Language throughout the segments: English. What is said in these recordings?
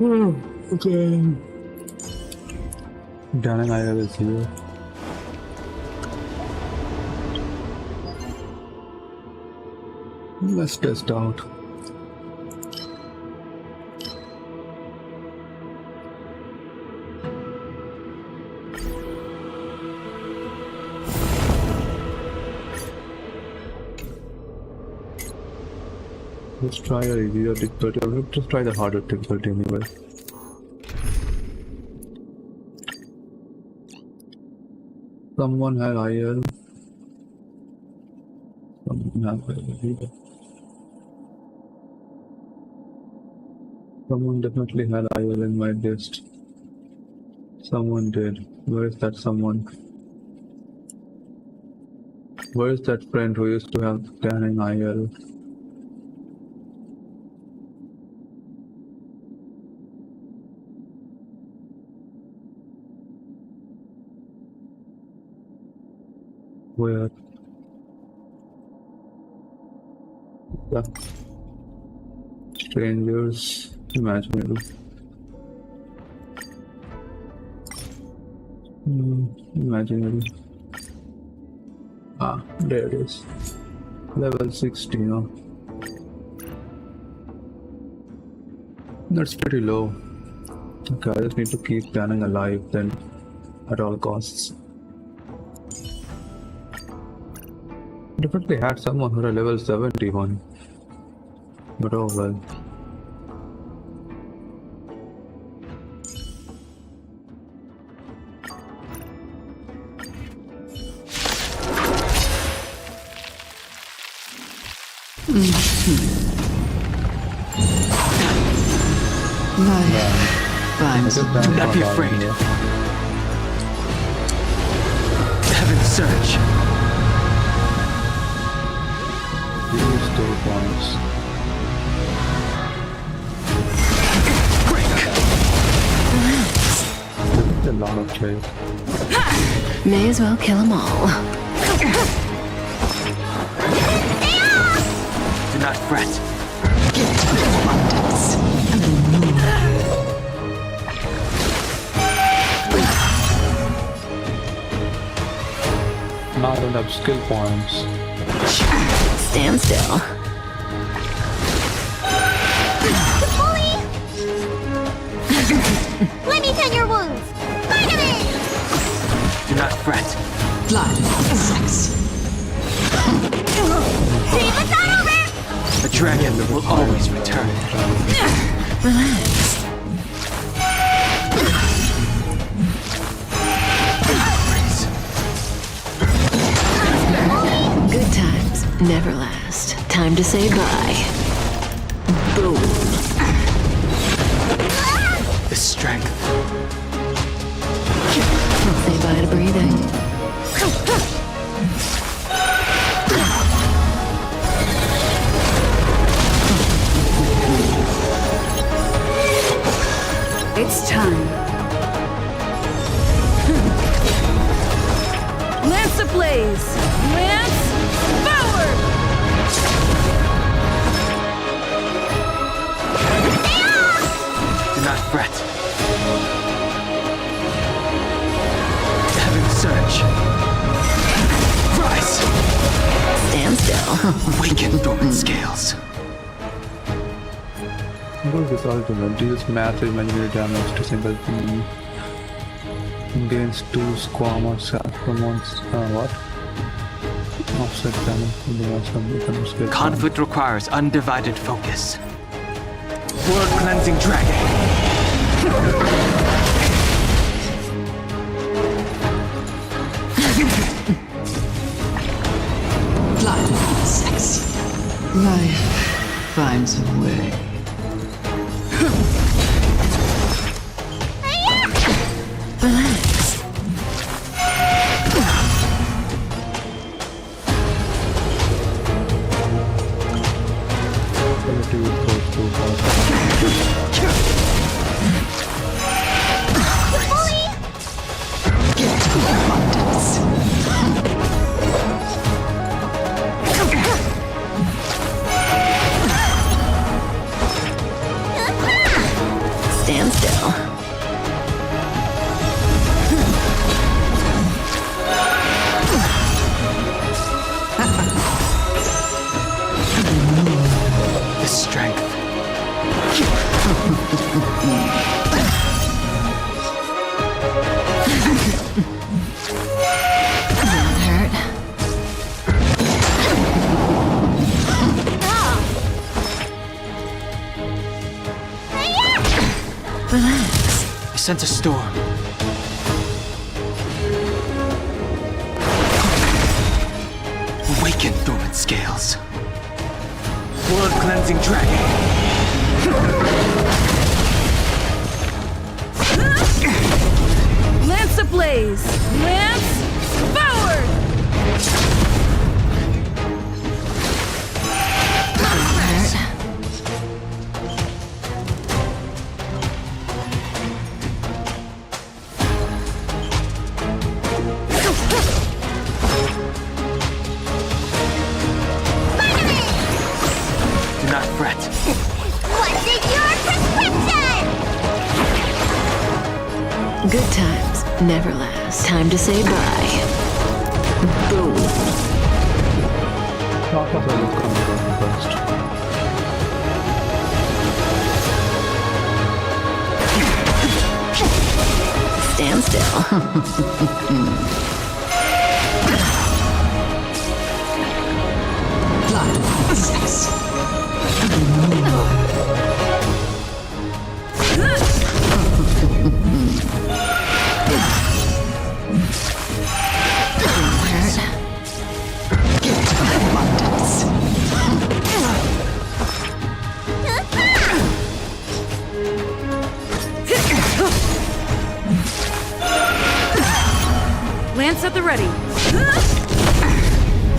Okay. Darling, I will see you. Let's test out. Let's try a easier difficulty, or let's just try the harder difficulty anyway. Someone had IL. Someone definitely had IL in my list. Someone did. Where is that someone? Where is that friend who used to have scanning IL? Where? Yeah. Strangers, imaginary. Imaginary. Ah, there it is. Level 16. Oh. That's pretty low. Okay, I just need to keep Danning alive then, at all costs. Definitely had someone who had level 71. But oh well. Do not be afraid. Heaven's search. Use story points. A lot of trade. May as well kill them all. Do not fret. Abundance. Not enough skill points. Stand still. Let me tend your wounds. Finally! Do not fret. Blood. Sex. See, it's not over! The dragon will always return. Relax. Good times never last. Time to say bye. Boom. The strength. Say bye to breathing. It's time. Lance ablaze! Lance forward! Do not fret. Heaven's search. Rise. Stand still. Awaken dormant scales. What is this ultimate? Deals massive imaginary damage to single enemy. Gains 2 squamous summons. What? Offset damage. Conflict requires undivided focus. World cleansing dragon. Blood. Sex. Life finds a way. Relax. Stand still. The strength. That hurt. Relax. I sense a storm. Awaken, dormant scales. World cleansing dragon. Lance ablaze! Lance forward! Do not fret. What's in your prescription? Good times never last. Time to say bye. Boom. Half of it is coming down first. Stand still. Lance at the ready.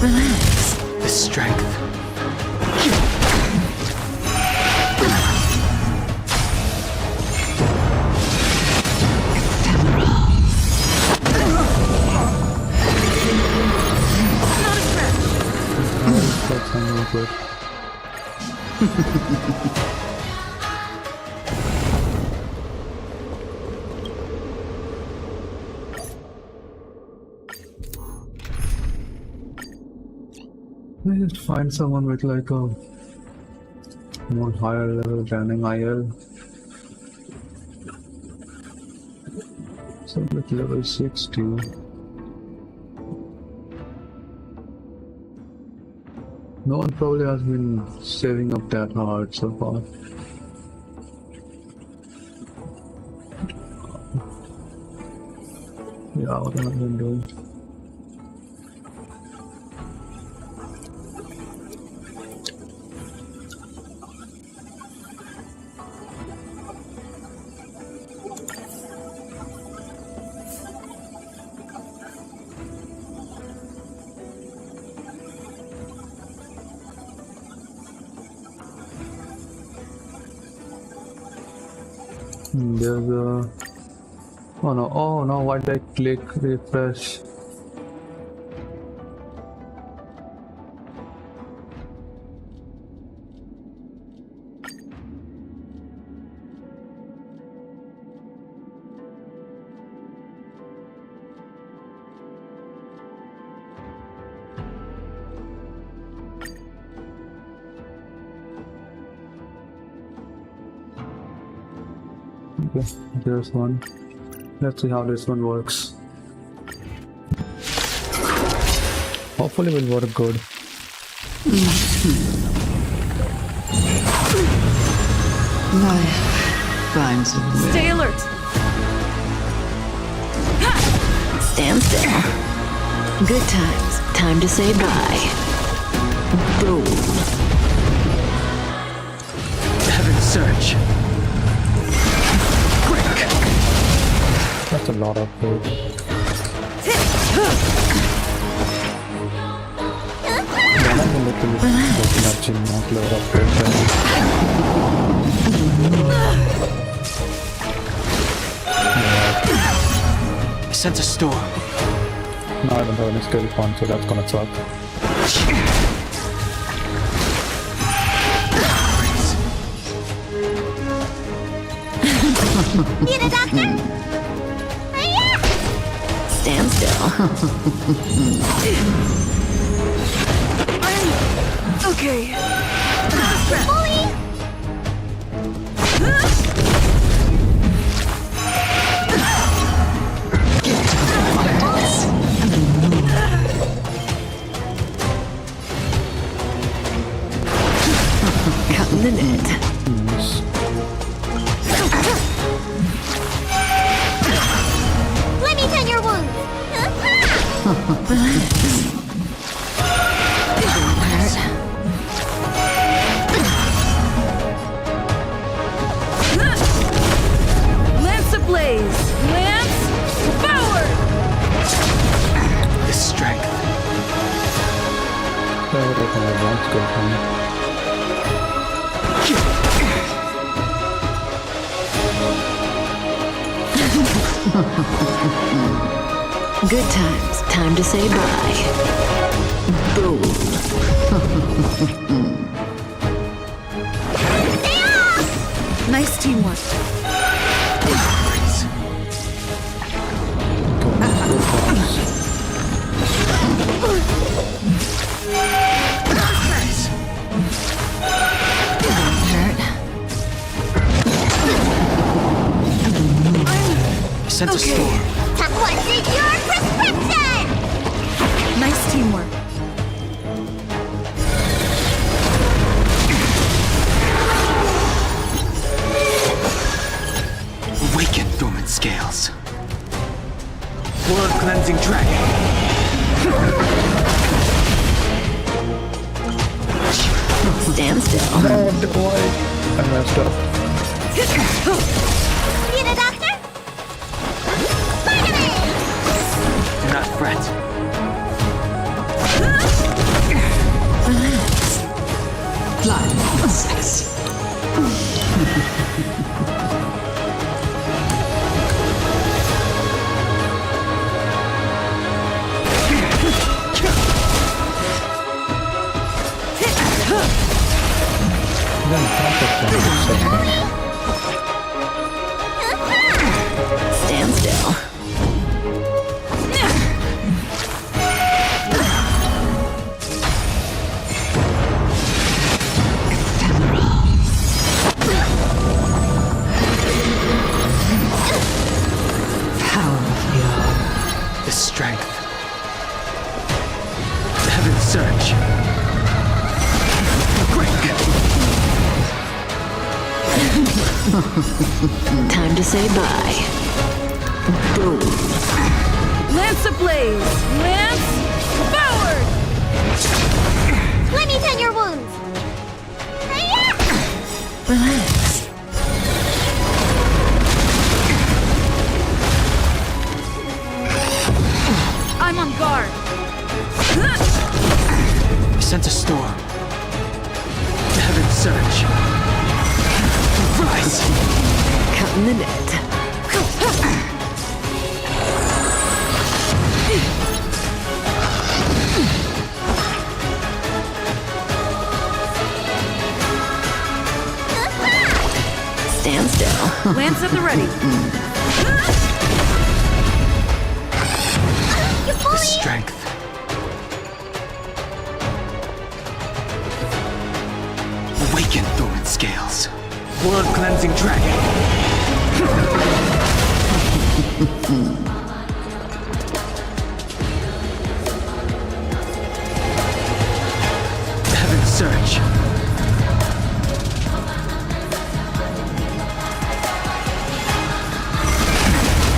Relax. The strength. That's something good. I just find someone with like a more higher level banning IL. So with level 60. No one probably has been saving up that hard so far. Yeah, what have I been doing? There's a... oh no, why did I click refresh? Okay, there's one. Let's see how this one works. Hopefully it will work good. Life finds a way. Stay alert! Stand still. Good times. Time to say bye. Boom. Heaven surge. That's a lot of food. Then I'm literally looking at Jim, not load of I sense a storm. No, I don't have any skill point, so that's gonna suck. Need a doctor? Hiya! Stand still. Okay. Bully! Cutting the net. Yes. Let me tend your wounds. Lance ablaze! Lance forward! The strength. Let's go home. Good times. Time to say bye. Boom. Nice teamwork. Hurt. I sense a storm. What's in your prescription? Nice teamwork. Awaken dormant scales. Blood cleansing dragon. Stand still. No, boy. I messed up. Need a doctor? Spider-Man! Do not fret. Relax. Blood sex. Then Stand still. The strength. Heaven's surge. Time to say bye. Boom. Lance ablaze! Lance forward! Let me tend your wounds. Hiya! Relax. I'm on guard. I sense a storm. Heaven's surge. Rise. Cutting the net. Stand still. Lance at the ready. The strength. Awaken dormant scales. Blood cleansing dragon. Heaven's surge.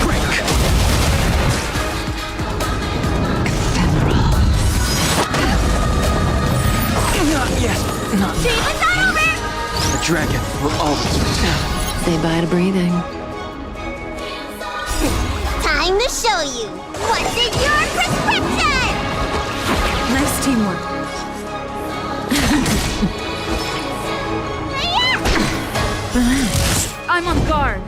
Break. Not yet. Not now. Demons are over! The dragon will always return. Say bye to breathing. Time to show you what's in your prescription! Nice teamwork. Hiya! Relax. I'm on guard.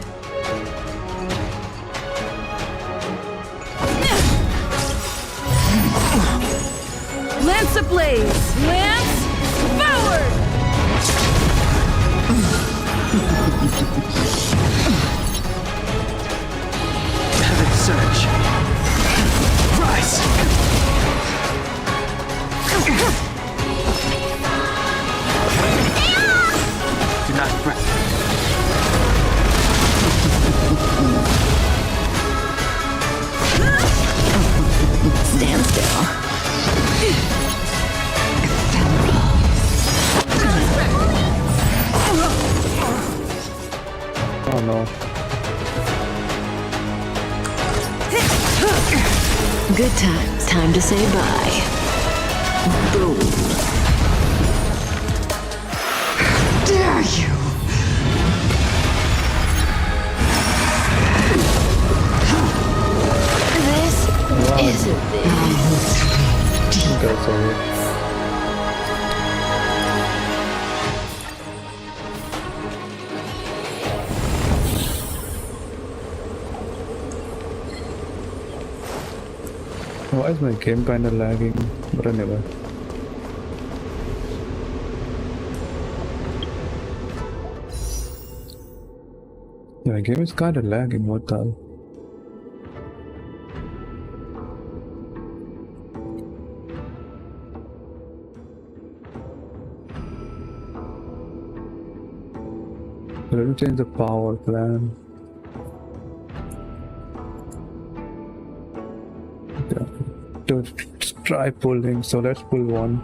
Lance ablaze! Lance forward! off. Good times. Time to say bye. Boom. Dare you! This isn't big. That's all. Why is my game kinda lagging? But anyway. Yeah, my game is kinda lagging, what the hell? Let me change the power plan. To try pulling, so let's pull one.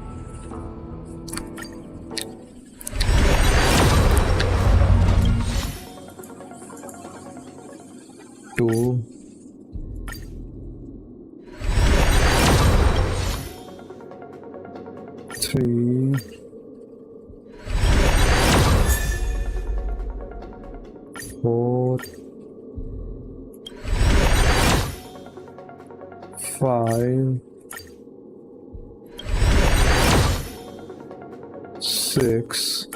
Two. Three. Four. 5, 6,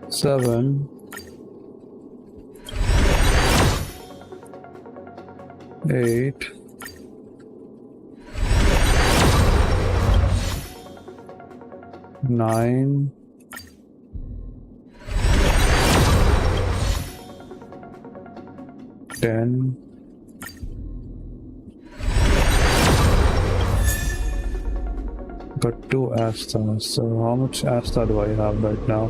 7, 8, 9, 10, 2 Astas. So how much Asta do I have right now?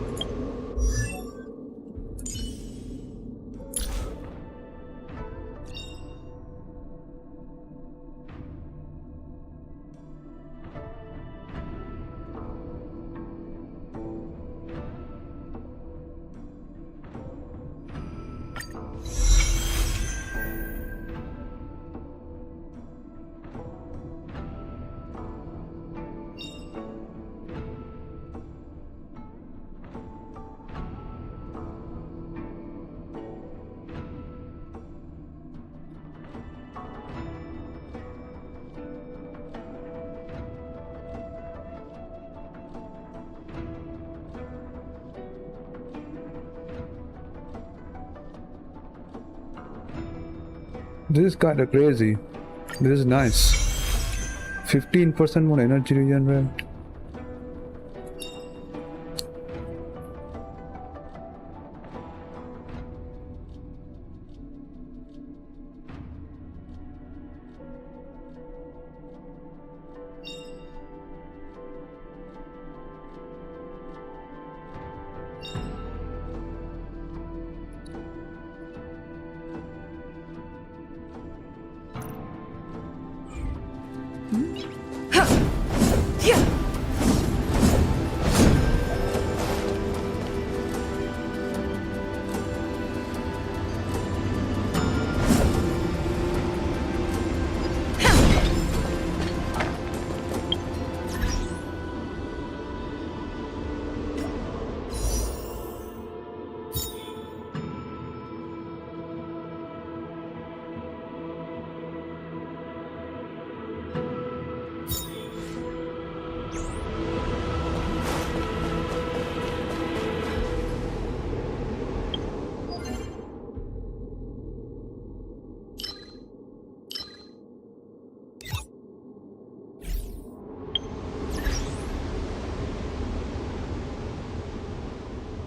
This is kinda crazy. This is nice. 15% more energy regenerate.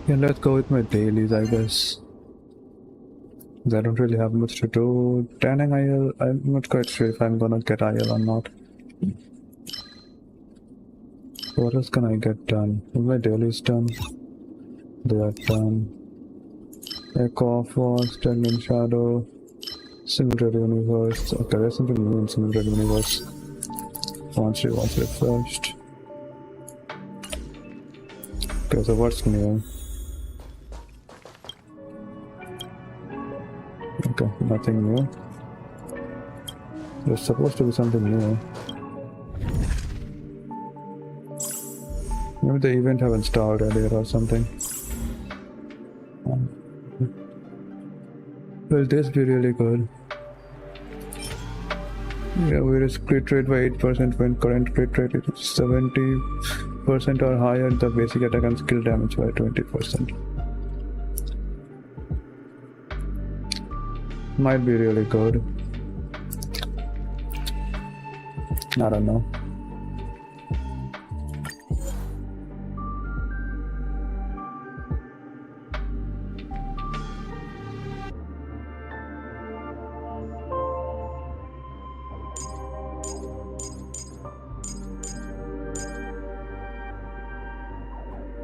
Yeah, let's go with my dailies, I guess. 'Cause I don't really have much to do. Tanning IL, I'm not quite sure if I'm gonna get IL or not. What else can I get done? Is my dailies done? They are done. Echo of War, Stagnant Shadow, Simulated Universe. Okay, there's something new in Simulated Universe. Once refreshed. Okay, so what's new? Okay, nothing new. There's supposed to be something new. Maybe the event haven't started earlier or something. Will this be really good? Yeah, we risk crit rate by 8% when current crit rate is 70% or higher, the basic attack and skill damage by 20%. Might be really good. I don't know.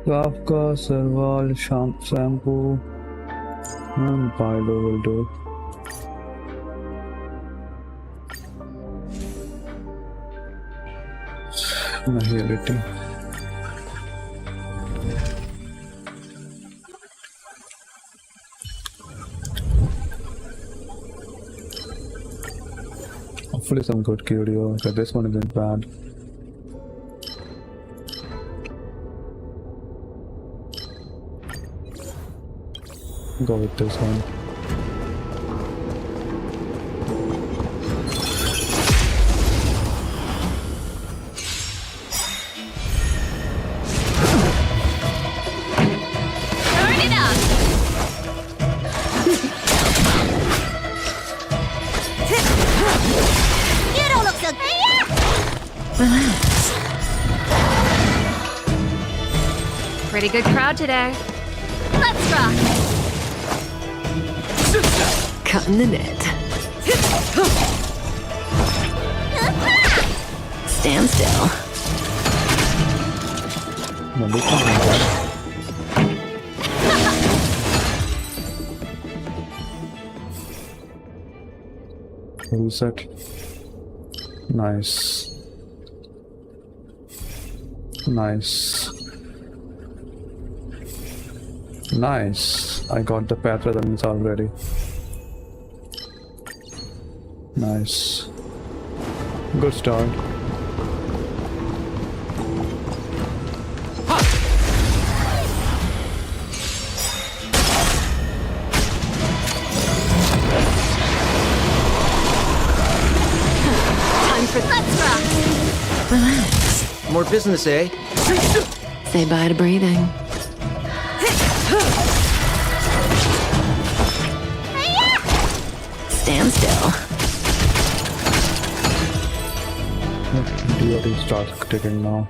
Kafka, Serval, shampoo, and Pilo will do. Annihility. Hopefully some good curio, but this one isn't bad. Go with this one. Turn it up! You don't look so Pretty good crowd today. Let's rock! Cutting the net. Stand still. No, this one isn't bad. Reset. Nice. Nice. Nice. I got the path resonance already. Nice. Good start. Time for Let's rock! relax. More business, eh? Say bye to breathing. Stand still. DOT starts ticking now.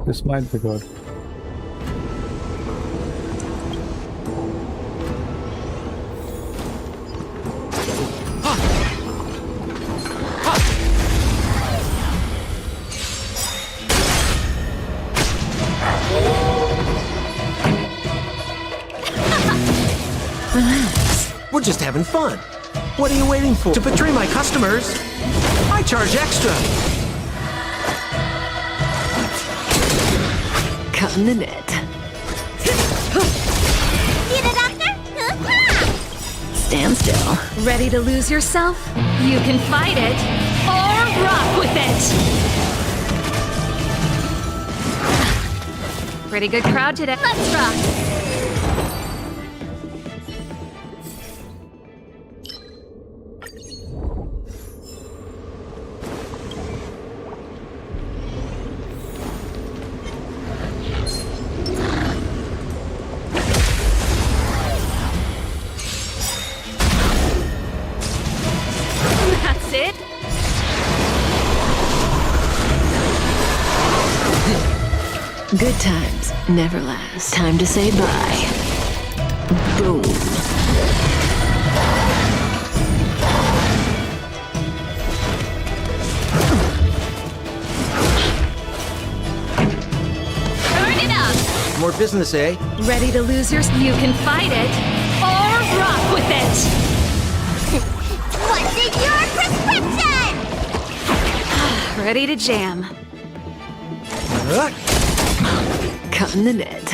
This might be good. Relax. We're just having fun. What are you waiting for? To betray my customers? I charge extra. Cutting the net. See the doctor? Stand still. Ready to lose yourself? You can fight it or rock with it. Pretty good crowd today. Let's rock! That's it. Good times never last. Time to say bye. Boom. Turn rough. More business, eh? Ready to lose your... You can fight it or rock with it. What's in your prescription? Ready to jam. Cutting the net.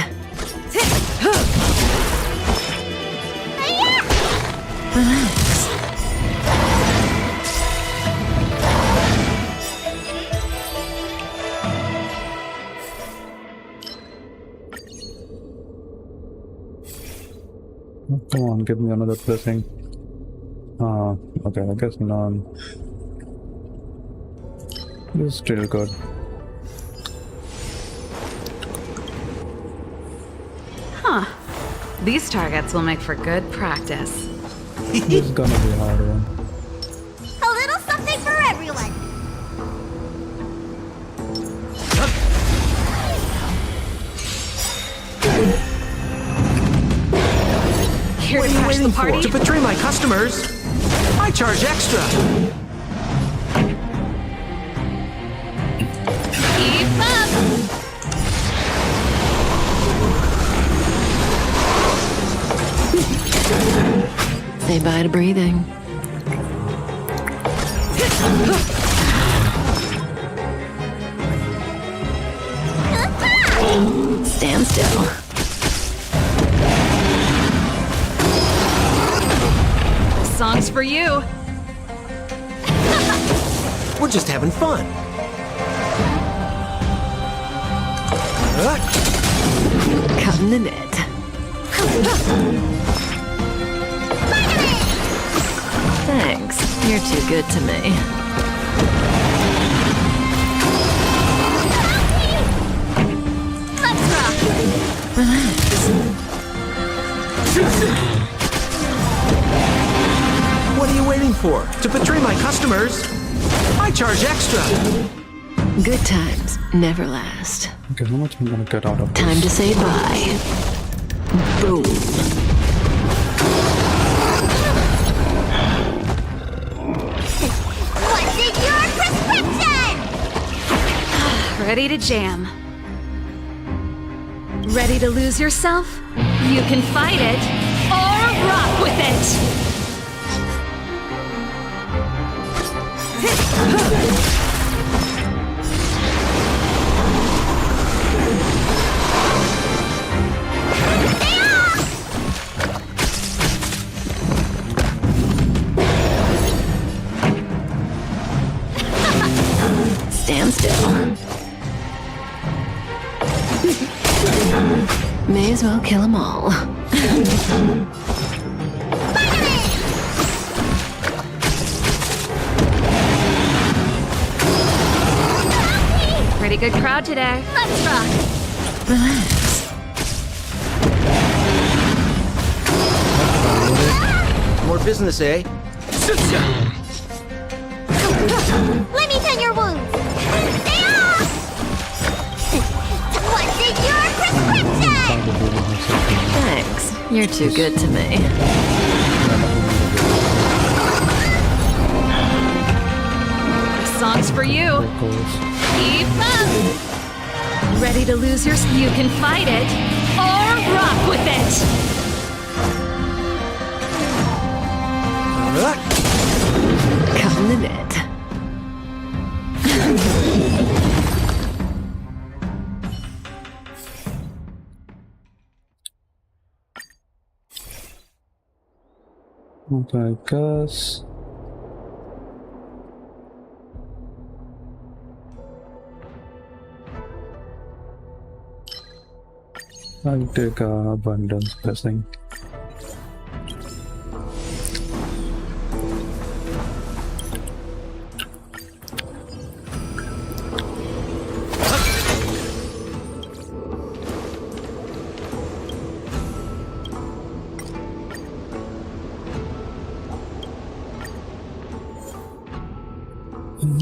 Relax. Come on, give me another blessing. Okay, I guess none. This is still good. Huh. These targets will make for good practice. This is gonna be a hard one. A little something for everyone. Here What to are you crash the waiting for? party. To betray my customers? I charge extra. Keep up. Say bye to breathing. Stand still. This song's for you. We're just having fun. Cutting the net. Thanks. You're too good to me. Let's rock. Relax. What are you waiting for? To betray my customers? I charge extra. Good times never last. Okay, how much I'm gonna get out of this? Time to say bye. Boom. What's in your prescription? Ready to jam. Ready to lose yourself? You can fight it or rock with it. Stand still. May as well kill them all. Pretty good crowd today. Let's rock. Relax. More business, eh? Let me tend your wounds. What's in your prescription? Thanks. You're too good to me. This song's for you. Keep up. Ready to lose your... You can fight it or rock with it. Cutting the net. Okay, I guess. I'll take abundance blessing.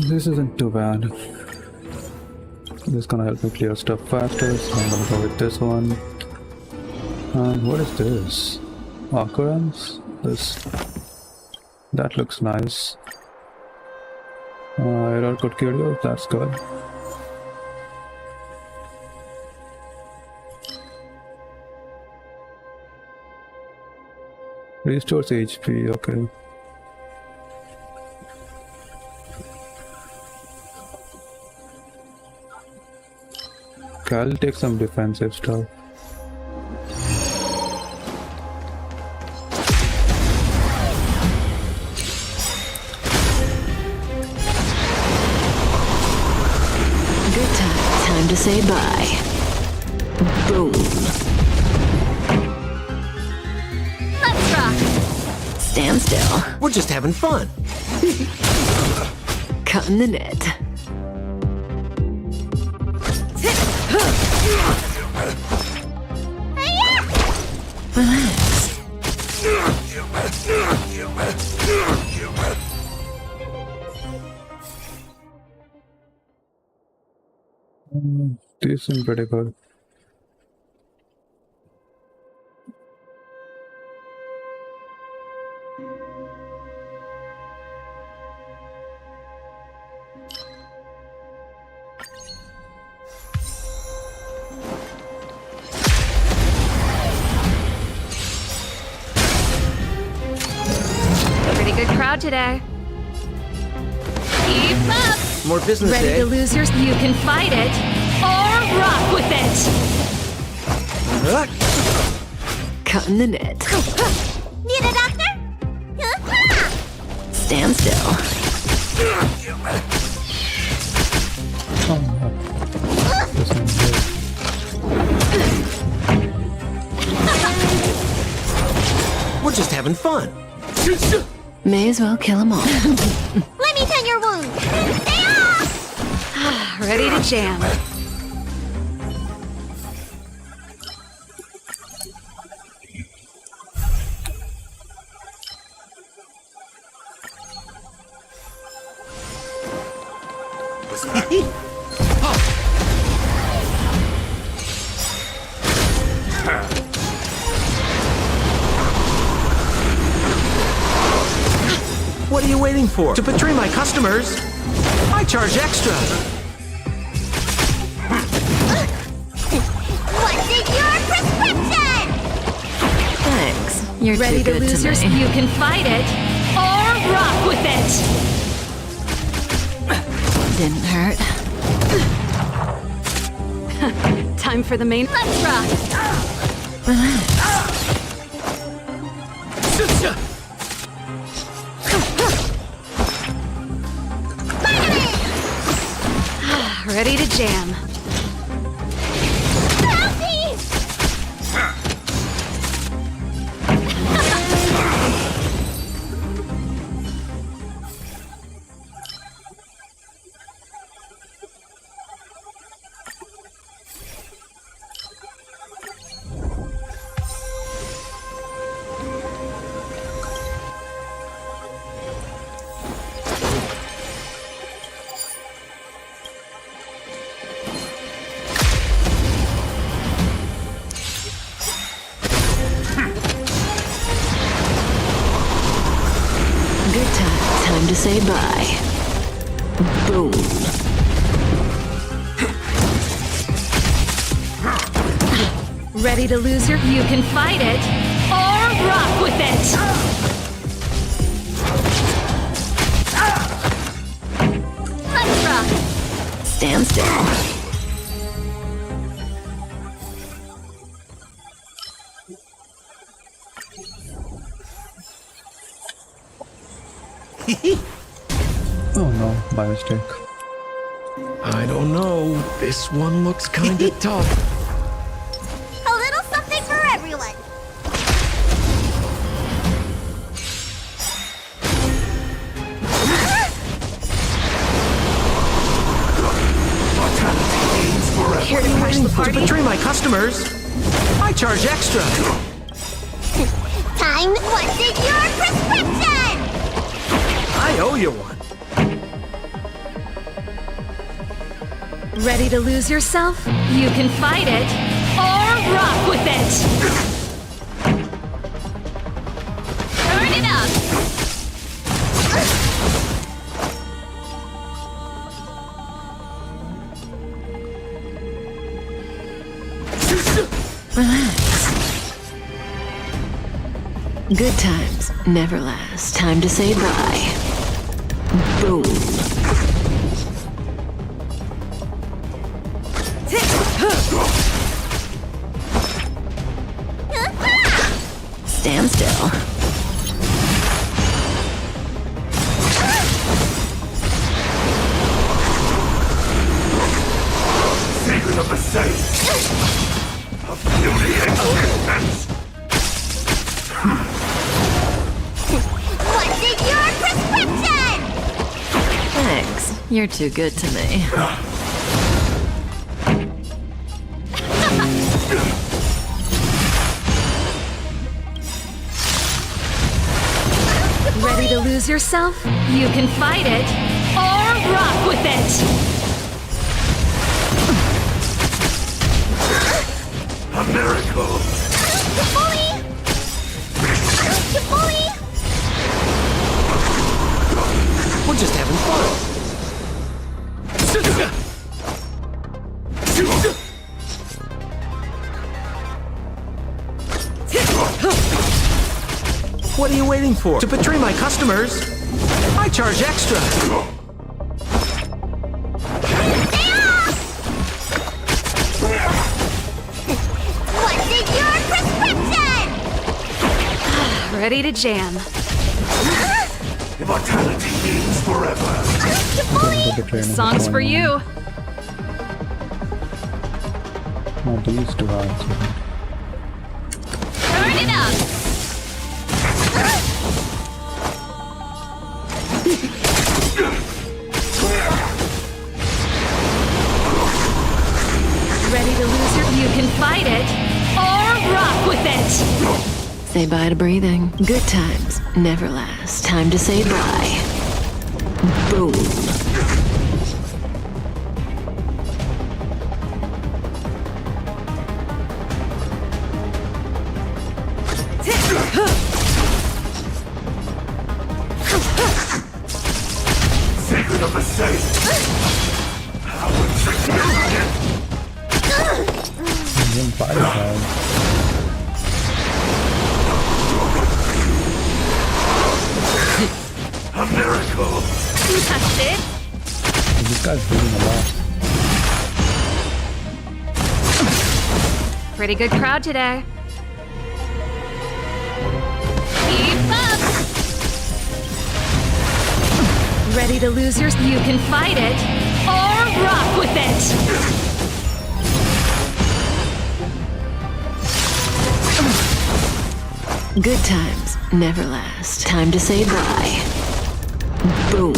This isn't too bad. This is gonna help me clear stuff faster, so I'm gonna go with this one. And what is this? Occurrence? That looks nice. Error code curious, that's good. Restores HP, okay. Okay, I'll take some defensive stuff. Good time. Time to say bye. Boom. Let's rock. Stand still. We're just having fun. Cutting the net. Relax. This seems pretty good. Pretty good crowd today. Keep up. More business, Ready to eh? lose your... You can fight it or rock with it. Cutting the net. Need a doctor? Huh? Stand still. Oh no. This one's good. We're just having fun. May as well kill them all. Let me tend your wound. Stay off! Ready to jam. What are you waiting for? To betray my customers, I charge extra. What's in your prescription? Thanks. You're Ready too to good lose to your... me. You can fight it or rock with it. Didn't hurt. Time for the main... Let's rock. Relax. Ready to jam. Help me! Good time. Time to say bye. Boom. Ready to lose your... You can fight it or rock with it. Let's rock. Stand still. Oh no, by mistake. I don't know. This one looks kind of tough. A little something for everyone. Here to crash the To party. betray my customers, I charge extra. Time. What's in your prescription? I owe you one. Ready to lose yourself? You can fight it or rock with it. Turn it up. Relax. Good times never last. Time to say bye. Boom. Stand still. Secret of the safe. A beauty existence. What's in your prescription? Thanks. You're too good to me. Ready to lose yourself? You can fight it or rock with it. A miracle. Bully! Bully! We're just having fun. What are you waiting for? To betray my customers, I charge extra. What's in your prescription? Ready to jam. Immortality means forever. Song's for you. Not these two are. Turn it up. Ready to lose your... You can fight it or rock with it. Say bye to breathing. Good times never last. Time to say bye. Boom. Secret of the safe. How insignificant. Even Firefly. A miracle. That's it. This guy's bleeding a lot. Pretty good crowd today. Keep up. Ready to lose your... You can fight it or rock with it. Good times never last. Time to say bye. Boom.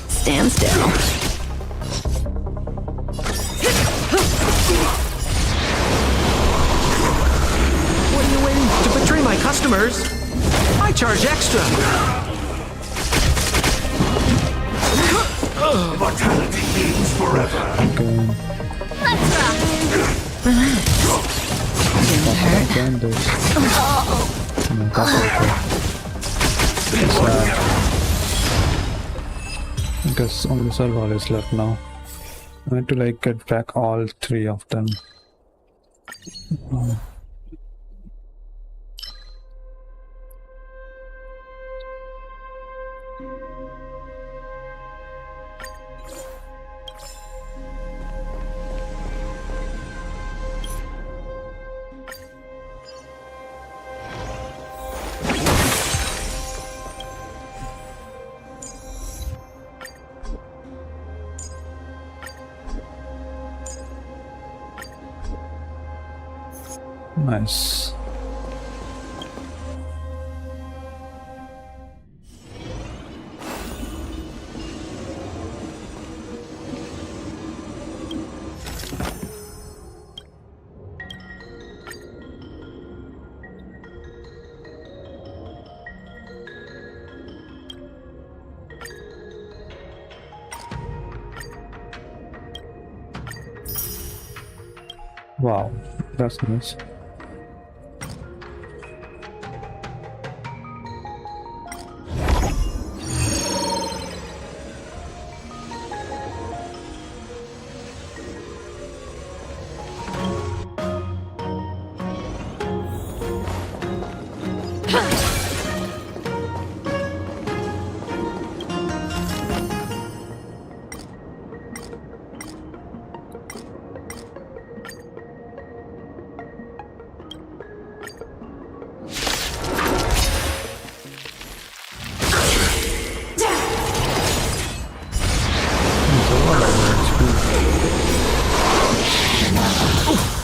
Stand still. What are you waiting for? To betray my customers, I charge extra. Immortality means forever. Okay. Let's rock. Relax. Didn't hurt. Again, this. No, that's okay. It's I guess only Salval is left now. I need to like get back all three of them. Nice. Wow, that's nice.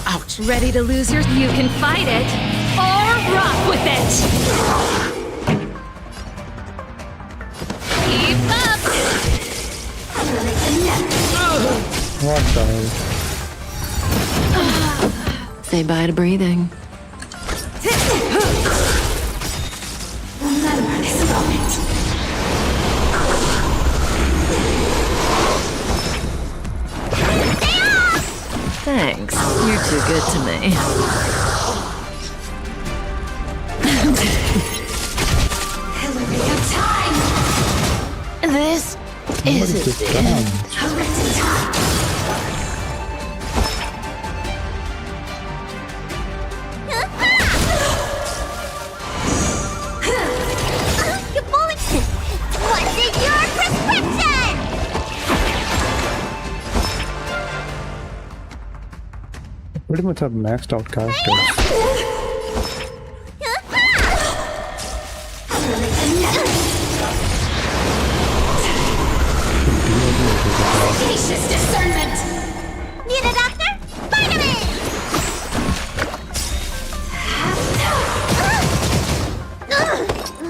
Ouch! Ready to lose your... You can fight it or rock with it! Keep up! What the hell? Say bye to breathing. Remember this moment. Thanks. You're too good to me. Hillary of time. This is What is this damage? Horrendous time. You bullied. What's in your prescription? Pretty much have maxed out characters. Sagacious discernment. Need a doctor? Vitamin!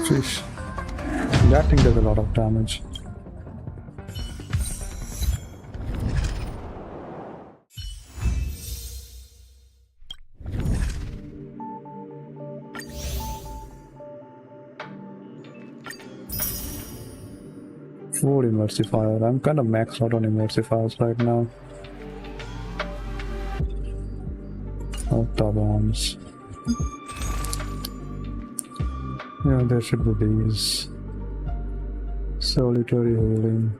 Fish. That thing does a lot of damage. Four Immersifier. I'm kind of maxed out on Immersifiers right now. Octa bombs. Yeah, there should be these. Solitary healing.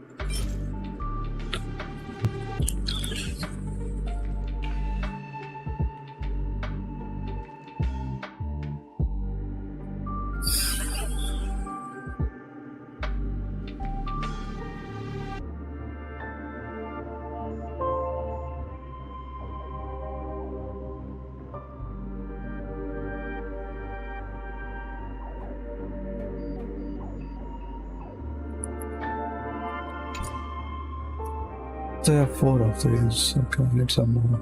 So I have 4 of these. Okay, I need some more.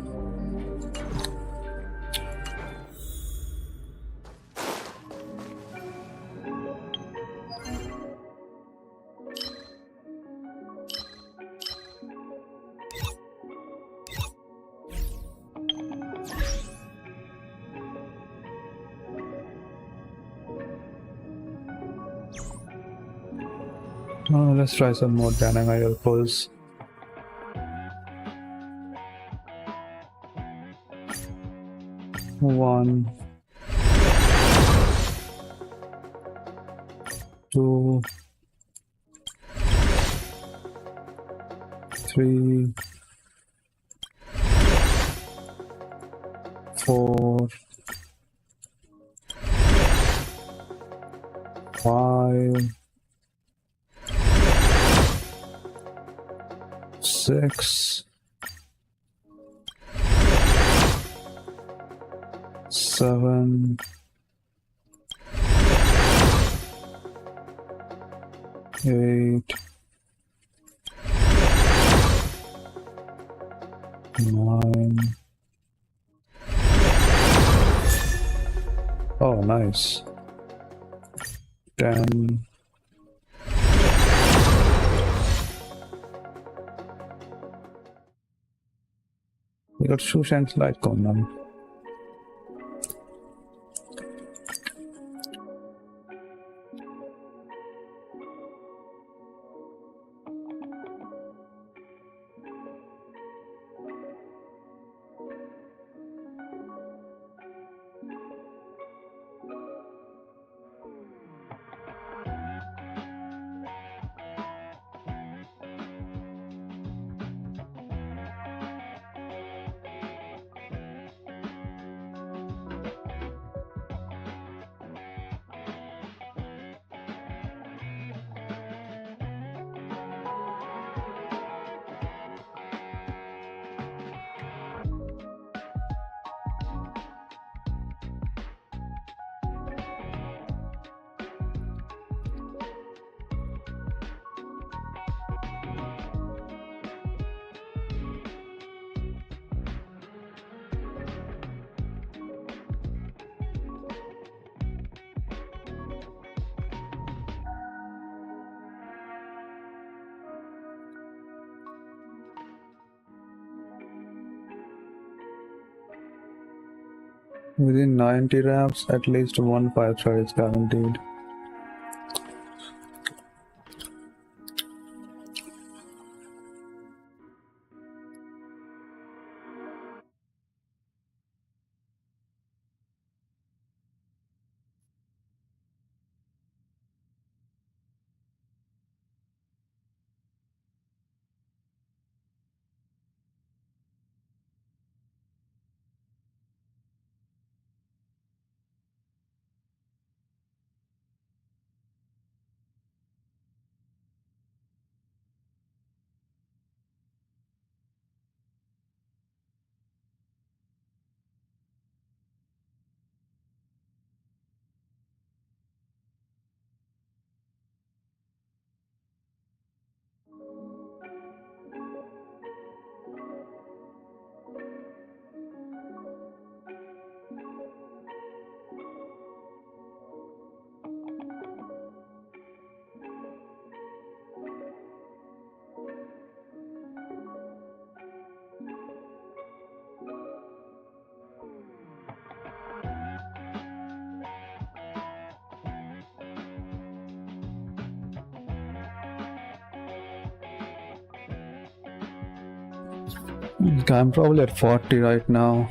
Let's try some more Dynamite pulls. One, two, three, 4, 5, 6, 7, 8, 9. Oh, nice. 10. We got Shushan's light cone now. Within 90 rounds, at least one 5-star is guaranteed. Okay, I'm probably at 40 right now.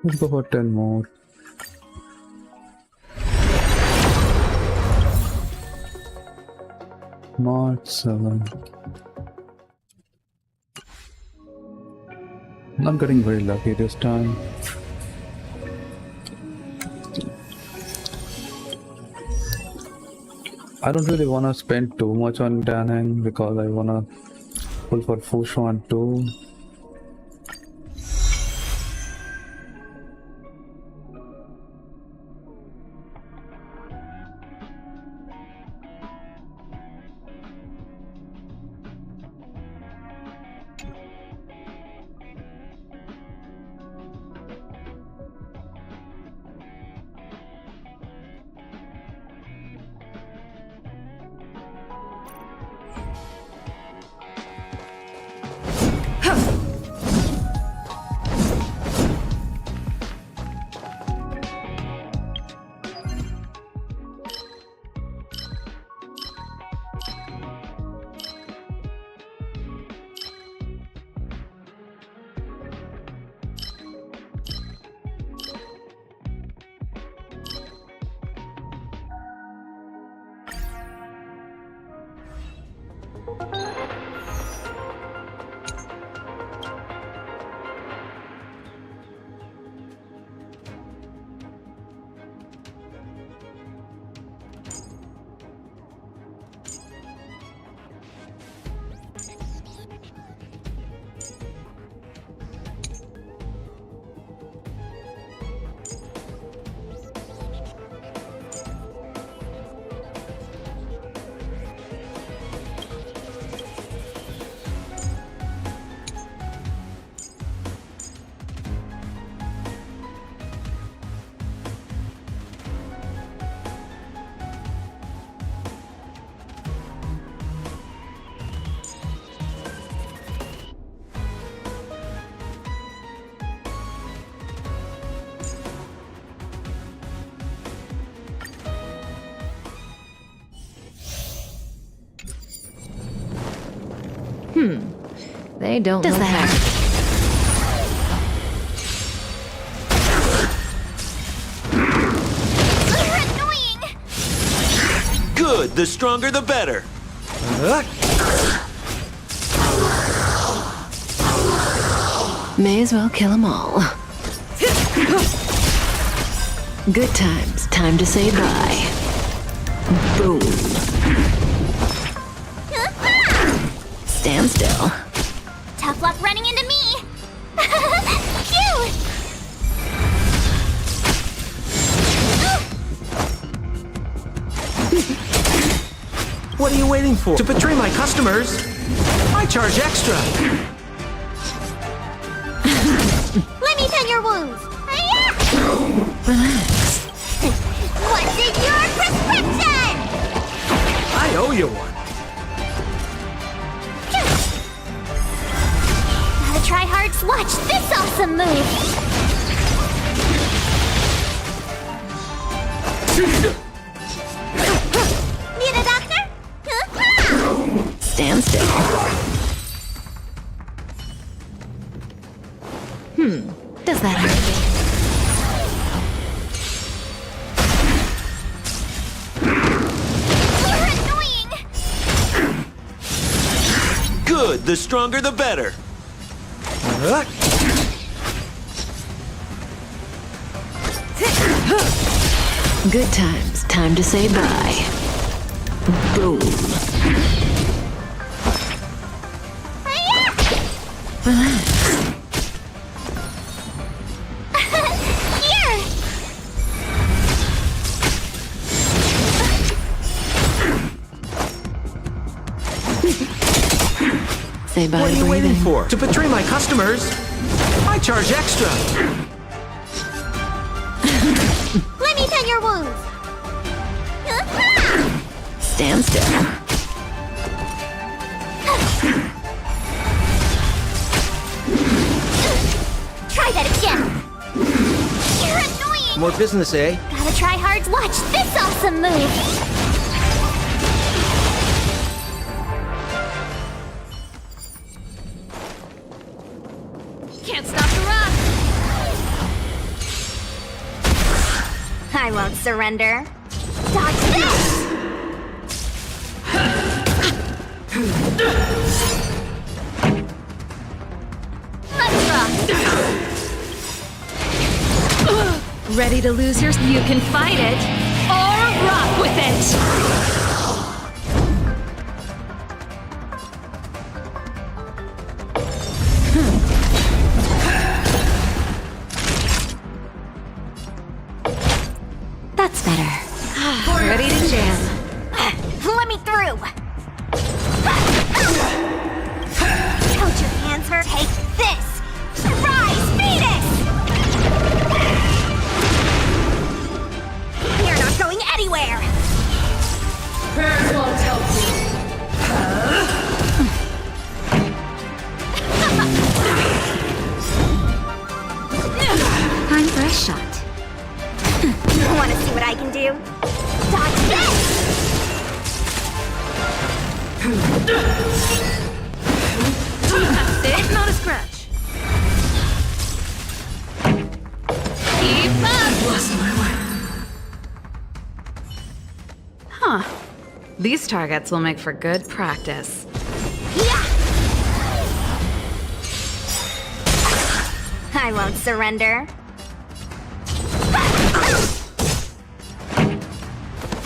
Let's go for 10 more. March 7. I'm getting very lucky this time. I don't really want to spend too much on Danheng because I want to pull for Fushuan too. They don't Does know that You're annoying! Good, the stronger the better. May as well kill them all. Good times. Time to say bye. Boom. Stand still. Tough luck running into me. Phew! What are you waiting for? To betray my customers? I charge extra. Let me tend your wounds. Hi-ya! Relax. What's in your prescription? I owe you one. Gotta try hard to watch this awesome move. Need a doctor? Stand still. Does that hurt? You're annoying. Good, the stronger the better. Huh? Good times. Time to say bye. Boom. Relax. Here. Say bye What are to you waiting breathing. for? To betray my customers? I charge extra. Let me tend your wounds. Stand still. Try that again. You're annoying. More business, eh? Gotta try hard to watch this awesome move. Can't stop the rock! I won't surrender. Dodge this! Let's rock! Ready to lose your... You can fight it, or rock with it! That's better. Ready to jam. Let me through! Don't your hands hurt? Take this! Rise, Phoenix! You're not going anywhere! Prayers won't help you. Time for a shot. Want to see what I can do? Dodge this! It's not a scratch. Keep up! Huh. These targets will make for good practice. Yeah! I won't surrender.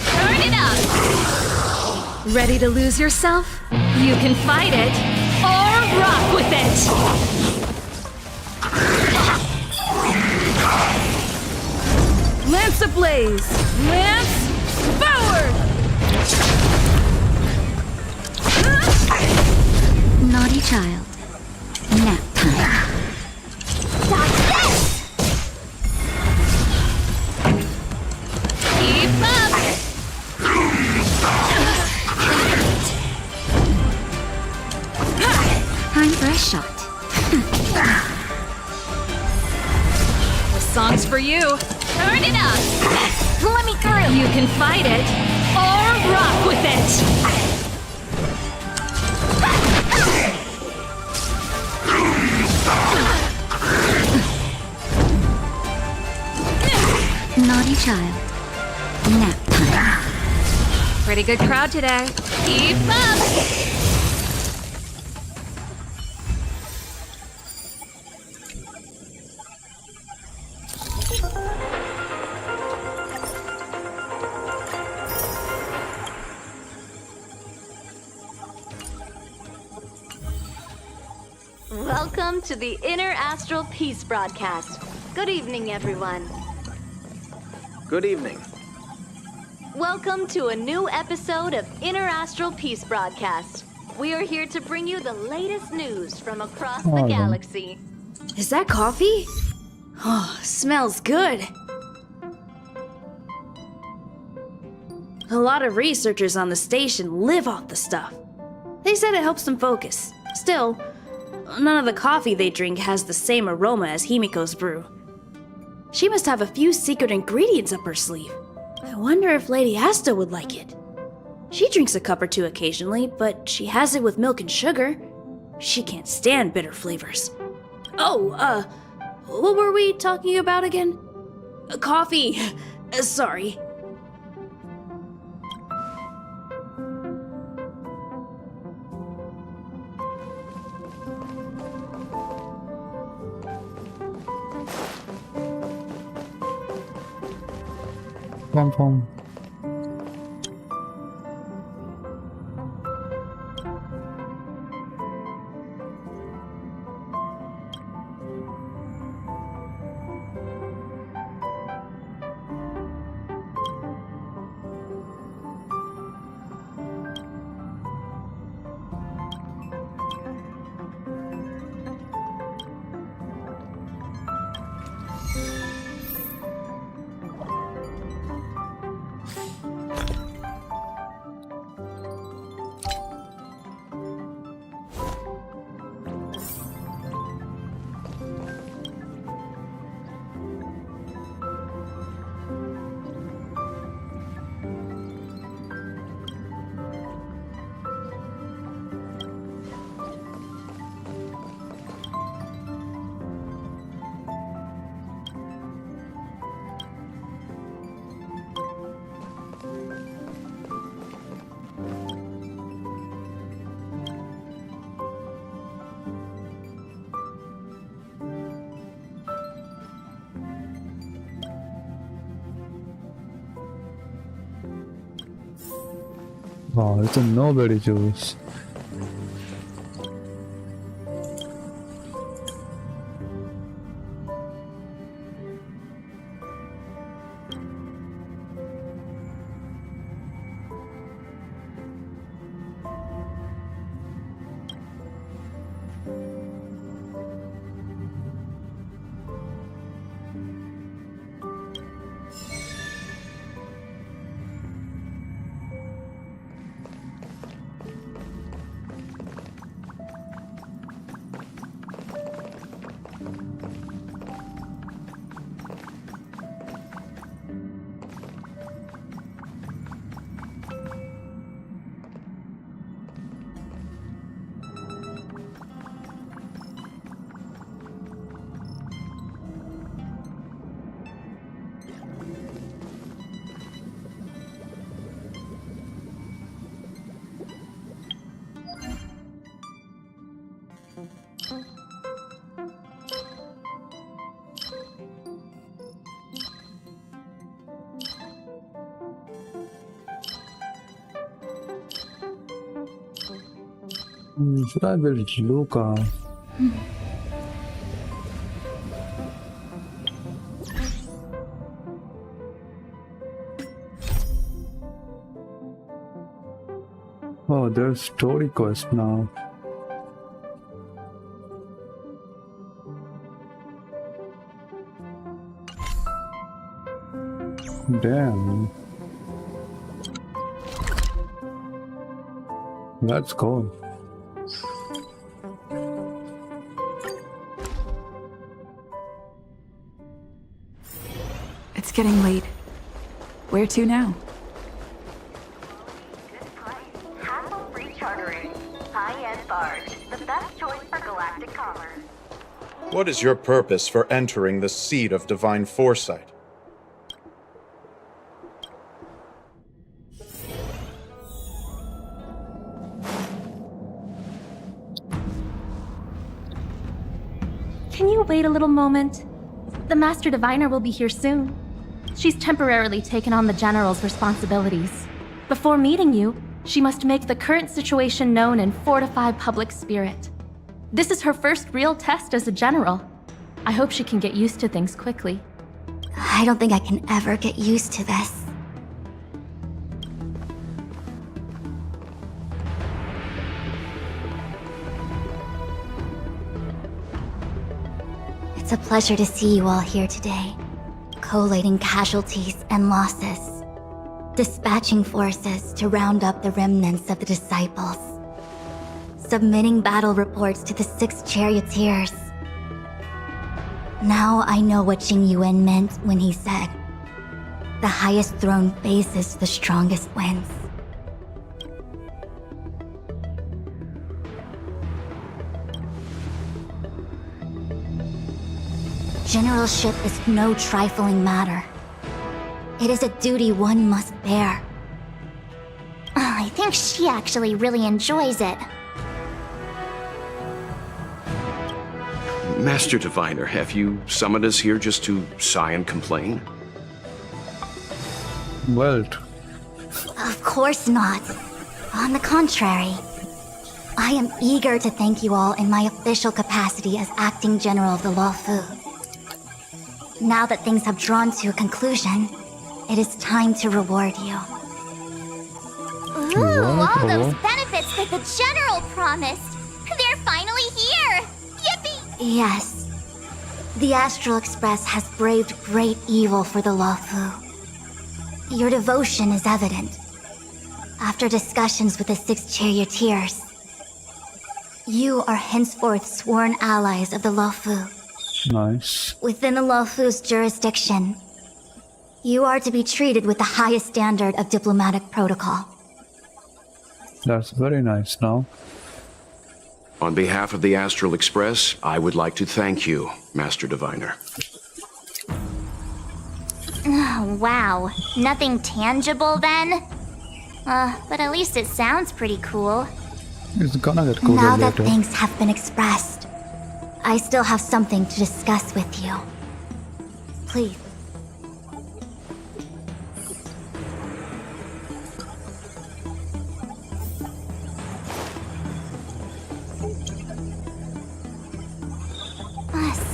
Turn it up! Ready to lose yourself? You can fight it, or rock with it! Lance ablaze! Lance forward! Naughty child. Nap time. Dodge this! Keep up! Time for a shot. This song's for you. Turn it up! Let me through! You can fight it, or rock with it! Naughty child. Nap time. Pretty good crowd today. Keep up! Welcome to the Inner Astral Peace broadcast. Good evening, everyone. Good evening. Welcome to a new episode of Inner Astral Peace broadcast. We are here to bring you the latest news from across the Oh, galaxy. Is that coffee? Oh, smells good. A lot of researchers on the station live off the stuff. They said it helps them focus. Still, none of the coffee they drink has the same aroma as Himiko's brew. She must have a few secret ingredients up her sleeve. I wonder if Lady Asta would like it. She drinks a cup or two occasionally, but she has it with milk and sugar. She can't stand bitter flavors. Oh, what were we talking about again? Coffee. Sorry. Pom pom. Wow, it's a nobody juice. Should I build Luca? Oh, there's story quest now. Damn. Let's go. It's getting late. Where to now? Good price. Hassle-free chartering. High-end barge. The best choice for galactic commerce. What is your purpose for entering the seat of divine foresight? Can you wait a little moment? The Master Diviner will be here soon. She's temporarily taken on the General's responsibilities. Before meeting you, she must make the current situation known and fortify public spirit. This is her first real test as a general. I hope she can get used to things quickly. I don't think I can ever get used to this. It's a pleasure to see you all here today, collating casualties and losses, dispatching forces to round up the remnants of the disciples, submitting battle reports to the 6 charioteers. Now I know what Jing Yuan meant when he said, "The highest throne faces the strongest wins." Generalship is no trifling matter. It is a duty one must bear. I think she actually really enjoys it. Master Diviner, have you summoned us here just to sigh and complain? Well, Of course not. On the contrary, I am eager to thank you all in my official capacity as acting general of the Luofu. Now that things have drawn to a conclusion, it is time to reward you. Ooh, all those benefits that the general promised. They're finally here! Yippee! Yes. The Astral Express has braved great evil for the Luofu. Your devotion is evident. After discussions with the 6 charioteers, you are henceforth sworn allies of the Luofu. nice. Within the Luofu's jurisdiction, you are to be treated with the highest standard of diplomatic protocol. That's very nice now. On behalf of the Astral Express, I would like to thank you, Master Diviner. Oh, wow. Nothing tangible then? But at least it sounds pretty cool. It's gonna get cooler Now that later. things have been expressed, I still have something to discuss with you. Please.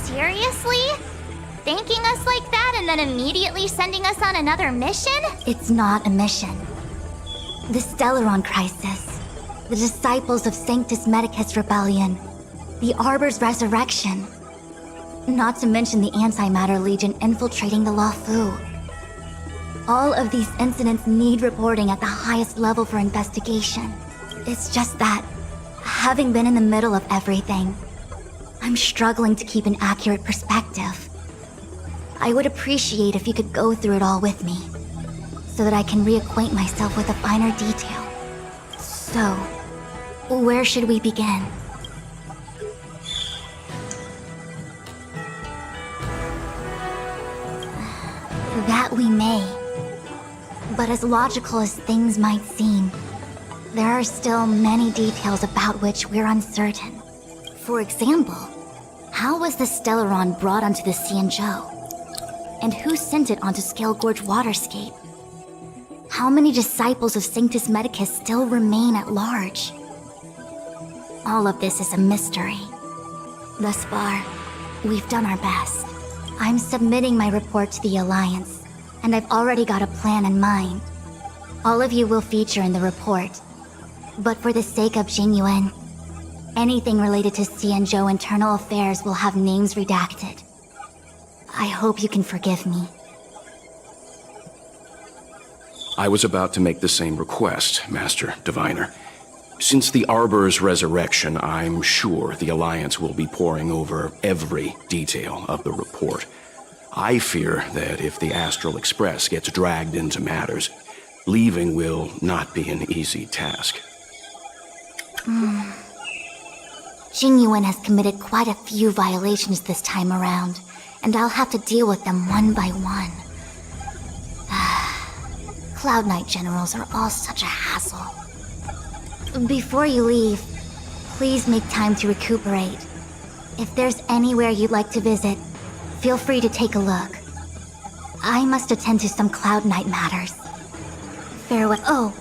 Seriously? Thanking us like that and then immediately sending us on another mission? It's not a mission. The Stellaron Crisis, the Disciples of Sanctus Medicus Rebellion, the Arbor's resurrection, not to mention the Antimatter Legion infiltrating the Luofu. All of these incidents need reporting at the highest level for investigation. It's just that, having been in the middle of everything, I'm struggling to keep an accurate perspective. I would appreciate if you could go through it all with me, so that I can reacquaint myself with a finer detail. So, where should we begin? That we may. But as logical as things might seem, there are still many details about which we're uncertain. For example, how was the Stellaron brought onto the Xianzhou? And who sent it onto Scale Gorge Waterscape? How many disciples of Sanctus Medicus still remain at large? All of this is a mystery. Thus far, we've done our best. I'm submitting my report to the Alliance, and I've already got a plan in mind. All of you will feature in the report. But for the sake of Jing Yuan, anything related to Xianzhou internal affairs will have names redacted. I hope you can forgive me. I was about to make the same request, Master Diviner. Since the Arbor's resurrection, I'm sure the Alliance will be poring over every detail of the report. I fear that if the Astral Express gets dragged into matters, leaving will not be an easy task. Jing Yuan has committed quite a few violations this time around, and I'll have to deal with them one by one. Cloud Knight generals are all such a hassle. Before you leave, please make time to recuperate. If there's anywhere you'd like to visit, feel free to take a look. I must attend to some Cloud Knight matters. Farewell. Oh,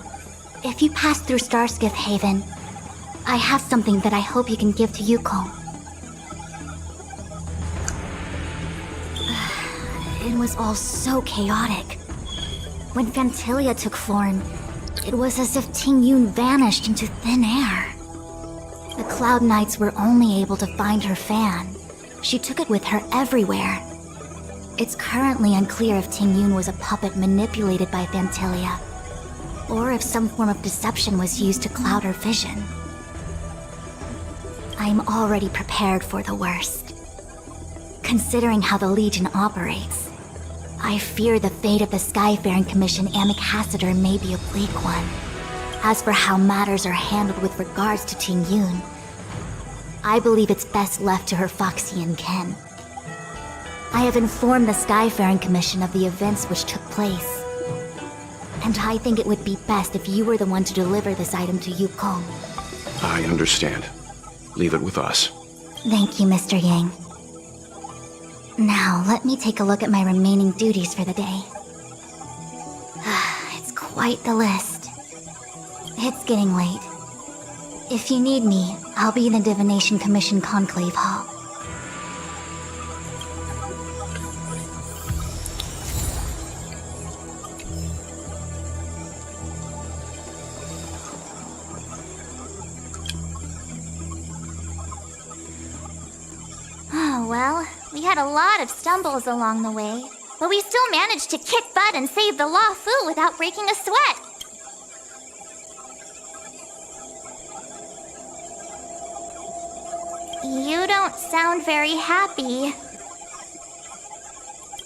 if you pass through Starskiff Haven, I have something that I hope you can give to Yuko. was all so chaotic. When Fantilia took form, it was as if Ting Yun vanished into thin air. The Cloud Knights were only able to find her fan. She took it with her everywhere. It's currently unclear if Ting Yun was a puppet manipulated by Fantilia, or if some form of deception was used to cloud her vision. I'm already prepared for the worst. Considering how the Legion operates, I fear the fate of the Skyfaring Commission Ambassador may be a bleak one. As for how matters are handled with regards to Ting Yun, I believe it's best left to her Foxian kin. I have informed the Skyfaring Commission of the events which took place, and I think it would be best if you were the one to deliver this item to Yukong. I understand. Leave it with us. Thank you, Mr. Yang. Now, let me take a look at my remaining duties for the day. It's quite the list. It's getting late. If you need me, I'll be in the Divination Commission Conclave Hall. Oh, well, we had a lot of stumbles along the way, but we still managed to kick butt and save the Law Fu without breaking a sweat. You don't sound very happy.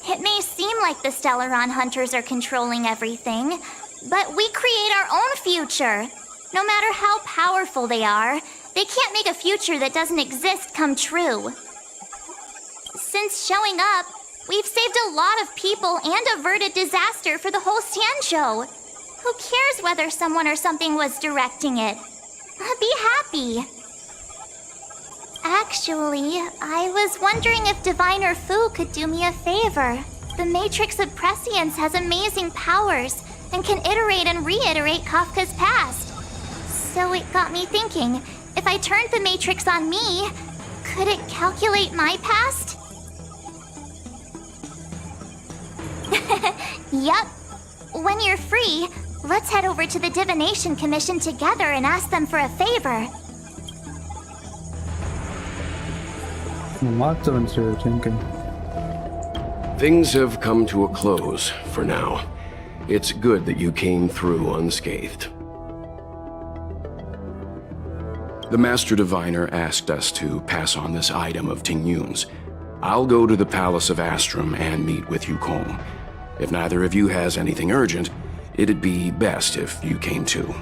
It may seem like the Stellaron Hunters are controlling everything, but we create our own future. No matter how powerful they are, they can't make a future that doesn't exist come true. Since showing up, we've saved a lot of people and averted disaster for the whole Xianzhou. Who cares whether someone or something was directing it? Be happy. Actually, I was wondering if Diviner Fu could do me a favor. The Matrix of Prescience has amazing powers and can iterate and reiterate Kafka's past. So it got me thinking, if I turned the Matrix on me, could it calculate my past? Yup. When you're free, let's head over to the Divination Commission together and ask them for a favor. Thinking. Things have come to a close for now. It's good that you came through unscathed. The Master Diviner asked us to pass on this item of Ting Yun's. I'll go to the Palace of Astrum and meet with Yukong. If neither of you has anything urgent, it'd be best if you came too.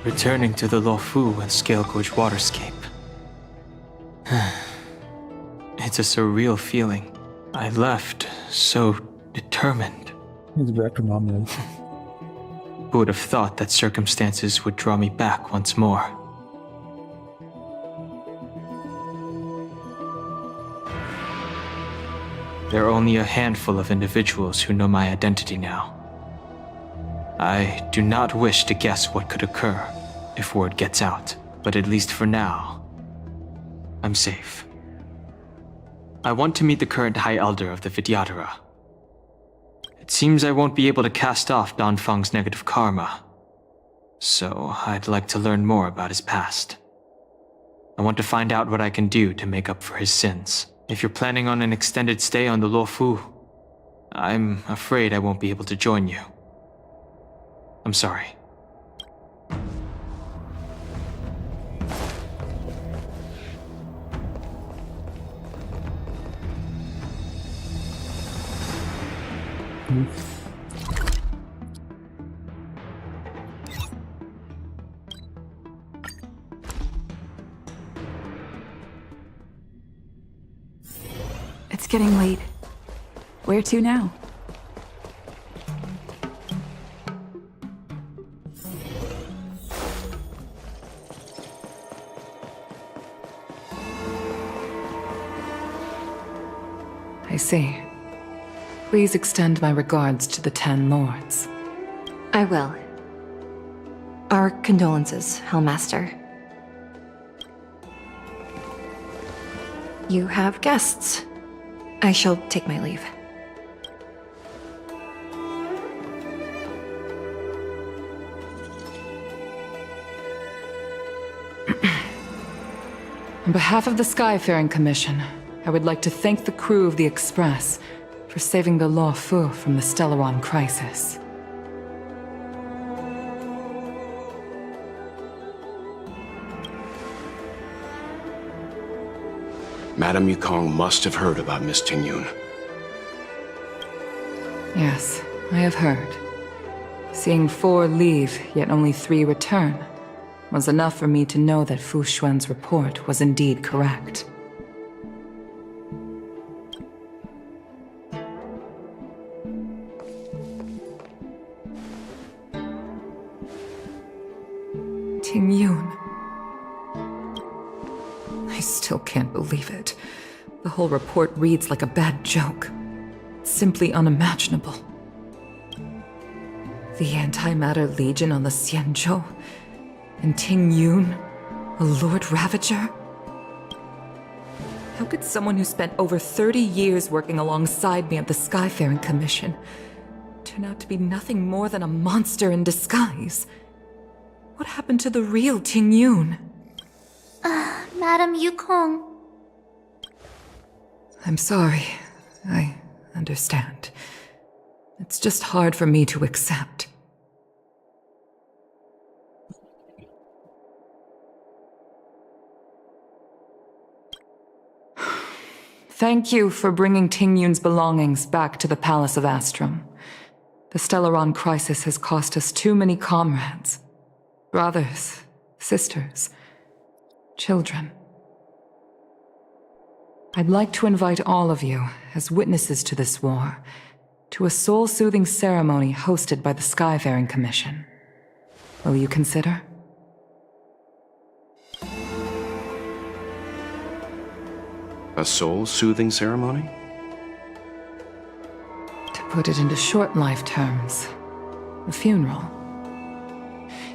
Returning to the Luofu and Scale Gorge waterscape. It's a surreal feeling. I left so determined. It's back to normal. Who would have thought that circumstances would draw me back once more? There are only a handful of individuals who know my identity now. I do not wish to guess what could occur if word gets out, but at least for now, I'm safe. I want to meet the current High Elder of the Vidyadhara. It seems I won't be able to cast off Danfang's negative karma, so I'd like to learn more about his past. I want to find out what I can do to make up for his sins. If you're planning on an extended stay on the Luofu, I'm afraid I won't be able to join you. I'm sorry. It's getting late. Where to now? I see. Please extend my regards to the 10 lords. I will. Our condolences, Hellmaster. You have guests. I shall take my leave. On behalf of the Skyfaring Commission, I would like to thank the crew of the Express for saving the Law Fu from the Stellaron crisis. Madame Yukong must have heard about Miss Tingyun. Yes, I have heard. Seeing 4 leave, yet only 3 return, was enough for me to know that Fu Xuan's report was indeed correct. Tingyun. I still can't believe it. The whole report reads like a bad joke. It's simply unimaginable. The Antimatter Legion on the Xianzhou, and Tingyun, a Lord Ravager? How could someone who spent over 30 years working alongside me at the Skyfaring Commission turn out to be nothing more than a monster in disguise? What happened to the real Tingyun? Madame Yukong. I'm sorry. I understand. It's just hard for me to accept. Thank you for bringing Tingyun's belongings back to the Palace of Astrum. The Stellaron crisis has cost us too many comrades. Brothers, sisters, children. I'd like to invite all of you, as witnesses to this war, to a soul-soothing ceremony hosted by the Skyfaring Commission. Will you consider? A soul-soothing ceremony? To put it into short life terms, a funeral.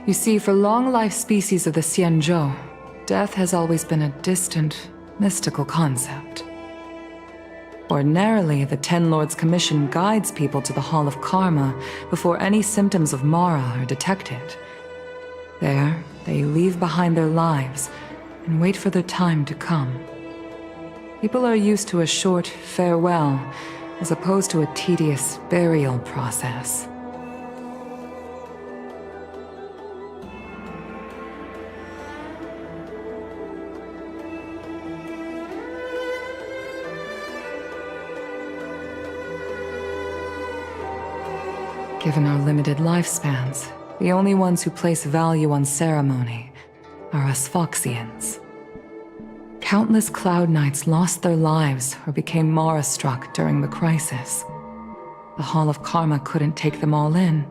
You see, for long-life species of the Xianzhou, death has always been a distant, mystical concept. Ordinarily, the Ten Lords Commission guides people to the Hall of Karma before any symptoms of Mara are detected. There, they leave behind their lives and wait for their time to come. People are used to a short farewell as opposed to a tedious burial process. Given our limited lifespans, the only ones who place value on ceremony are us Foxians. Countless Cloud Knights lost their lives or became Mara-struck during the crisis. The Hall of Karma couldn't take them all in,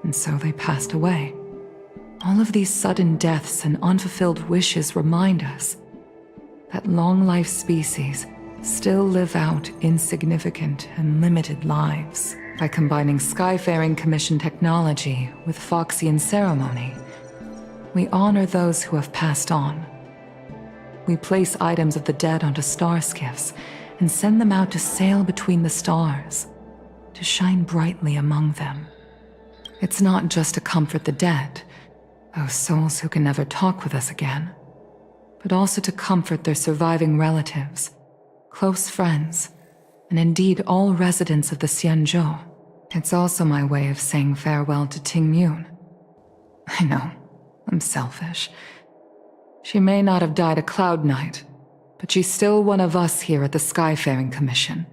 and so they passed away. All of these sudden deaths and unfulfilled wishes remind us that long-life species still live out insignificant and limited lives. By combining Skyfaring Commission technology with Foxian ceremony, we honor those who have passed on. We place items of the dead onto star skiffs and send them out to sail between the stars, to shine brightly among them. It's not just to comfort the dead, those souls who can never talk with us again, but also to comfort their surviving relatives, close friends, and indeed all residents of the Xianzhou. It's also my way of saying farewell to Tingyun. I know, I'm selfish. She may not have died a Cloud Knight, but she's still one of us here at the Skyfaring Commission.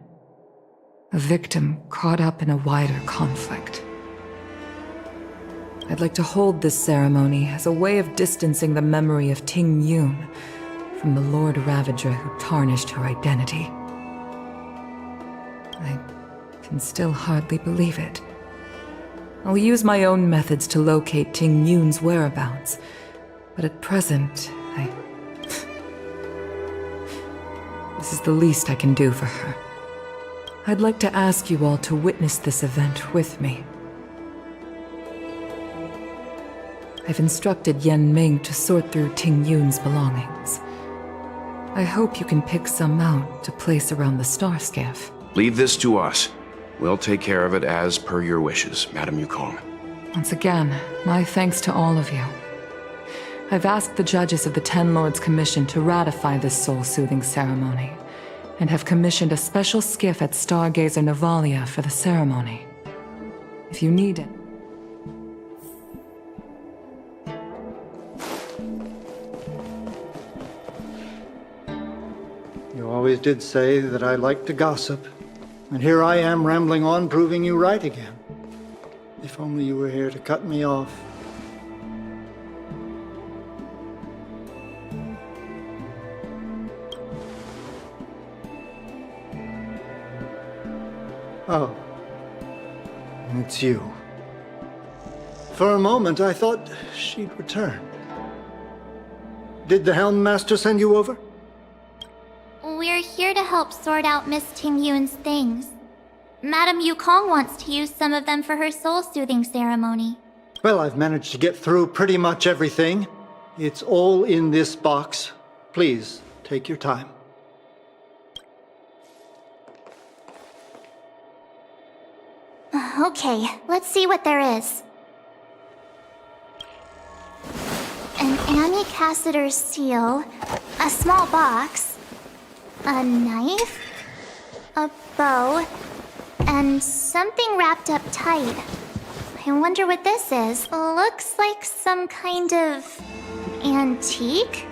A victim caught up in a wider conflict. I'd like to hold this ceremony as a way of distancing the memory of Tingyun from the Lord Ravager who tarnished her identity. I can still hardly believe it. I'll use my own methods to locate Tingyun's whereabouts, but at present, this is the least I can do for her. I'd like to ask you all to witness this event with me. I've instructed Yen Ming to sort through Ting Yun's belongings. I hope you can pick some out to place around the star skiff. Leave this to us. We'll take care of it as per your wishes, Madame Yukong. Once again, my thanks to all of you. I've asked the judges of the Ten Lords Commission to ratify this soul-soothing ceremony, and have commissioned a special skiff at Stargazer Navalia for the ceremony. If you need it. You always did say that I like to gossip, and here I am rambling on, proving you right again. If only you were here to cut me off. Oh, it's you. For a moment, I thought she'd returned. Did the Helm Master send you over? We're here to help sort out Miss Ting Yun's things. Madame Yukong wants to use some of them for her soul-soothing ceremony. Well, I've managed to get through pretty much everything. It's all in this box. Please, take your time. Okay, let's see what there is. An Annie Cassiter's seal, a small box, a knife, a bow, and something wrapped up tight. I wonder what this is. Looks like some kind of antique?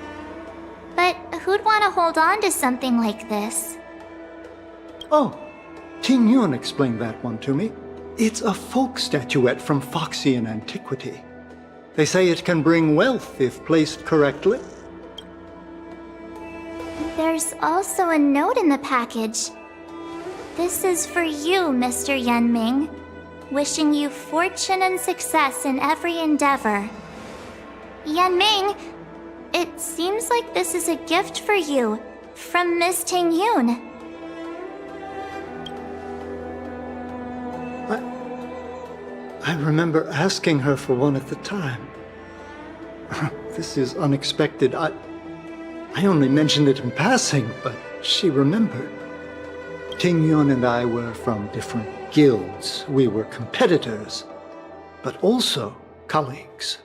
But who'd want to hold on to something like this? Oh, Ting Yun explained that one to me. It's a folk statuette from Foxian antiquity. They say it can bring wealth if placed correctly. There's also a note in the package. This is for you, Mr. Yen Ming. Wishing you fortune and success in every endeavor. Yen Ming, it seems like this is a gift for you from Miss Ting Yun. I remember asking her for one at the time. This is unexpected. I only mentioned it in passing, but she remembered. Ting Yun and I were from different guilds. We were competitors, but also colleagues.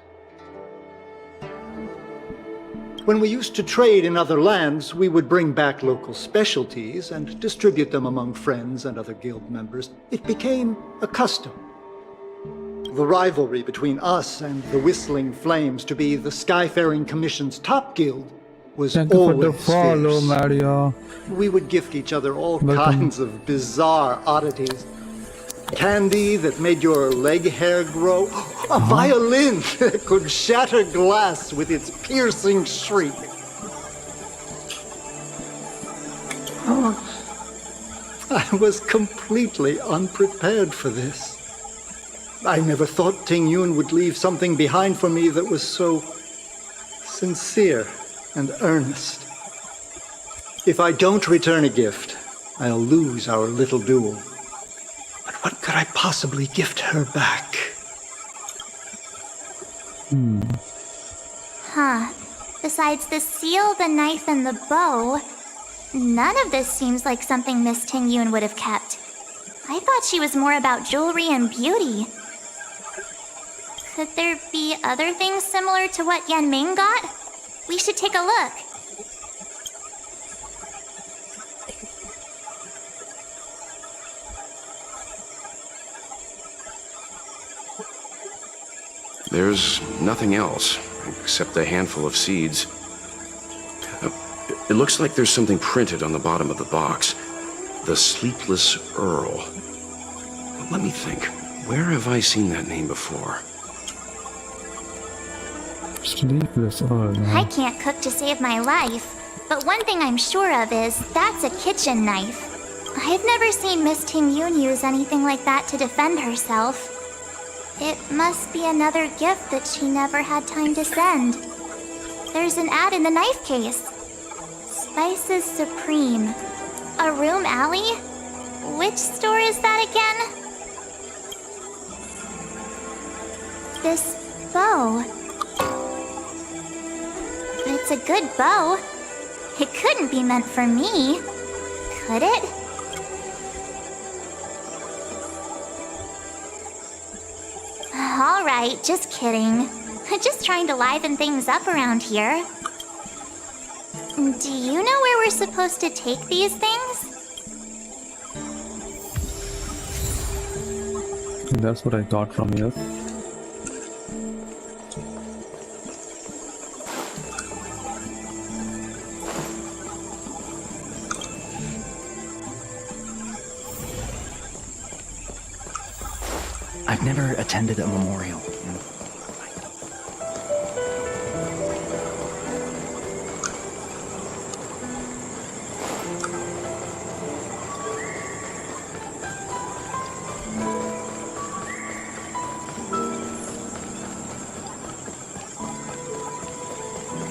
When we used to trade in other lands, we would bring back local specialties and distribute them among friends and other guild members. It became a custom. The rivalry between us and the Whistling Flames to be the Skyfaring Commission's top guild was always fierce. Mario. We would gift each other all kinds of bizarre oddities. Candy that made your leg hair grow. A violin that could shatter glass with its piercing shriek. I was completely unprepared for this. I never thought Ting Yun would leave something behind for me that was so sincere and earnest. If I don't return a gift, I'll lose our little duel. But what could I possibly gift her back? Huh. Besides the seal, the knife, and the bow, none of this seems like something Miss Ting Yun would have kept. I thought she was more about jewelry and beauty. Could there be other things similar to what Yen Ming got? We should take a look. There's nothing else, except a handful of seeds. It looks like there's something printed on the bottom of the box. The Sleepless Earl. Let me think. Where have I seen that name before? Sleepless Earl. I can't cook to save my life, but one thing I'm sure of is that's a kitchen knife. I've never seen Miss Ting Yun use anything like that to defend herself. It must be another gift that she never had time to send. There's an ad in the knife case. Spices Supreme. A room alley? Which store is that again? This bow. It's a good bow. It couldn't be meant for me, could it? All right, just kidding. Just trying to liven things up around here. Do you know where we're supposed to take these things? That's what I got from here. I've never attended a memorial.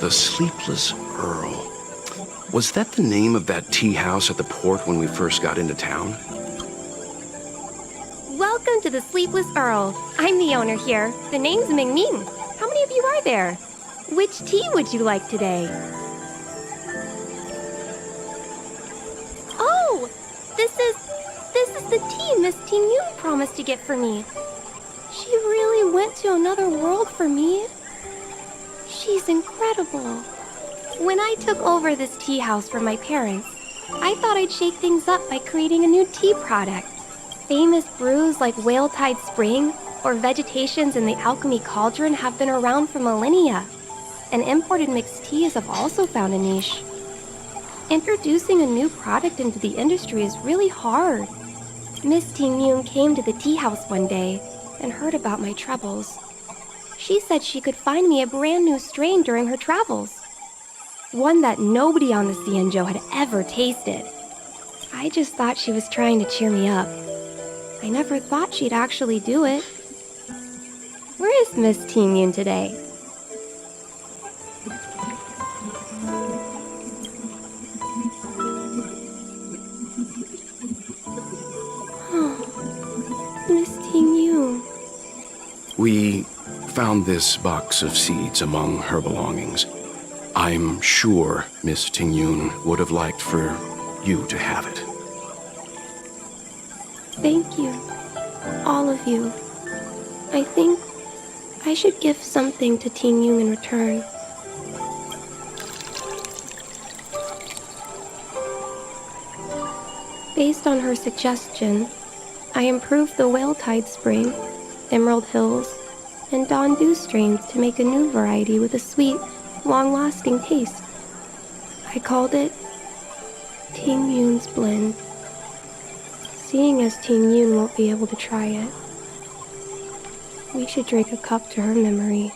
The Sleepless Earl. Was that the name of that tea house at the port when we first got into town? Welcome to the Sleepless Earl. I'm the owner here. The name's Ming Ming. How many of you are there? Which tea would you like today? Oh, this is the tea Miss Ting Yun promised to get for me. She really went to another world for me. She's incredible. When I took over this tea house from my parents, I thought I'd shake things up by creating a new tea product. Famous brews like Whale Tide Spring or Vegetations in the Alchemy Cauldron have been around for millennia, and imported mixed teas have also found a niche. Introducing a new product into the industry is really hard. Miss Ting Yun came to the tea house one day and heard about my troubles. She said she could find me a brand new strain during her travels. One that nobody on the Xianzhou had ever tasted. I just thought she was trying to cheer me up. I never thought she'd actually do it. Where is Miss Ting Yun today? Miss Ting Yun. We found this box of seeds among her belongings. I'm sure Miss Ting Yun would have liked for you to have it. Thank you, all of you. I think I should give something to Ting Yun in return. Based on her suggestion, I improved the Whale Tide Spring, Emerald Hills, and Dawn Dew strains to make a new variety with a sweet, long-lasting taste. I called it Ting Yun's Blend. Seeing as Ting Yun won't be able to try it, we should drink a cup to her memory.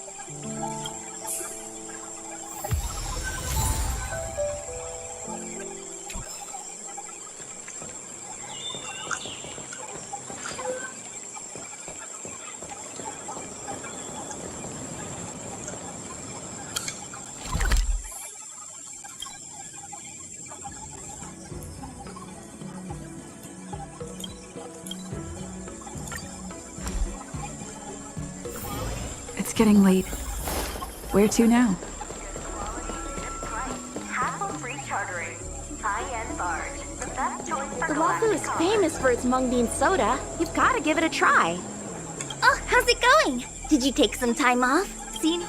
It's getting late. Where to now? The Wafu is famous for its mung bean soda. You've got to give it a try. Oh, how's it going? Did you take some time off? See?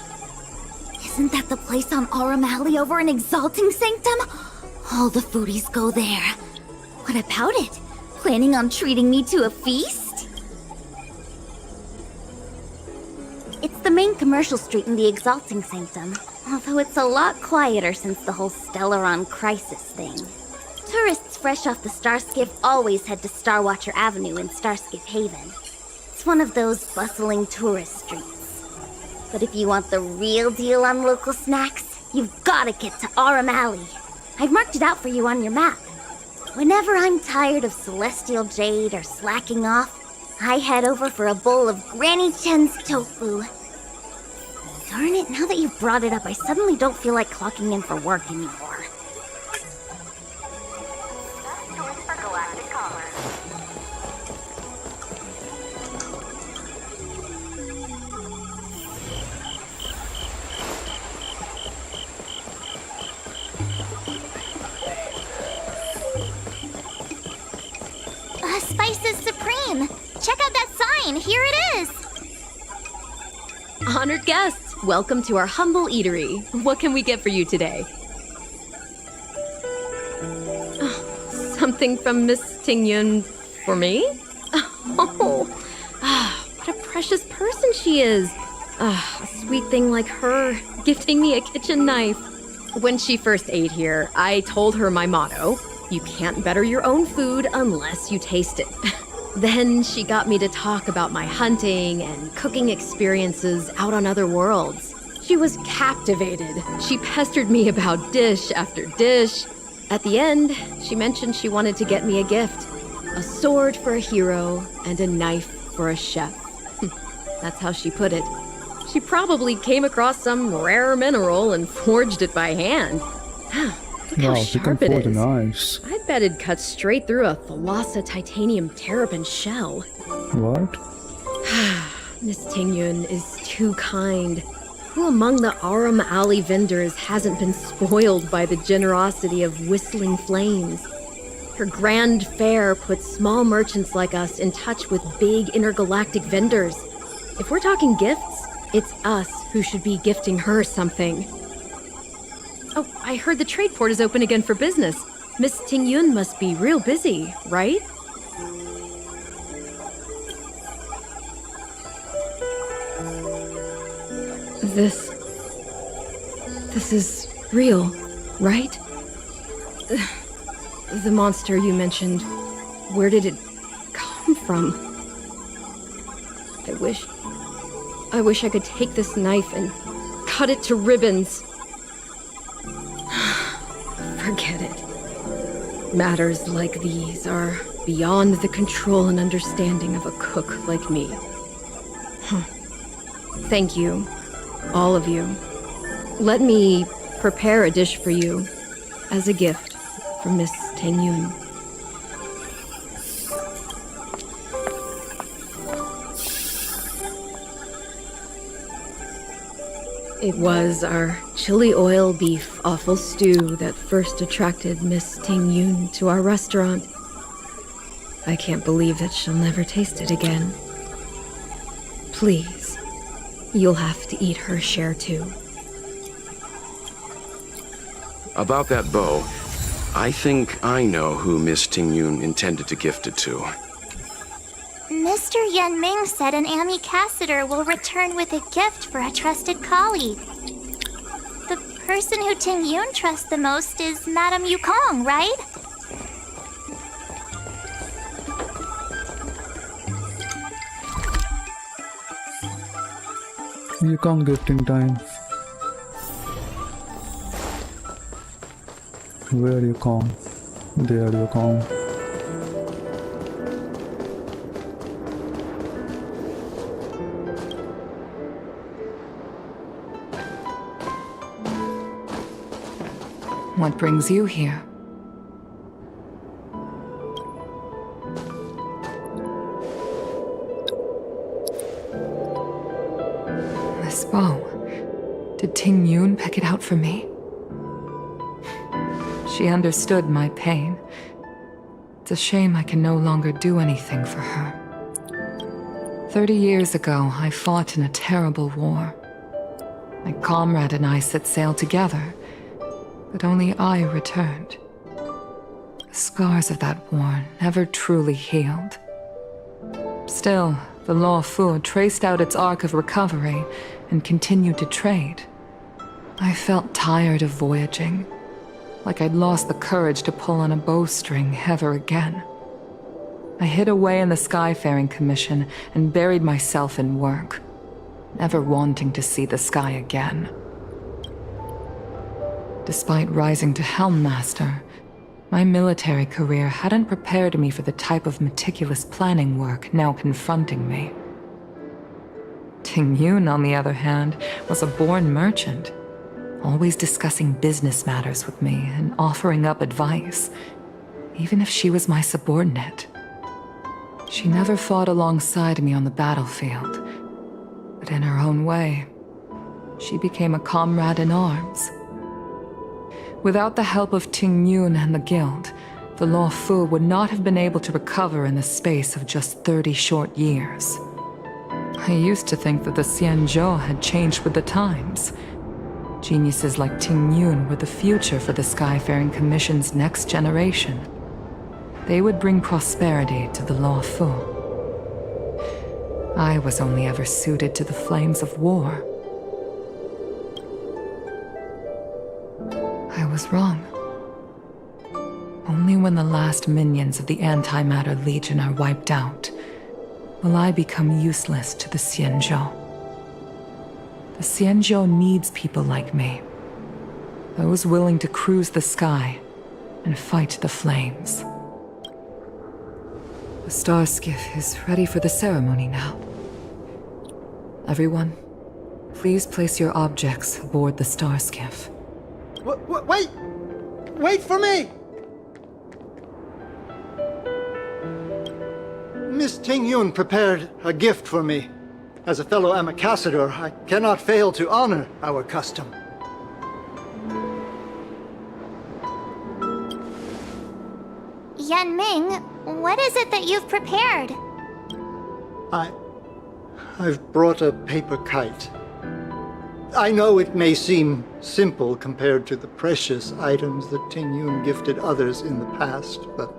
Isn't that the place on Aurum Alley over in Exalting Sanctum? All the foodies go there. What about it? Planning on treating me to a feast? It's the main commercial street in the Exalting Sanctum, although it's a lot quieter since the whole Stellaron crisis thing. Tourists fresh off the Starskiff always head to Starwatcher Avenue in Starskiff Haven. It's one of those bustling tourist streets. But if you want the real deal on local snacks, you've gotta get to Aurum Alley. I've marked it out for you on your map. Whenever I'm tired of Celestial Jade or slacking off, I head over for a bowl of Granny Chen's tofu. Darn it, now that you've brought it up, I suddenly don't feel like clocking in for work anymore. fine. Here it is. Honored guests, welcome to our humble eatery. What can we get for you today? Something from Miss Tingyun for me? Oh, what a precious person she is. A sweet thing like her, gifting me a kitchen knife. When she first ate here, I told her my motto: you can't better your own food unless you taste it. Then she got me to talk about my hunting and cooking experiences out on other worlds. She was captivated. She pestered me about dish after dish. At the end, she mentioned she wanted to get me a gift. A sword for a hero and a knife for a chef. That's how she put it. She probably came across some rare mineral and forged it by hand. Look how sharp it is. Knives. I bet it cuts straight through a Thalassa titanium terrapin shell. What? Miss Tingyun is too kind. Who among the Aram Alley vendors hasn't been spoiled by the generosity of whistling flames? Her grand fare puts small merchants like us in touch with big intergalactic vendors. If we're talking gifts, it's us who should be gifting her something. Oh, I heard the trade port is open again for business. Miss Tingyun must be real busy, right? This is real, right? The monster you mentioned, where did it come from? I wish I could take this knife and cut it to ribbons. Forget it. Matters like these are beyond the control and understanding of a cook like me. Thank you, all of you. Let me prepare a dish for you as a gift from Miss Tingyun. It was our chili oil beef offal stew that first attracted Miss Tingyun to our restaurant. I can't believe that she'll never taste it again. Please, you'll have to eat her share too. About that bow, I think I know who Miss Tingyun intended to gift it to. Mr. Yan Ming said an ambassador will return with a gift for a trusted colleague. The person who Tingyun trusts the most is Madame Yukong, right? Yukong gifting time. Where Yukong? There Yukong. What brings you here? This bow. Did Tingyun pick it out for me? She understood my pain. It's a shame I can no longer do anything for her. 30 years ago, I fought in a terrible war. My comrade and I set sail together, but only I returned. The scars of that war never truly healed. Still, the Law Fu traced out its arc of recovery and continued to trade. I felt tired of voyaging, like I'd lost the courage to pull on a bowstring ever again. I hid away in the Skyfaring Commission and buried myself in work, never wanting to see the sky again. Despite rising to Helm Master, my military career hadn't prepared me for the type of meticulous planning work now confronting me. Tingyun, on the other hand, was a born merchant, always discussing business matters with me and offering up advice, even if she was my subordinate. She never fought alongside me on the battlefield, but in her own way, she became a comrade in arms. Without the help of Tingyun and the Guild, the Law Fu would not have been able to recover in the space of just 30 short years. I used to think that the Xianzhou had changed with the times. Geniuses like Ting Yun were the future for the Skyfaring Commission's next generation. They would bring prosperity to the Law Fu. I was only ever suited to the flames of war. I was wrong. Only when the last minions of the Antimatter Legion are wiped out will I become useless to the Xianzhou. The Xianzhou needs people like me. Those willing to cruise the sky and fight the flames. The star skiff is ready for the ceremony now. Everyone, please place your objects aboard the star skiff. Wait! Wait for me! Miss Ting Yun prepared a gift for me. As a fellow ambassador, I cannot fail to honor our custom. Yan Ming, what is it that you've prepared? I've brought a paper kite. I know it may seem simple compared to the precious items that Ting Yun gifted others in the past, but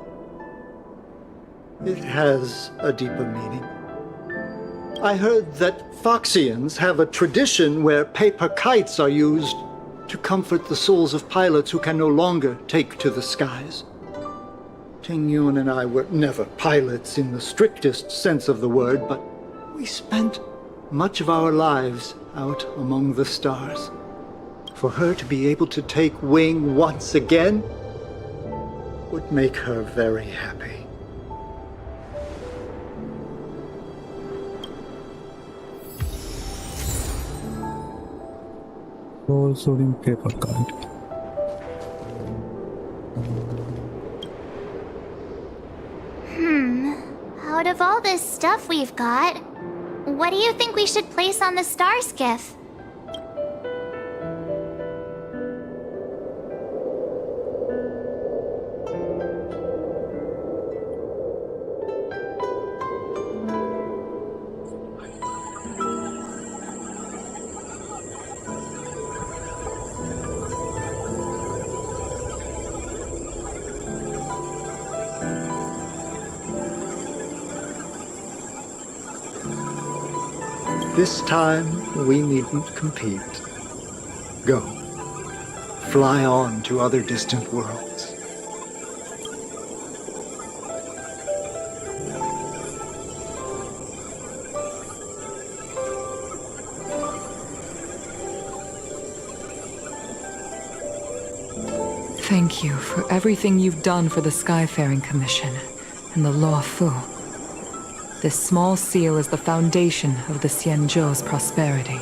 it has a deeper meaning. I heard that Foxians have a tradition where paper kites are used to comfort the souls of pilots who can no longer take to the skies. Ting Yun and I were never pilots in the strictest sense of the word, but we spent much of our lives out among the stars. For her to be able to take wing once again would make her very happy. Roll sodium paper kite. Out of all this stuff we've got, what do you think we should place on the star skiff? This time, we needn't compete. Go. Fly on to other distant worlds. Thank you for everything you've done for the Skyfaring Commission and the Law Fu. This small seal is the foundation of the Xianzhou's prosperity.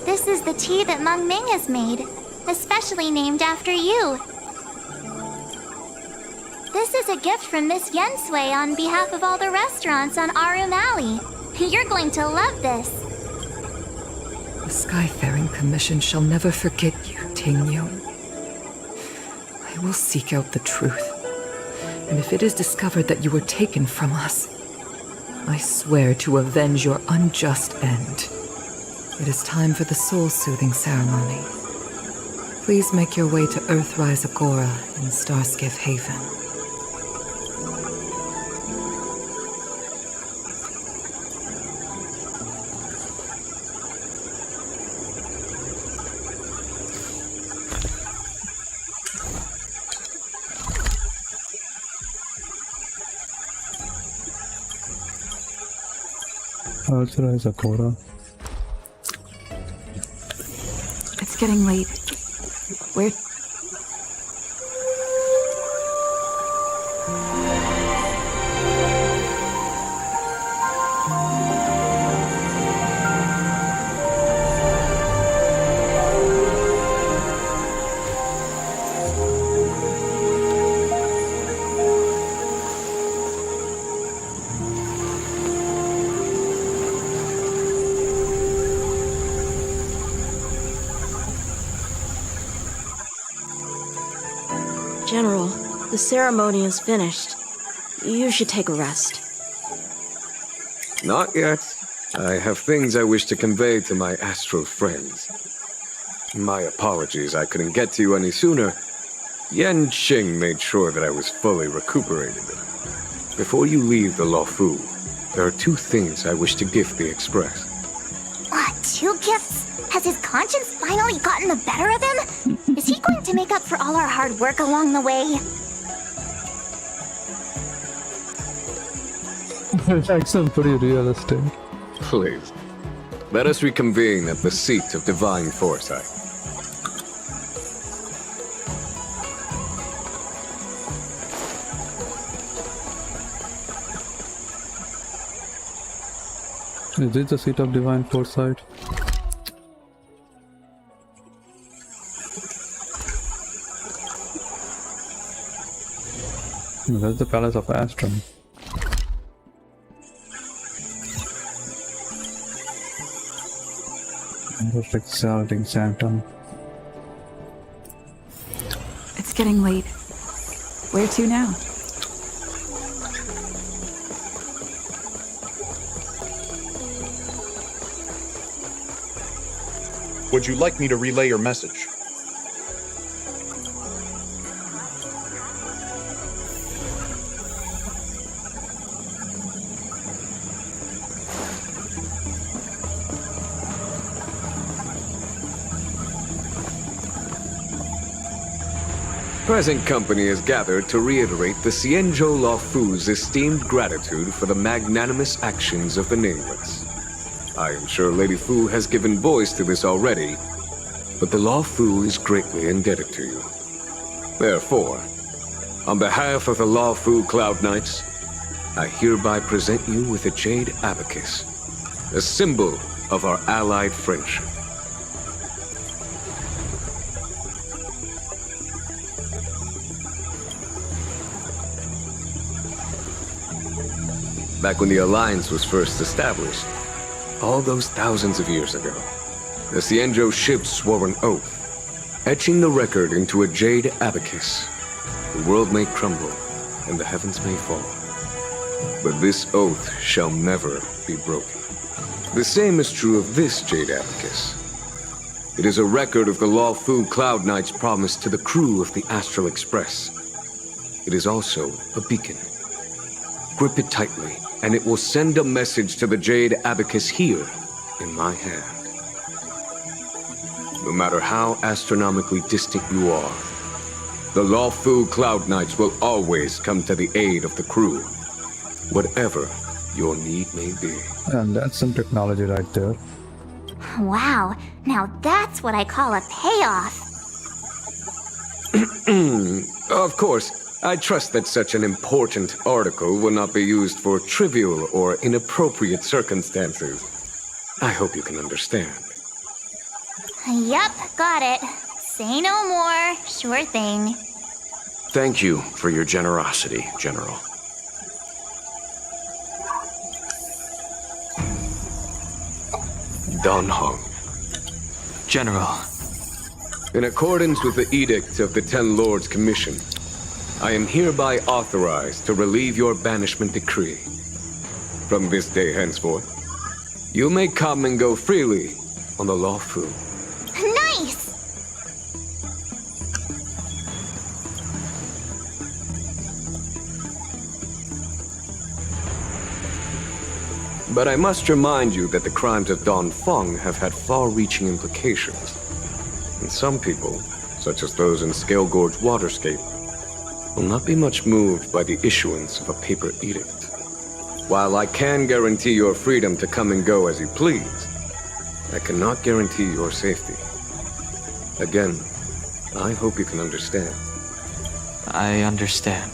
This is the tea that Meng Ming has made, especially named after you. This is a gift from Miss Yen Sui on behalf of all the restaurants on Arum Alley. You're going to love this. The Skyfaring Commission shall never forget you, Ting Yun. I will seek out the truth. And if it is discovered that you were taken from us, I swear to avenge your unjust end. It is time for the soul-soothing ceremony. Please make your way to Earthrise Agora in Starskiff Haven. Earthrise Agora. It's getting late. Where... General, the ceremony is finished. You should take a rest. Not yet. I have things I wish to convey to my astral friends. My apologies I couldn't get to you any sooner. Yen Qing made sure that I was fully recuperated. Before you leave the Luofu, there are 2 things I wish to gift the Express. What, 2 gifts? Has his conscience finally gotten the better of him? Is he going to make up for all our hard work along the way? That sounds pretty realistic. Please, let us reconvene at the seat of divine foresight. Is this the seat of divine foresight? No, that's the Palace of Astrum. Most exalting sanctum. It's getting late. Where to now? Would you like me to relay your message? Present company is gathered to reiterate the Xianzhou Luofu's esteemed gratitude for the magnanimous actions of the Nameless. I am sure Lady Fu has given voice to this already, but the Luofu is greatly indebted to you. Therefore, on behalf of the Luofu Cloud Knights, I hereby present you with a jade abacus, a symbol of our allied friendship. Back when the Alliance was first established, all those thousands of years ago, the Xianzhou ships swore an oath, etching the record into a jade abacus. The world may crumble, and the heavens may fall, but this oath shall never be broken. The same is true of this jade abacus. It is a record of the Luofu Cloud Knight's promise to the crew of the Astral Express. It is also a beacon. Grip it tightly, and it will send a message to the jade abacus here in my hand. No matter how astronomically distant you are, the Luofu Cloud Knights will always come to the aid of the crew, whatever your need may be. And that's some technology right there. Wow, now that's what I call a payoff. Of course, I trust that such an important article will not be used for trivial or inappropriate circumstances. I hope you can understand. Yup, got it. Say no more. Sure thing. Thank you for your generosity, General. Don Hong. General. In accordance with the edict of the Ten Lords Commission, I am hereby authorized to relieve your banishment decree. From this day henceforth, you may come and go freely on the Luofu. Nice! But I must remind you that the crimes of Don Feng have had far-reaching implications. And some people, such as those in Scale Gorge Waterscape, will not be much moved by the issuance of a paper edict. While I can guarantee your freedom to come and go as you please, I cannot guarantee your safety. Again, I hope you can understand. I understand.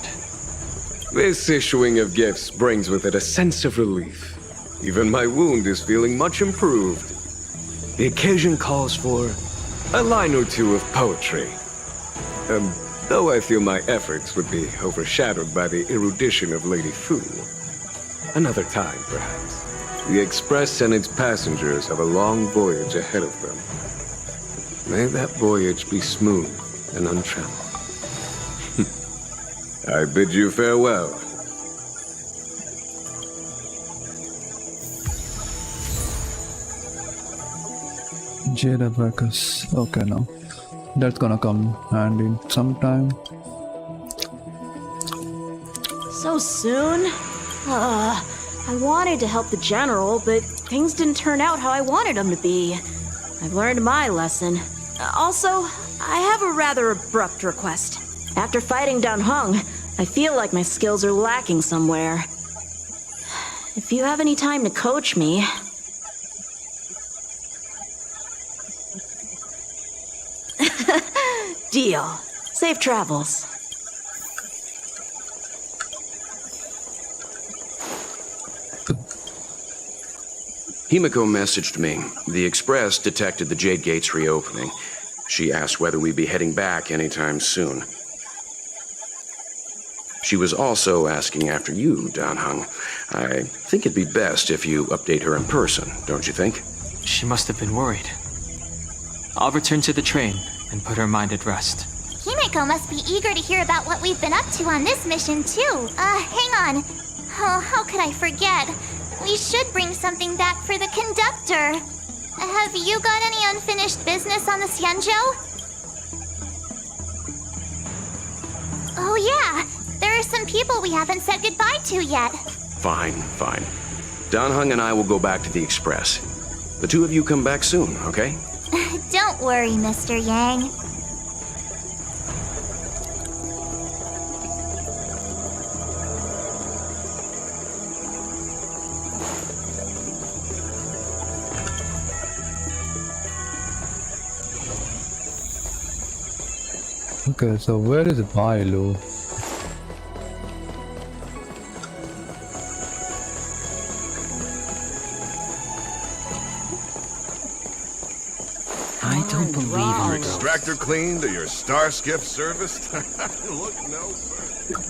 This issuing of gifts brings with it a sense of relief. Even my wound is feeling much improved. The occasion calls for a line or two of poetry. Though I feel my efforts would be overshadowed by the erudition of Lady Fu. Another time, perhaps. The Express and its passengers have a long voyage ahead of them. May that voyage be smooth and untrammeled. I bid you farewell. Jade Abacus. Okay, now that's gonna come handy sometime. So soon? I wanted to help the general, but things didn't turn out how I wanted them to be. I've learned my lesson. Also, I have a rather abrupt request. After fighting down Heng, I feel like my skills are lacking somewhere. If you have any time to coach me... Deal. Safe travels. Himiko messaged me. The Express detected the Jade Gate's reopening. She asked whether we'd be heading back anytime soon. She was also asking after you, Danheng. I think it'd be best if you update her in person, don't you think? She must have been worried. I'll return to the train and put her mind at rest. Himiko must be eager to hear about what we've been up to on this mission, too. Hang on. Oh, how could I forget? We should bring something back for the conductor. Have you got any unfinished business on the Xianzhou? Oh yeah, there are some people we haven't said goodbye to yet. Fine. Danheng and I will go back to the Express. The two of you come back soon, okay? Don't worry, Mr. Yang. Okay, so where is Bailu? I don't believe in Your extractor cleaned or your star skiff serviced? Look no further.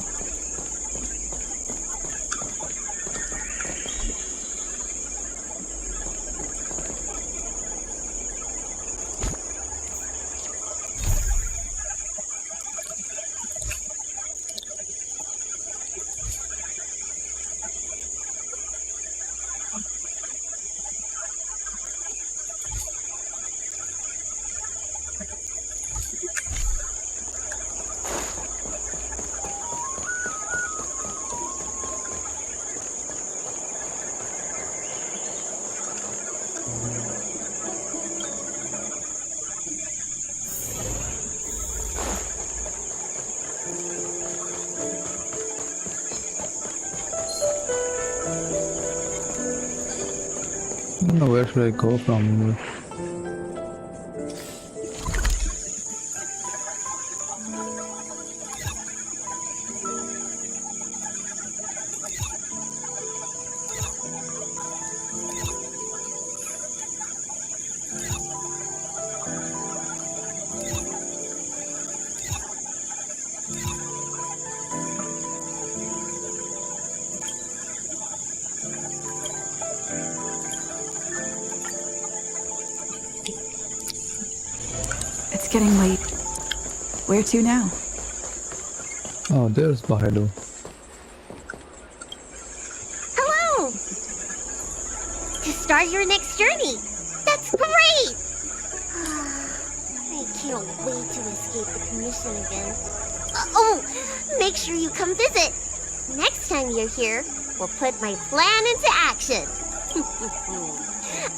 I don't know where should I go from here. It's getting late. Where to now? Oh, there's Bailu. Hello! To start your next journey. That's great! I can't wait to escape the commission again. Make sure you come visit. Next time you're here, we'll put my plan into action.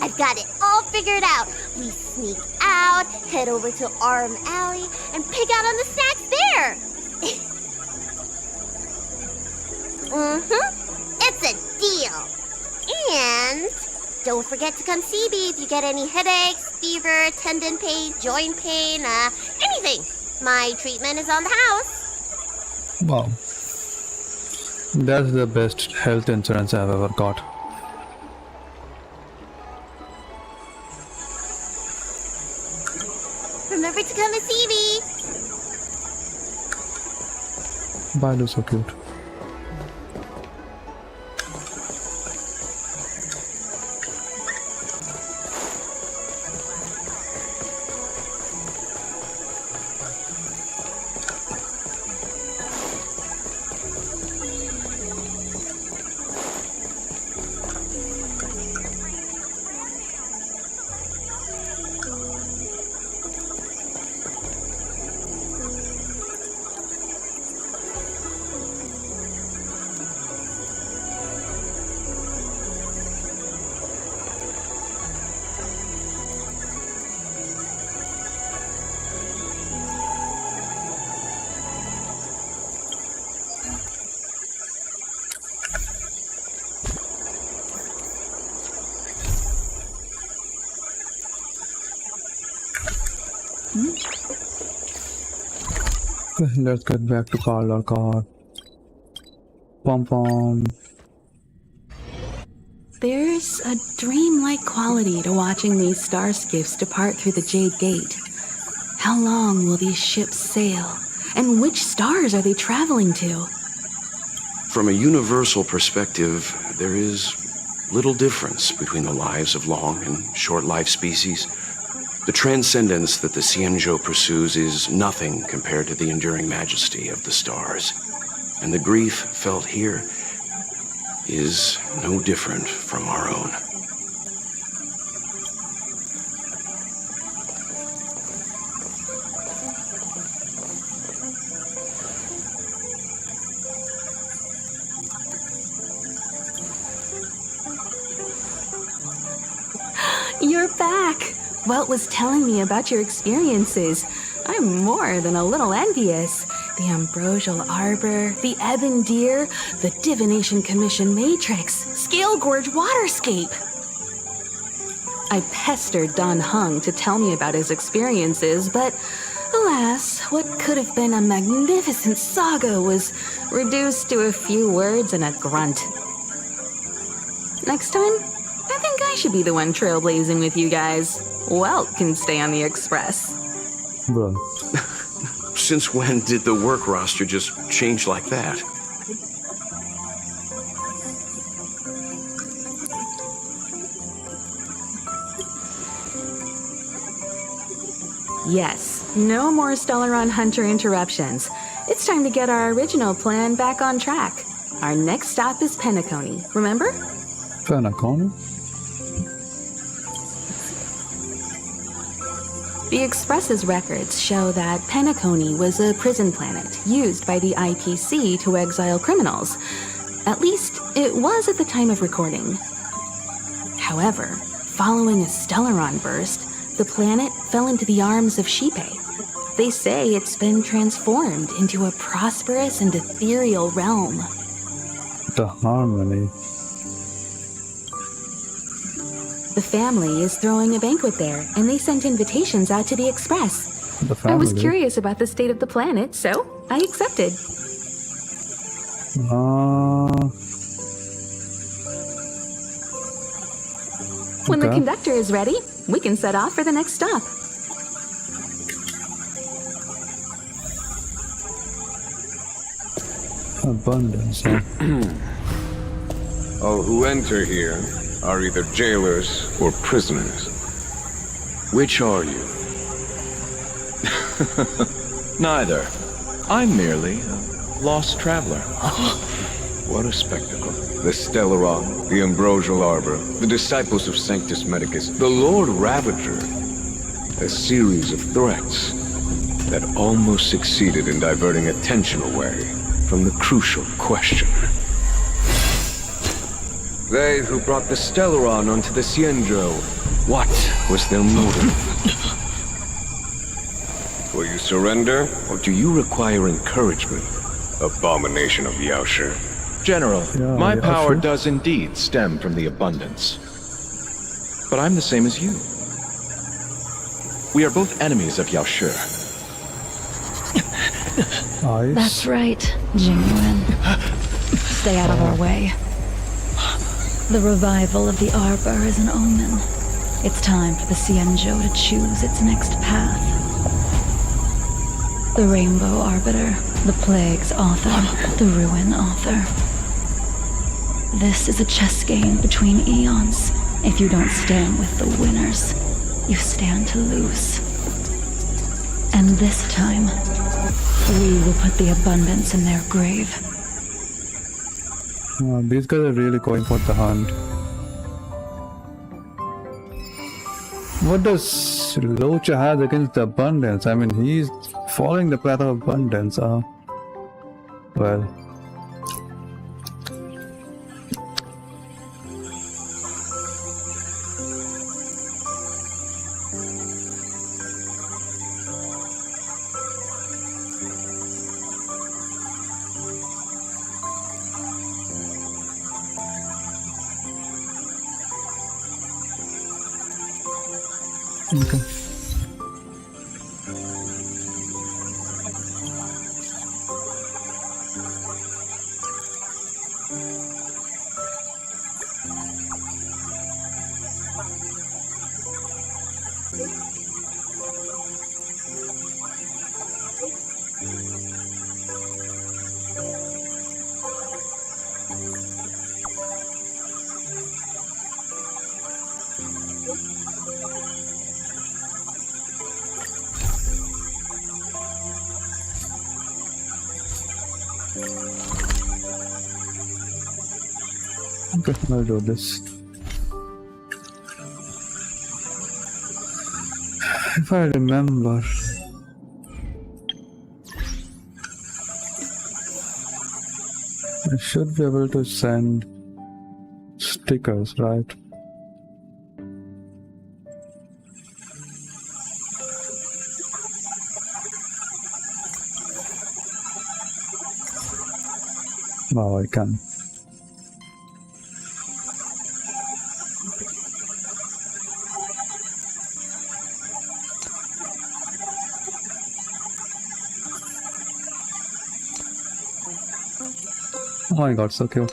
I've got it all figured out. We sneak out, head over to Arm Alley, and pick out on the snacks there. It's a deal. And don't forget to come see me if you get any headaches, fever, tendon pain, joint pain, anything. My treatment is on the house. Wow. That's the best health insurance I've ever got. Remember to come and see me. Bailu's so cute. Let's get back to parlor car. Pom pom. There's a dreamlike quality to watching these star skiffs depart through the Jade Gate. How long will these ships sail? And which stars are they traveling to? From a universal perspective, there is little difference between the lives of long and short-lived species. The transcendence that the Xianzhou pursues is nothing compared to the enduring majesty of the stars. And the grief felt here is no different from our own. You're back! Welt was telling me about your experiences. I'm more than a little envious. The Ambrosial Arbor, the Ebon Deer, the Divination Commission Matrix, Scale Gorge Waterscape. I pestered Don Heng to tell me about his experiences, but alas, what could have been a magnificent saga was reduced to a few words and a grunt. Next time, I think I should be the one trailblazing with you guys. Welt can stay on the Express. Bro. Since when did the work roster just change like that? Yes, no more Stellaron Hunter interruptions. It's time to get our original plan back on track. Our next stop is Penacony, remember? Penacony? The Express's records show that Penacony was a prison planet used by the IPC to exile criminals. At least, it was at the time of recording. However, following a Stellaron burst, the planet fell into the arms of Xipe. They say it's been transformed into a prosperous and ethereal realm. The harmony. The family is throwing a banquet there, and they sent invitations out to the Express. The I was family? curious about the state of the planet, so I accepted. When the conductor is ready, we can set off for the next stop. Abundance. Huh? All who enter here are either jailers or prisoners. Which are you? Neither. I'm merely a lost traveler. What a spectacle. The Stellaron, the Ambrosial Arbor, the disciples of Sanctus Medicus, the Lord Ravager. A series of threats that almost succeeded in diverting attention away from the crucial question. They who brought the Stellaron onto the Xianzhou, what was their motive? Will you surrender, or do you require encouragement? Abomination of Yaoshi. General, Yeah, my yeah, power sure. does indeed stem from the abundance. But I'm the same as you. We are both enemies of Yaoshi. Ice. That's right, genuine. Stay out of our way. The revival of the Arbor is an omen. It's time for the Xianzhou to choose its next path. The Rainbow Arbiter, the Plague's author, the Ruin author. This is a chess game between eons. If you don't stand with the winners, you stand to lose. And this time, we will put the abundance in their grave. These guys are really going for the hunt. What does Locha have against the abundance? I mean, he's following the path of abundance. Well. Okay. Okay, I'll do this. If I remember, I should be able to send stickers, right? Wow, I can. Oh my god, so cute.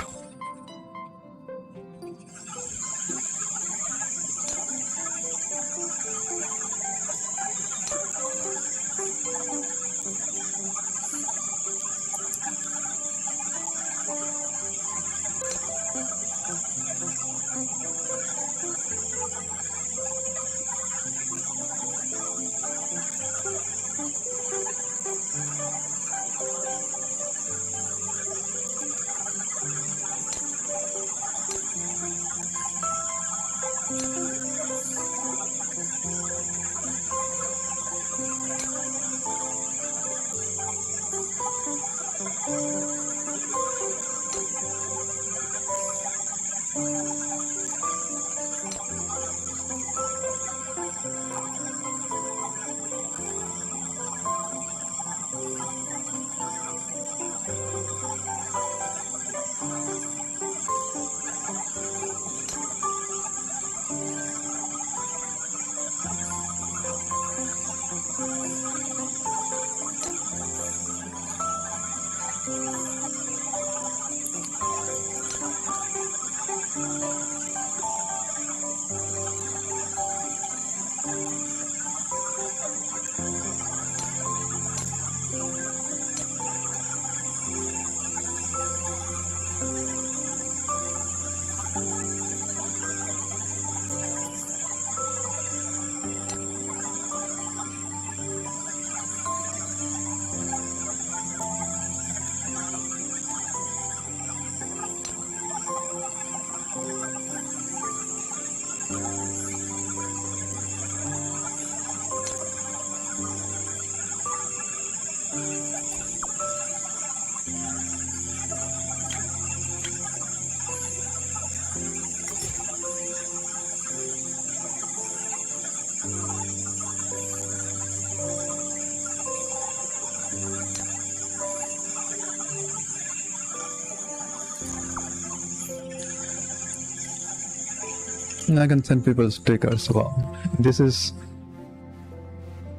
I can send people stickers. Wow, this is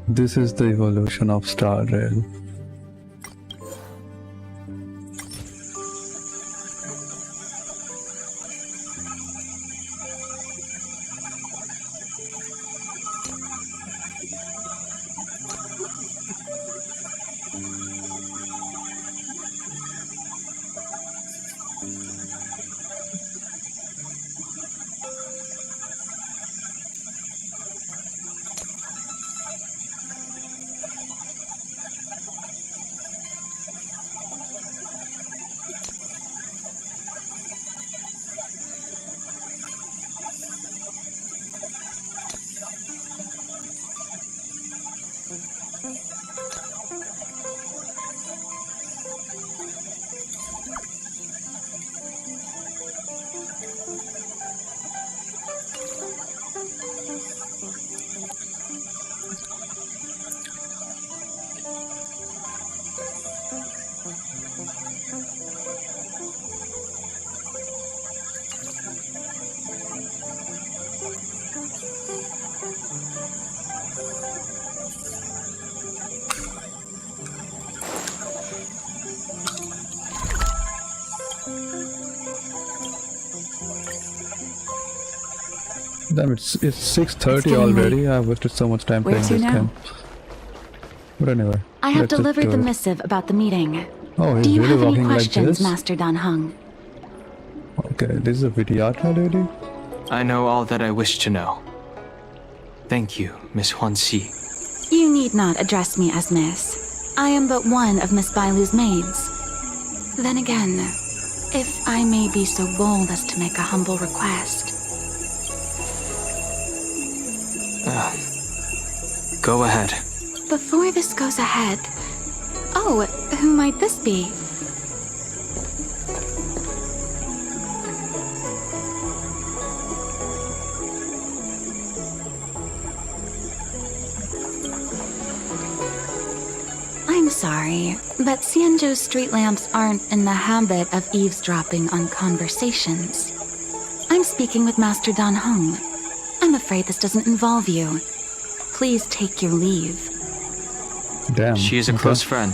the evolution of Star Rail. Damn, it's 6:30 getting already. I wasted so much time Where playing to this now? game. But anyway. I have let's just delivered do the it. missive about the meeting. Oh, he's Do you really have any walking like questions, this? Master Dan Heng? Okay, this is a Vidyatra lady. I know all that I wish to know. Thank you, Miss Huanxi. You need not address me as Miss. I am but one of Miss Bailu's maids. Then again, if I may be so bold as to make a humble request. Go ahead. Before this goes ahead... Oh, who might this be? I'm sorry, but Xianzhou's street lamps aren't in the habit of eavesdropping on conversations. I'm speaking with Master Dan Heng. I'm afraid this doesn't involve you. Please take your leave. Damn. She is a close friend.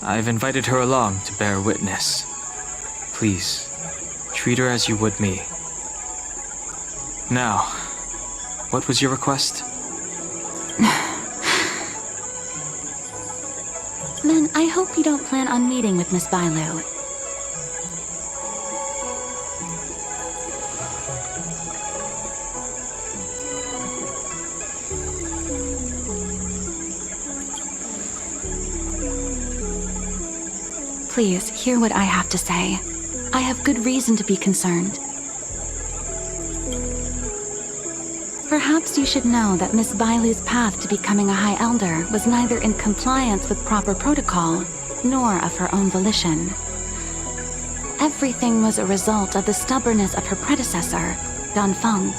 I've invited her along to bear witness. Please, treat her as you would me. Now, what was your request? Then I hope you don't plan on meeting with Miss Bailu. Please, hear what I have to say. I have good reason to be concerned. Perhaps you should know that Miss Bailu's path to becoming a High Elder was neither in compliance with proper protocol, nor of her own volition. Everything was a result of the stubbornness of her predecessor, Dan Feng.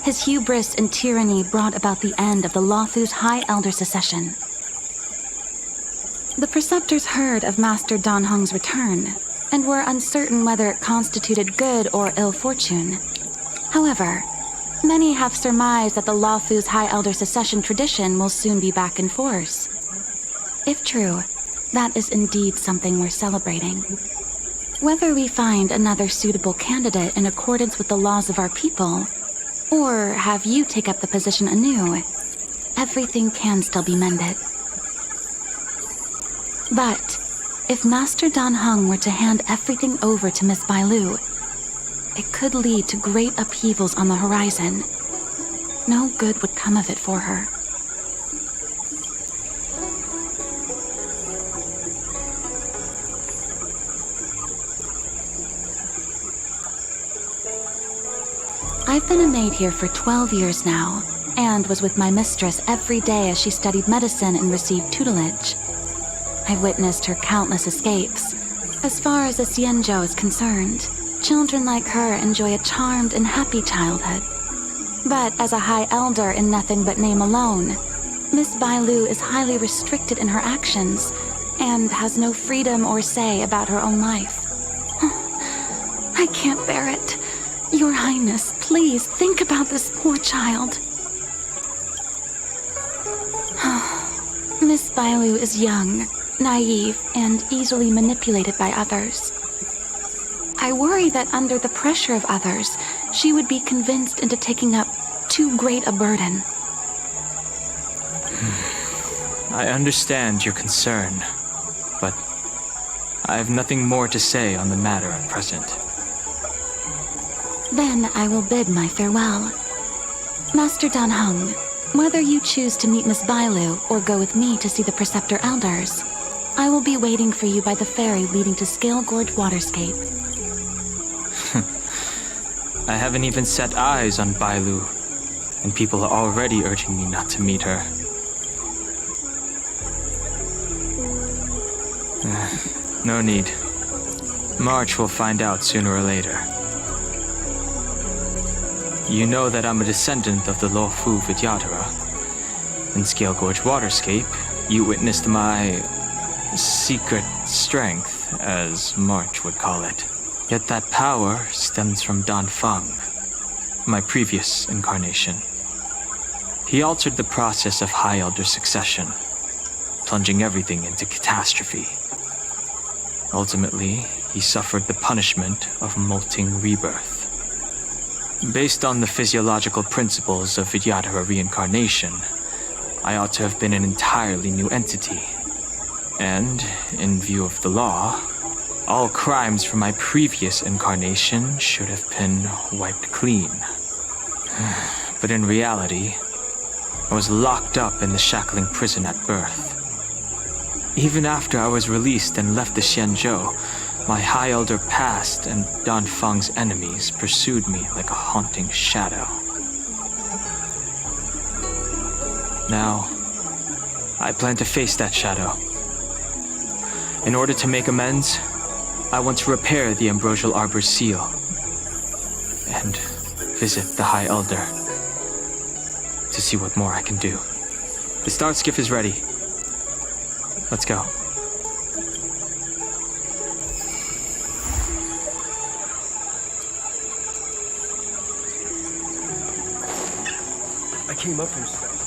His hubris and tyranny brought about the end of the Lothu's High Elder succession. The preceptors heard of Master Dan Heng's return, and were uncertain whether it constituted good or ill fortune. However, many have surmised that the Lothu's High Elder succession tradition will soon be back in force. If true, that is indeed something worth celebrating. Whether we find another suitable candidate in accordance with the laws of our people, or have you take up the position anew, everything can still be mended. But if Master Dan Heng were to hand everything over to Miss Bailu, it could lead to great upheavals on the horizon. No good would come of it for her. I've been a maid here for 12 years now, and was with my mistress every day as she studied medicine and received tutelage. I've witnessed her countless escapes. As far as the Xianzhou is concerned, children like her enjoy a charmed and happy childhood. But as a High Elder in nothing but name alone, Miss Bailu is highly restricted in her actions, and has no freedom or say about her own life. I can't bear it. Your Highness, please think about this poor child. Miss Bailu is young, naive, and easily manipulated by others. I worry that under the pressure of others, she would be convinced into taking up too great a burden. I understand your concern, but I have nothing more to say on the matter at present. Then I will bid my farewell. Master Dan Heng, whether you choose to meet Miss Bailu or go with me to see the Preceptor Elders, I will be waiting for you by the ferry leading to Scale Gorge Waterscape. I haven't even set eyes on Bailu, and people are already urging me not to meet her. No need. March will find out sooner or later. You know that I'm a descendant of the Luofu Vidyadhara. In Scale Gorge Waterscape, you witnessed my secret strength, as March would call it. Yet that power stems from Dan Feng, my previous incarnation. He altered the process of High Elder succession, plunging everything into catastrophe. Ultimately, he suffered the punishment of molting rebirth. Based on the physiological principles of Vidyadhara reincarnation, I ought to have been an entirely new entity. And, in view of the law, all crimes from my previous incarnation should have been wiped clean. But in reality, I was locked up in the shackling prison at birth. Even after I was released and left the Xianzhou, my High Elder past and Danfeng's enemies pursued me like a haunting shadow. Now, I plan to face that shadow. In order to make amends, I want to repair the Ambrosial Arbor's seal and visit the High Elder to see what more I can do. The start skiff is ready. Let's go. I came up from space.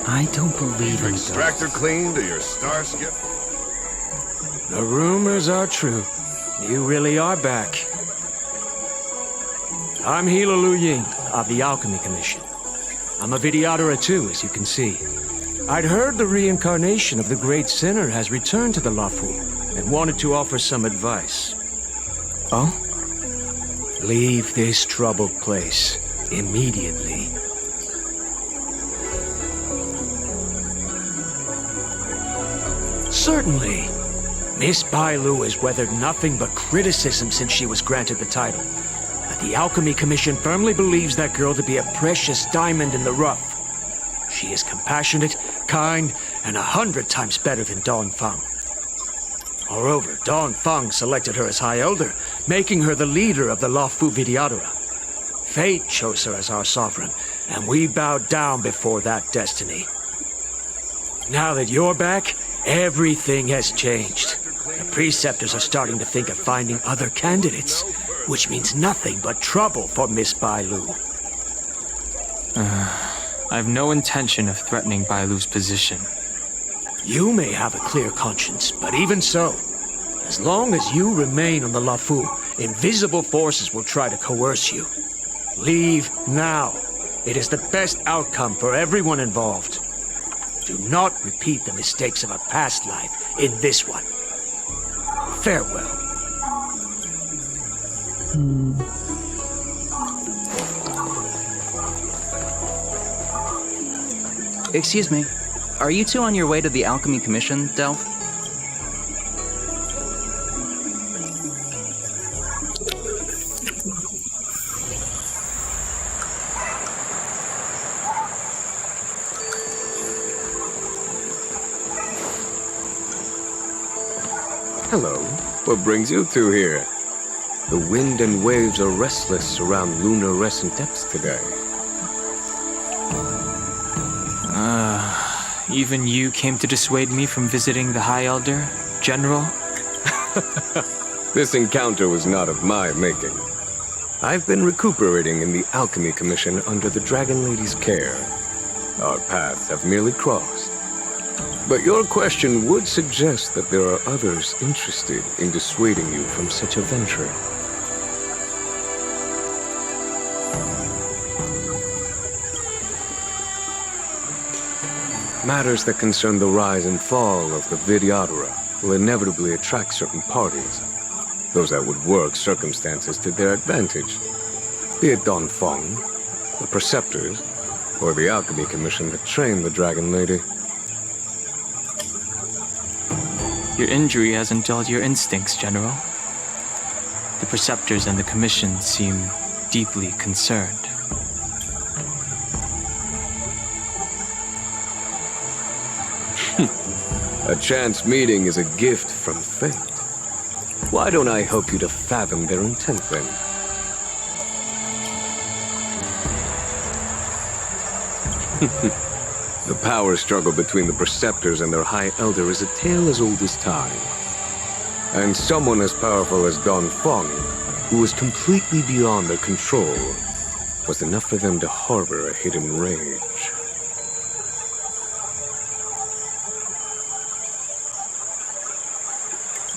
I don't believe in Extractor clean to your star skip? The rumors are true. You really are back. I'm Hila Lu Ying of the Alchemy Commission. I'm a Vidyadhara too, as you can see. I'd heard the reincarnation of the Great Sinner has returned to the Luofu and wanted to offer some advice. Oh? Leave this troubled place immediately. Certainly. Miss Bailu has weathered nothing but criticism since she was granted the title. But the Alchemy Commission firmly believes that girl to be a precious diamond in the rough. She is compassionate, kind, and 100 times better than Danfeng. Moreover, Danfeng selected her as High Elder, making her the leader of the Luofu Vidyadhara. Fate chose her as our sovereign, and we bowed down before that destiny. Now that you're back, everything has changed. The preceptors are starting to think of finding other candidates, which means nothing but trouble for Miss Bailu. I have no intention of threatening Bailu's position. You may have a clear conscience, but even so, as long as you remain on the Luofu, invisible forces will try to coerce you. Leave now. It is the best outcome for everyone involved. Do not repeat the mistakes of a past life in this one. Farewell. Excuse me. Are you two on your way to the Alchemy Commission, Delph? Hello. What brings you two here? The wind and waves are restless around lunar-rescent depths today. Even you came to dissuade me from visiting the High Elder, General? This encounter was not of my making. I've been recuperating in the Alchemy Commission under the Dragon Lady's care. Our paths have merely crossed. But your question would suggest that there are others interested in dissuading you from such a venture. Matters that concern the rise and fall of the Vidyadhara will inevitably attract certain parties. Those that would work circumstances to their advantage. Be it Danfeng, the Preceptors, or the Alchemy Commission that trained the Dragon Lady. Your injury hasn't dulled your instincts, General. The Preceptors and the Commission seem deeply concerned. A chance meeting is a gift from fate. Why don't I help you to fathom their intent then? The power struggle between the Preceptors and their High Elder is a tale as old as time. And someone as powerful as Danfeng, who was completely beyond their control, was enough for them to harbor a hidden rage.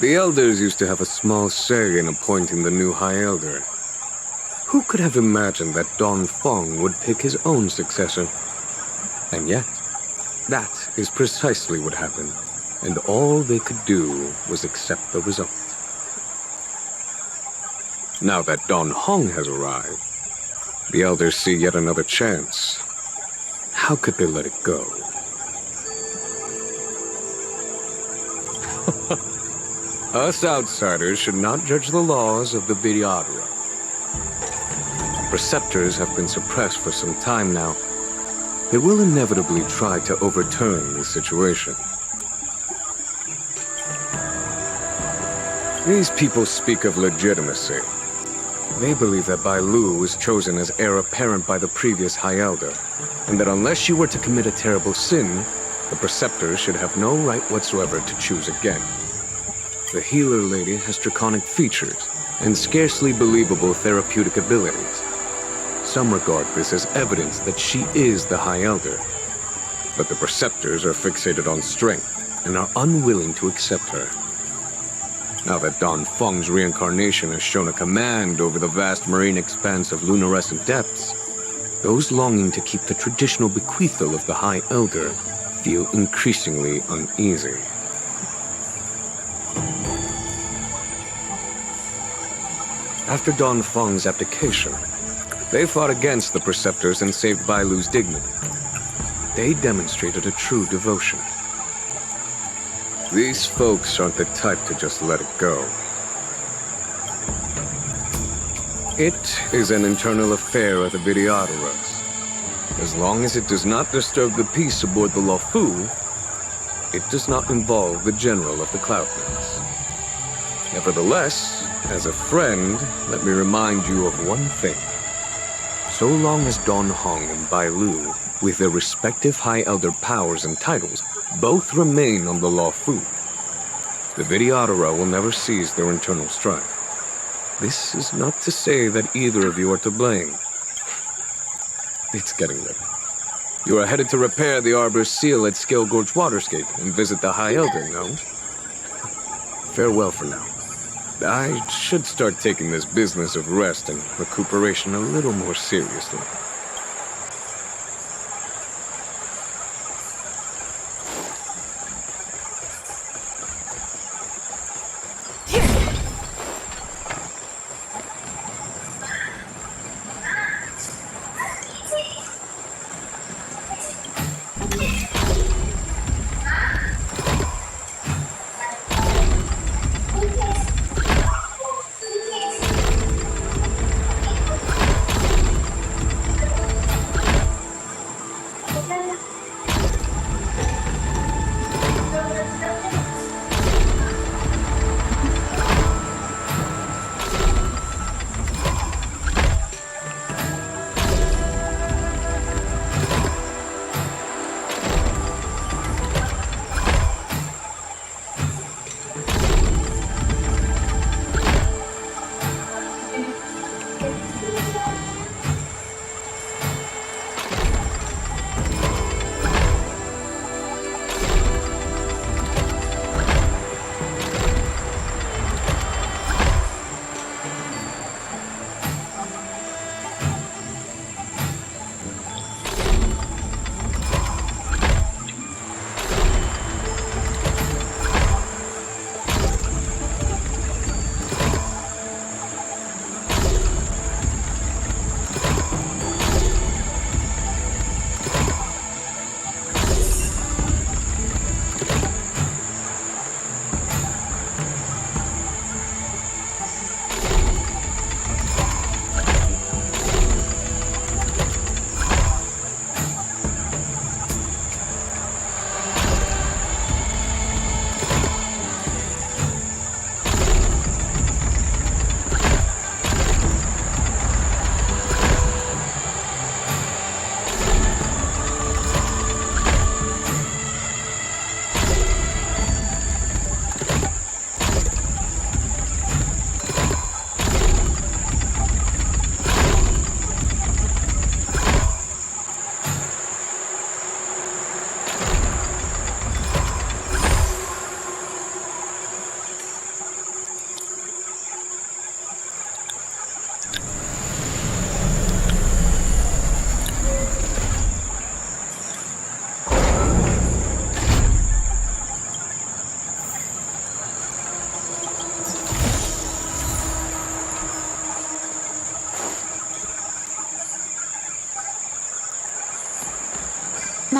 The Elders used to have a small say in appointing the new High Elder. Who could have imagined that Don Fong would pick his own successor? And yet, that is precisely what happened, and all they could do was accept the result. Now that Don Hong has arrived, the Elders see yet another chance. How could they let it go? Us outsiders should not judge the laws of the Vidyadhara. Preceptors have been suppressed for some time now. They will inevitably try to overturn the situation. These people speak of legitimacy. They believe that Bai Lu was chosen as heir apparent by the previous High Elder, and that unless you were to commit a terrible sin, the Preceptors should have no right whatsoever to choose again. The healer lady has draconic features and scarcely believable therapeutic abilities. Some regard this as evidence that she is the High Elder, but the Preceptors are fixated on strength and are unwilling to accept her. Now that Don Fong's reincarnation has shown a command over the vast marine expanse of luminescent depths, those longing to keep the traditional bequeathal of the High Elder feel increasingly uneasy. After Don Fong's abdication, they fought against the Preceptors and saved Bai Lu's dignity. They demonstrated a true devotion. These folks aren't the type to just let it go. It is an internal affair of the Vidyadharas. As long as it does not disturb the peace aboard the Luofu, it does not involve the General of the Cloud Knights. Nevertheless, as a friend, let me remind you of one thing. So long as Don Hong and Bai Lu, with their respective High Elder powers and titles, both remain on the Luofu, the Vidyadhara will never cease their internal strife. This is not to say that either of you are to blame. It's getting late. You are headed to repair the Arbor's seal at Scale Gorge Waterscape and visit the High Elder, no? Farewell for now. I should start taking this business of rest and recuperation a little more seriously.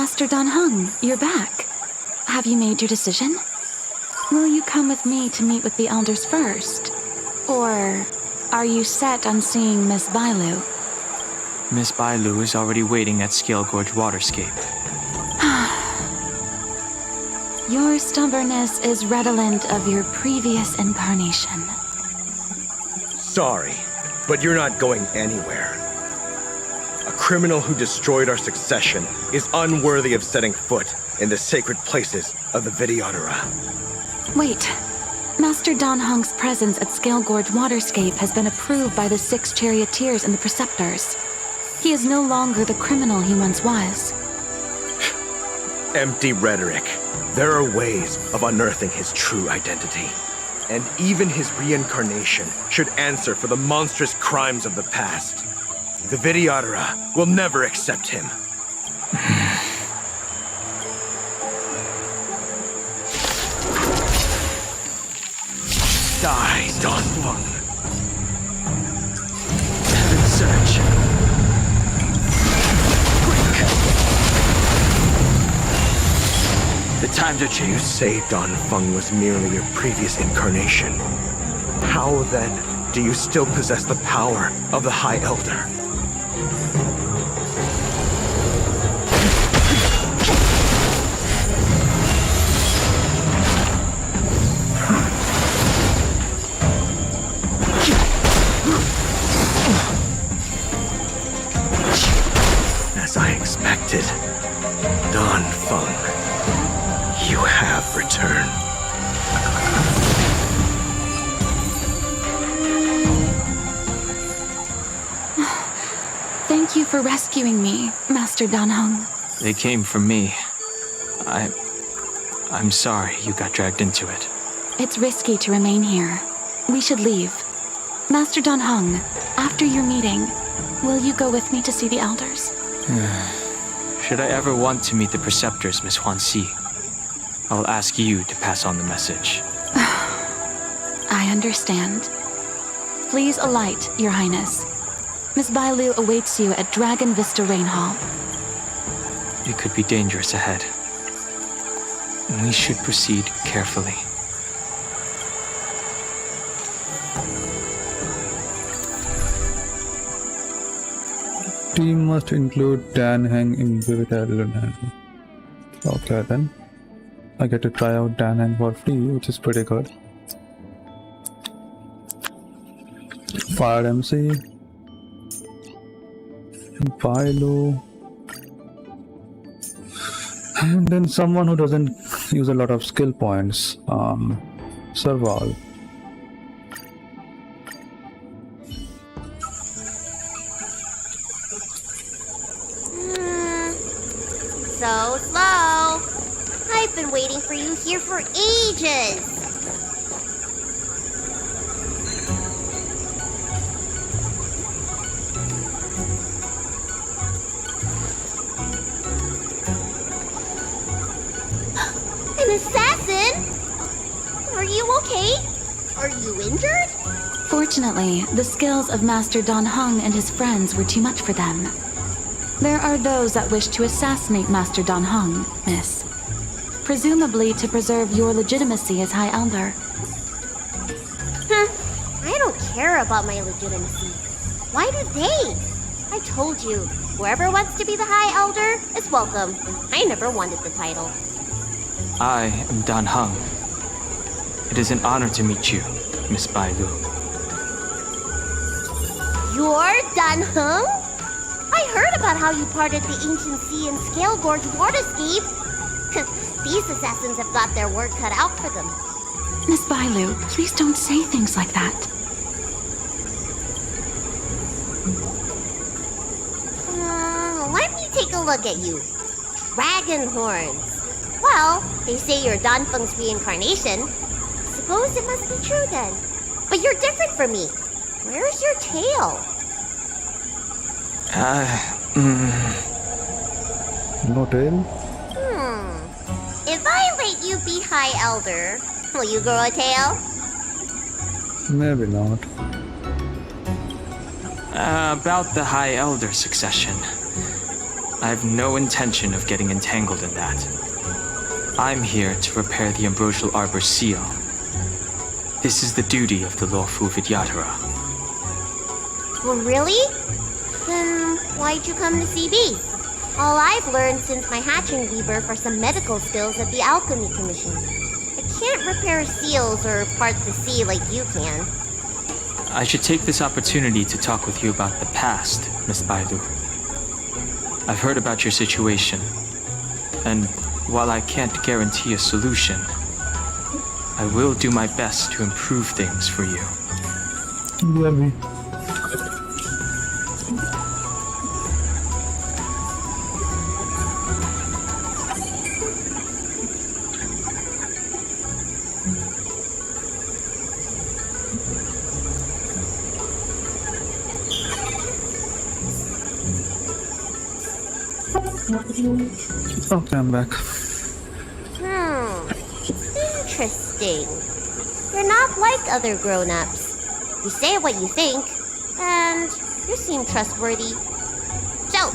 Master Dan Heng, you're back. Have you made your decision? Will you come with me to meet with the elders first? Or are you set on seeing Miss Bailu? Miss Bailu is already waiting at Scale Gorge Waterscape. Your stubbornness is redolent of your previous incarnation. Sorry, but you're not going anywhere. A criminal who destroyed our succession is unworthy of setting foot in the sacred places of the Vidyadhara. Wait. Master Dan Heng's presence at Scale Gorge Waterscape has been approved by the 6 charioteers and the preceptors. He is no longer the criminal he once was. Empty rhetoric. There are ways of unearthing his true identity. And even his reincarnation should answer for the monstrous crimes of the past. The Vidyadhara will never accept him. Die, Dan Feng. Heaven Surge. The times are changing. You say Dan Feng was merely your previous incarnation. How then do you still possess the power of the High Elder? As I expected, Dan Feng, you have returned. Thank you for rescuing me, Master Dan Heng. They came for me. I'm sorry you got dragged into it. It's risky to remain here. We should leave. Master Dan Heng, after your meeting, will you go with me to see the elders? Should I ever want to meet the preceptors, Miss Huanxi, I'll ask you to pass on the message. I understand. Please alight, Your Highness. Miss Bailu awaits you at Dragon Vista Rain Hall. It could be dangerous ahead. We should proceed carefully. Team must include Dan Heng in Vivid. Okay then. I get to try out Dan Heng for free, which is pretty good. Fire MC. Philo. And then someone who doesn't use a lot of skill points. Serval. So slow. I've been waiting for you here for ages. An assassin? Are you okay? Are you injured? Fortunately, the skills of Master Dan Heng and his friends were too much for them. There are those that wish to assassinate Master Dan Heng, miss. Presumably to preserve your legitimacy as High Elder. I don't care about my legitimacy. Why do they? I told you, whoever wants to be the High Elder is welcome. I never wanted the title. I am Dan Heng. It is an honor to meet you, Miss Bailu. You're Dan Heng? I heard about how you parted the ancient sea and Scale Gorge Waterscape. These assassins have got their work cut out for them. Miss Bailu, please don't say things like that. Let me take a look at you. Dragon horns. Well, they say you're Dan Feng's reincarnation. Suppose it must be true then. But you're different from me. Where's your tail? No tail? If I let you be High Elder, will you grow a tail? Maybe not. About the High Elder succession. I have no intention of getting entangled in that. I'm here to repair the Ambrosial Arbor's seal. This is the duty of the lawful Vidyadhara. Well, really? Then why'd you come to CB? All I've learned since my hatching rebirth are some medical skills at the Alchemy Commission. I can't repair seals or part the sea like you can. I should take this opportunity to talk with you about the past, Miss Bailu. I've heard about your situation, and while I can't guarantee a solution, I will do my best to improve things for you. Okay, I'm back. Interesting. You're not like other grown-ups. You say what you think, and you seem trustworthy. So,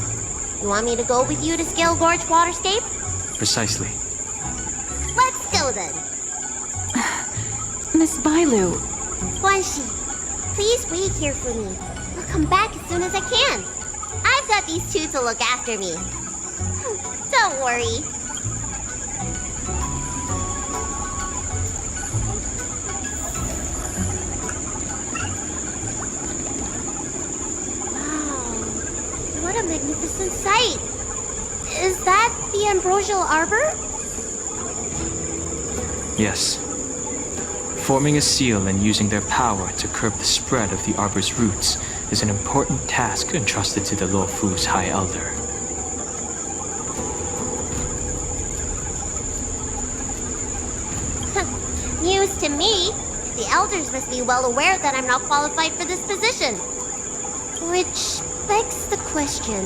you want me to go with you to Scale Gorge Waterscape? Precisely. Let's go then. Miss Bailu. Guanxi, please wait here for me. I'll come back as soon as I can. I've got these two to look after me. Don't worry. What a magnificent sight! Is that the Ambrosial Arbor? Yes. Forming a seal and using their power to curb the spread of the Arbor's roots is an important task entrusted to the Lo Fu's High Elder. News to me. The elders must be well aware that I'm not qualified for this position. Which begs the question,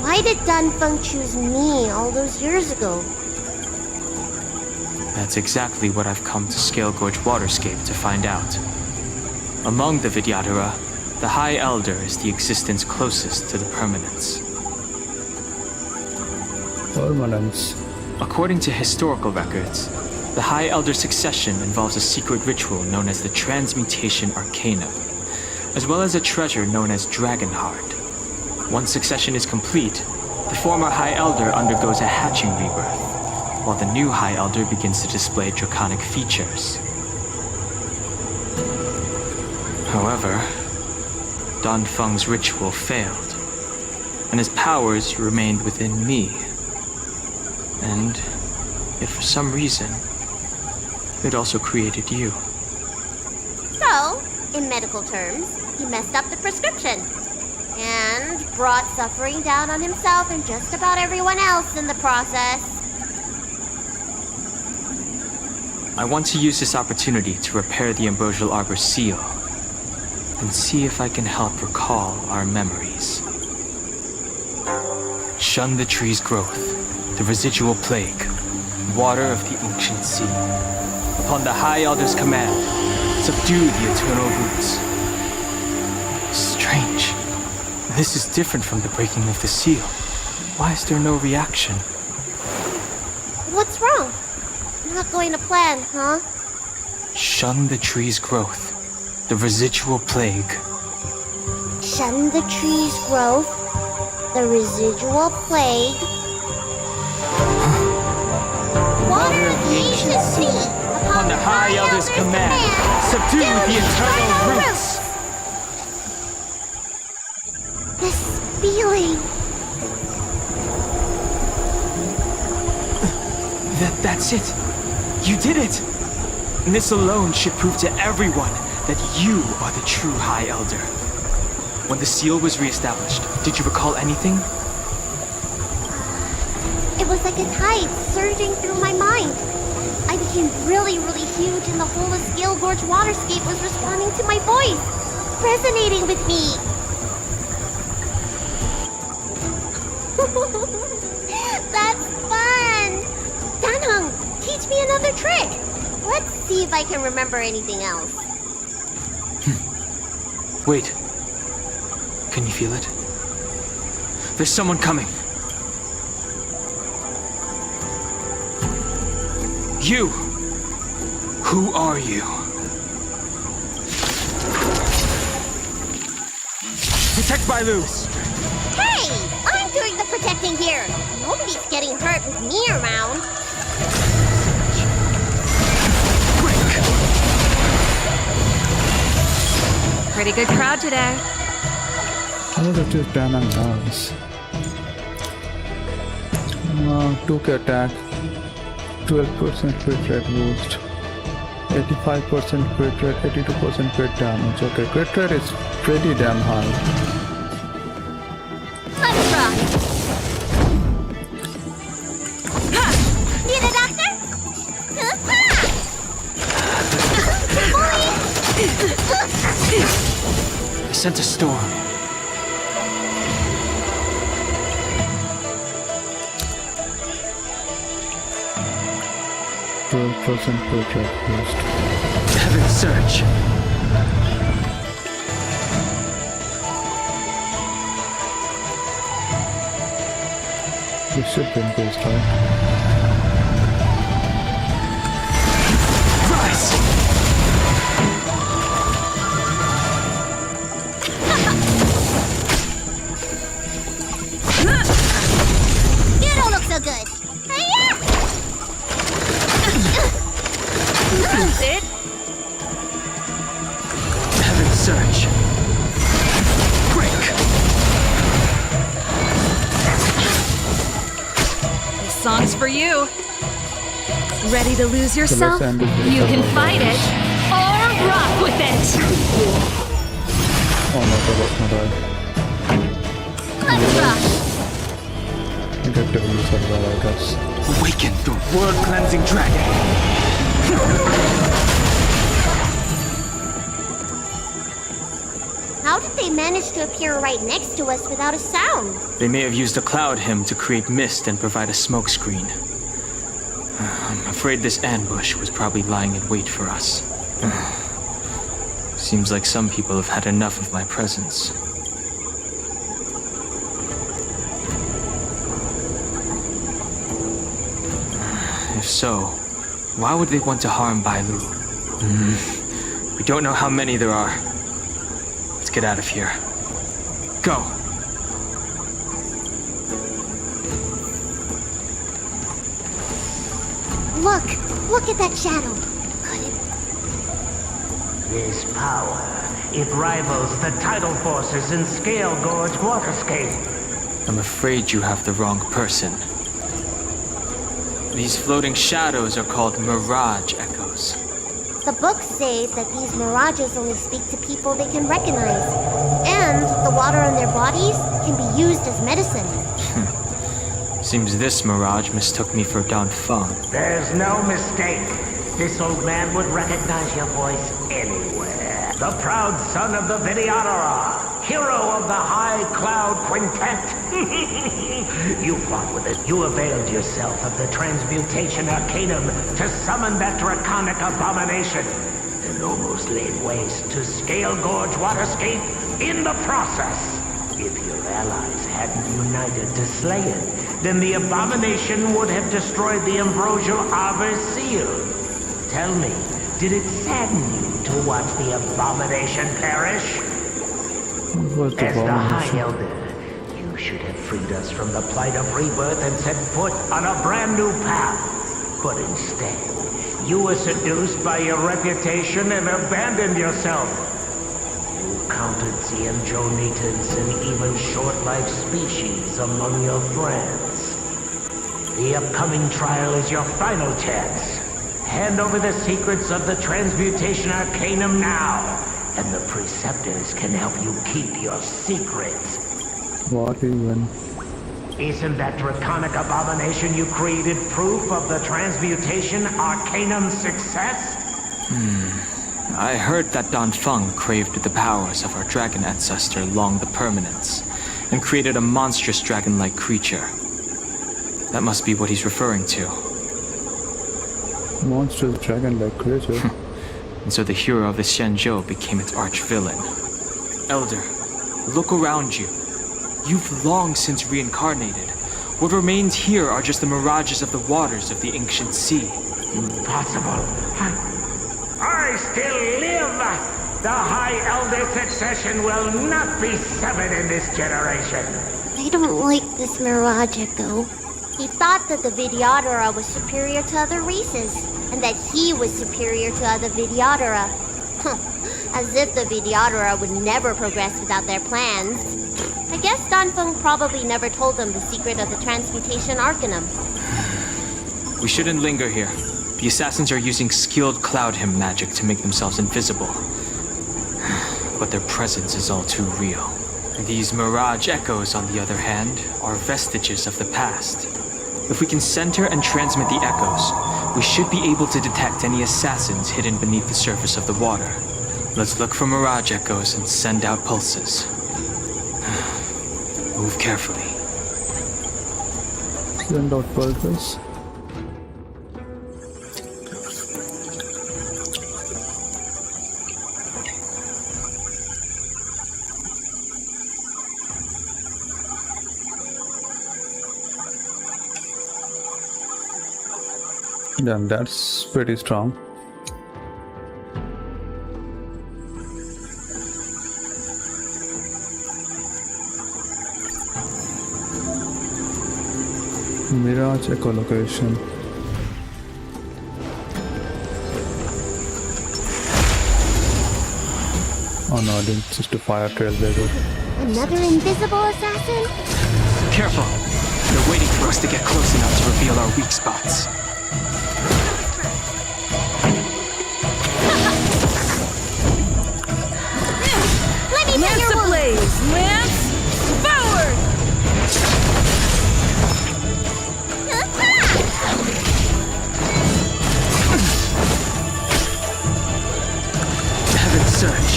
why did Danfeng choose me all those years ago? That's exactly what I've come to Scale Gorge Waterscape to find out. Among the Vidyadhara, the High Elder is the existence closest to the permanence. Permanence. According to historical records, the High Elder's succession involves a secret ritual known as the Transmutation Arcanum, as well as a treasure known as Dragon Heart. Once succession is complete, the former High Elder undergoes a hatching rebirth, while the new High Elder begins to display draconic features. However, Danfeng's ritual failed, and his powers remained within me. And yet for some reason, it also created you. So, in medical terms, he messed up the prescription. And brought suffering down on himself and just about everyone else in the process. I want to use this opportunity to repair the Ambrosial Arbor's seal, and see if I can help recall our memories. Shun the tree's growth, the residual plague, water of the ancient sea. Upon the High Elder's command, subdue the eternal roots. Strange. This is different from the breaking of the seal. Why is there no reaction? What's wrong? Not going to plan, huh? Shun the tree's growth, the residual plague. Shun the tree's growth, the residual plague. Water of the ancient sea. Upon the High Elder's command, subdue the eternal roots. This feeling. That's it. You did it. And this alone should prove to everyone that you are the true High Elder. When the seal was reestablished, did you recall anything? It was like a tide surging through my mind. I became really, really huge and the whole of Scale Gorge Waterscape was responding to my voice, resonating with me. That's fun! Danheng, teach me another trick. Let's see if I can remember anything else. Wait. Can you feel it? There's someone coming. You! Who are you? Protect Bailu's! Hey! I'm doing the protecting here. Nobody's getting hurt with me around. Pretty good crowd today. How does this damn house? 2k attack, 12% crit rate boost, 85% crit rate, 82% crit damage. Okay, crit rate is pretty damn high. Let's rock! Need a doctor? I sent a storm. Percent crit rate boost. Heaven search. This should be increased, right? Rise! You don't look so good. Hiya! That's it. Heaven search. Break! This song's for you. Ready to lose yourself? end it with You a can roll. fight it or rock with it. Oh no, that was not right. Let's rock. Effectively survive, I guess. Awaken the world-cleansing dragon! How did they manage to appear right next to us without a sound? They may have used a cloud hymn to create mist and provide a smokescreen. I'm afraid this ambush was probably lying in wait for us. Seems like some people have had enough of my presence. If so, why would they want to harm Bailu? We don't know how many there are. Let's get out of here. Go! Look at that shadow. This power, it rivals the tidal forces in Scale Gorge Waterscape. I'm afraid you have the wrong person. These floating shadows are called mirage echoes. The books say that these mirages only speak to people they can recognize. And the water on their bodies can be used as medicine. Seems this mirage mistook me for Don Feng. There's no mistake. This old man would recognize your voice anywhere. The proud son of the Vidyadhara, hero of the High Cloud Quintet. You fought with it. You availed yourself of the Transmutation Arcanum to summon that draconic abomination, and almost laid waste to Scale Gorge Waterscape in the process. If your allies hadn't united to slay it, then the abomination would have destroyed the ambrosial arbor's seal. Tell me, did it sadden you to watch the abomination perish? What's the As the abomination? High Elder, you should have freed us from the plight of rebirth and set foot on a brand new path. But instead, you were seduced by your reputation and abandoned yourself. You counted Xianzhou-Nitans and even short-life species among your friends. The upcoming trial is your final chance. Hand over the secrets of the Transmutation Arcanum now, and the Preceptors can help you keep your secrets. What even? Isn't that draconic abomination you created proof of the Transmutation Arcanum's success? I heard that Don Feng craved the powers of our dragon ancestor Long the Permanence, and created a monstrous dragon-like creature. That must be what he's referring to. Monstrous dragon-like creature. And so the hero of the Xianzhou became its arch-villain. Elder, look around you. You've long since reincarnated. What remains here are just the mirages of the waters of the ancient sea. Impossible. I still live! The High Elder succession will not be severed in this generation. I don't like this Mirage Echo. He thought that the Vidyadhara was superior to other races, and that he was superior to other Vidyadhara. As if the Vidyadhara would never progress without their plans. I guess Danfeng probably never told them the secret of the transmutation arcanum. We shouldn't linger here. The assassins are using skilled cloud hymn magic to make themselves invisible. But their presence is all too real. These Mirage Echoes, on the other hand, are vestiges of the past. If we can center and transmit the echoes, we should be able to detect any assassins hidden beneath the surface of the water. Let's look for Mirage Echoes and send out pulses. Move carefully. Send out pulses. Then that's pretty strong. Mirage echolocation. Oh no, it's just a fire trailblazer. Another invisible assassin? Careful! They're waiting for us to get close enough to reveal our weak spots. Lance ablaze! Lance forward! Heaven surge!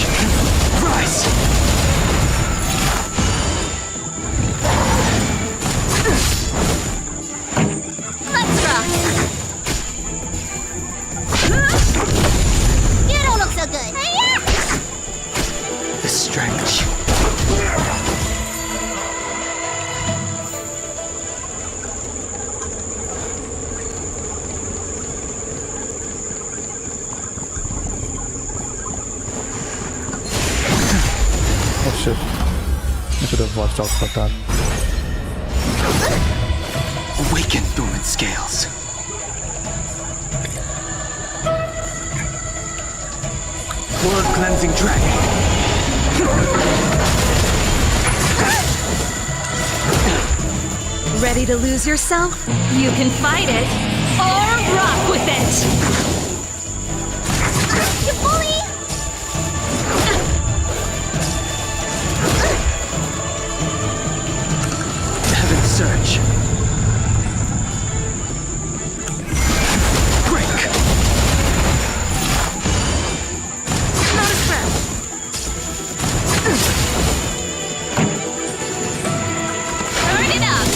Rise! Let's rock! You don't look so good. The strange. Oh shit. I should have watched out for that. Awaken, dormant scales. Blood cleansing dragon. Ready to lose yourself? You can fight it, or rock with it! You bully! Heaven surge. Break. Turn it up!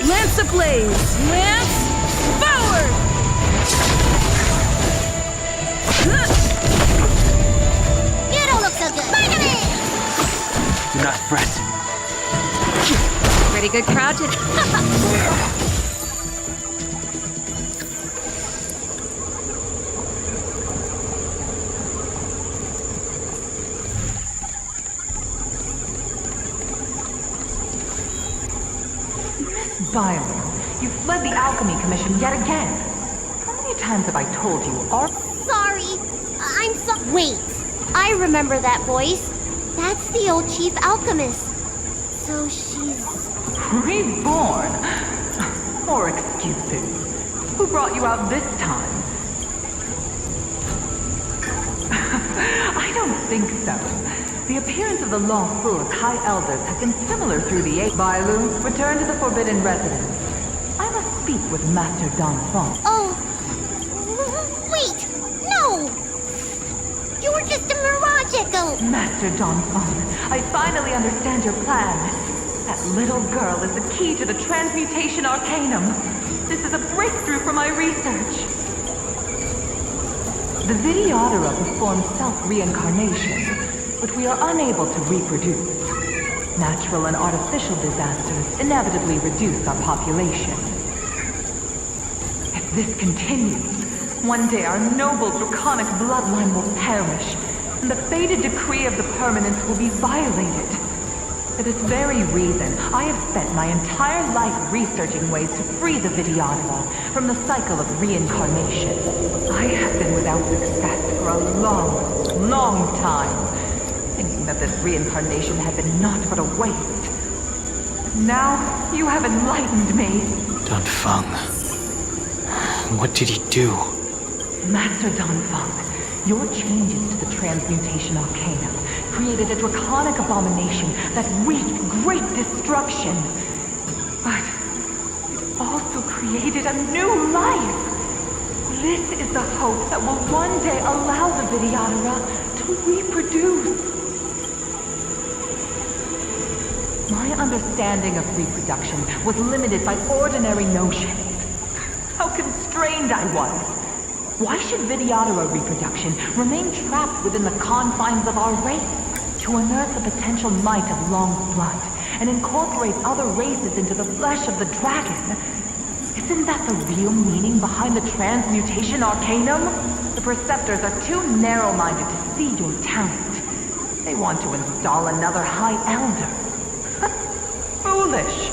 Lance ablaze! Lance forward! You don't look so good. Finally! Do not fret. Pretty good crowd to... Byron, you fled the Alchemy Commission yet again. How many times have I told you our... Sorry. I'm so... Wait. I remember that voice. That's the old chief alchemist. So she's... Reborn? More excuses. Who brought you out this time? I don't think so. The appearance of the Lawful's High Elders has been similar through the age. Bailu, return to the Forbidden Residence. I must speak with Master Danfeng. Oh. Wait. No. You were just a Mirage Echo. Master Danfeng, I finally understand your plan. That little girl is the key to the transmutation arcanum. This is a breakthrough for my research. The Vidyadhara perform self-reincarnation, but we are unable to reproduce. Natural and artificial disasters inevitably reduce our population. If this continues, one day our noble draconic bloodline will perish, and the fated decree of the permanence will be violated. For this very reason, I have spent my entire life researching ways to free the Vidyadhara from the cycle of reincarnation. I have been without success for a long, long time, thinking that this reincarnation had been naught but a waste. Now, you have enlightened me. Danfeng. What did he do? Master Danfeng, your changes to the transmutation arcana created a draconic abomination that wreaked great destruction. But it also created a new life. This is the hope that will one day allow the Vidyadhara to reproduce. My understanding of reproduction was limited by ordinary notions. How constrained I was. Why should Vidyadhara reproduction remain trapped within the confines of our race? To unearth the potential might of Long's blood and incorporate other races into the flesh of the dragon. Isn't that the real meaning behind the transmutation arcanum? The Preceptors are too narrow-minded to see your talent. They want to install another High Elder. Foolish.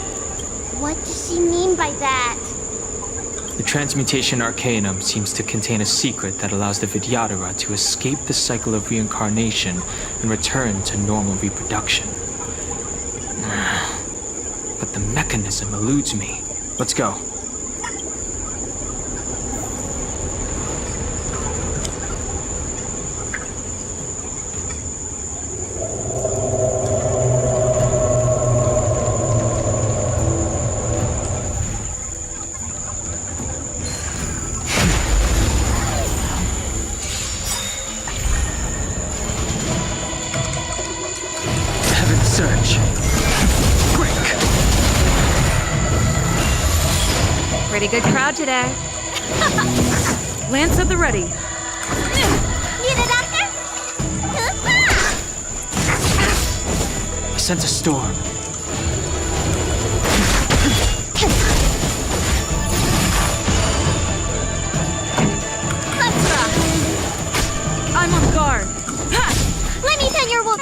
What does she mean by that? The transmutation arcanum seems to contain a secret that allows the Vidyadhara to escape the cycle of reincarnation and return to normal reproduction. But the mechanism eludes me. Let's go. Pretty good crowd today. Lance at the ready. Need a doctor? I sense a storm. Let's rock. I'm on guard. Let me tend your wound.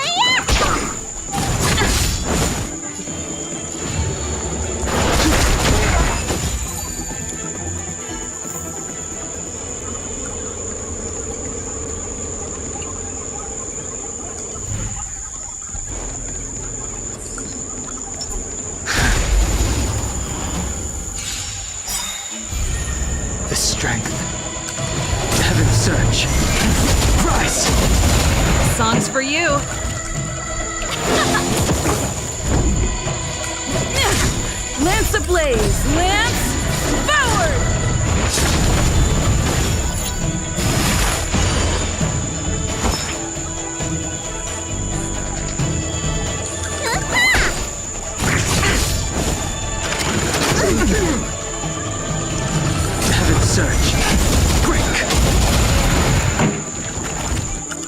The strength. Heaven's surge. Rise! Song's for you. Lance ablaze! Lance forward! Heaven's surge. Break!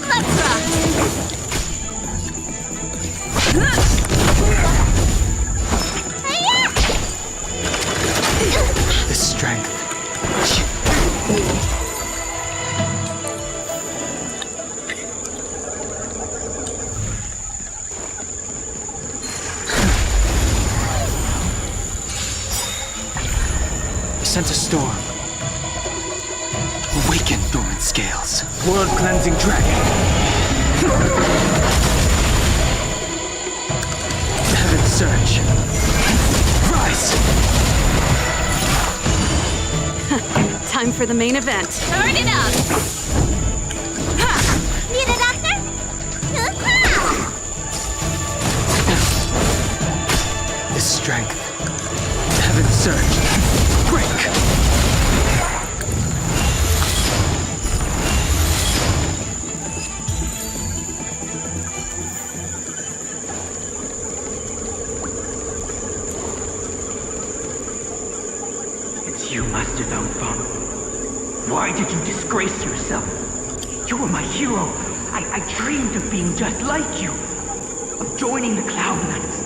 Let's rock! The strength. I sense a storm. Awaken, dormant scales. World-cleansing dragon. Heaven's surge. Rise! Time for the main event. Turn it up! Need a doctor? The strength. Heaven's surge. Break! It's you, Master Danfeng. Why did you disgrace yourself? You were my hero. I dreamed of being just like you. Of joining the Cloud Knights.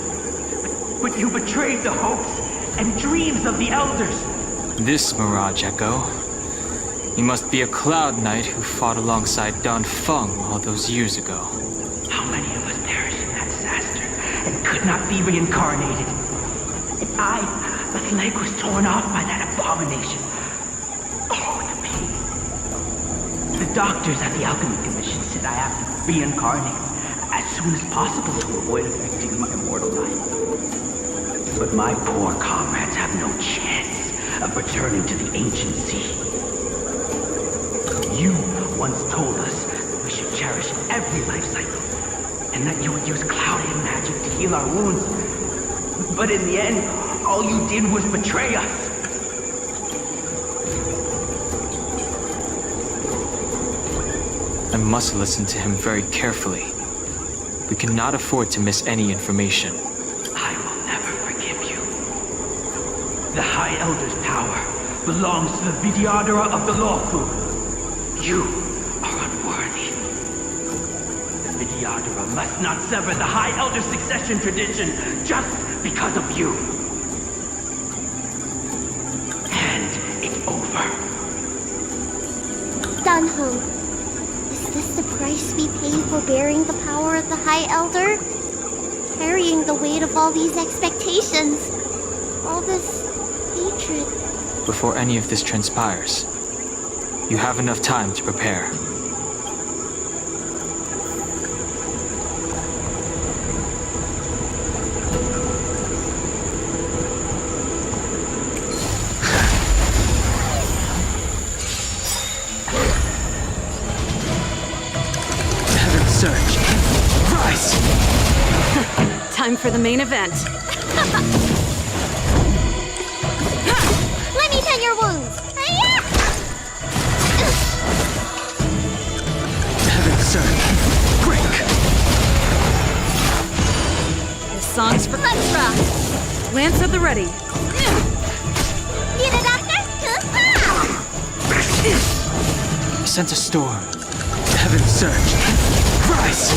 But you betrayed the hopes and dreams of the Elders. This Mirage Echo. He must be a Cloud Knight who fought alongside Feng all those years ago. How many of us perished in that disaster and could not be reincarnated? And my leg was torn off by that abomination. Oh, the pain. The doctors at the Alchemy Commission said I have to reincarnate as soon as possible to avoid affecting my immortal life. But my poor comrades have no chance of returning to the ancient sea. You once told us that we should cherish every life cycle, and that you would use clouded magic to heal our wounds. But in the end, all you did was betray us. I must listen to him very carefully. We cannot afford to miss any information. I will never forgive you. The High Elder's power belongs to the Vidyadhara of the Lawful. You are unworthy. The Vidyadhara must not sever the High Elder's succession tradition just because of you. And it's over. Dunhong, is this the price we pay for bearing the power of the High Elder? Carrying the weight of all these expectations. All this hatred. Before any of this transpires, you have enough time to prepare. Heaven's Surge. Rise! Time for the main event. Let me tend your wounds. Heaven's Surge. Break! This song's for... Let's rock! Lance at the ready. Need a doctor? Sense a storm. Heaven's Surge. Rise!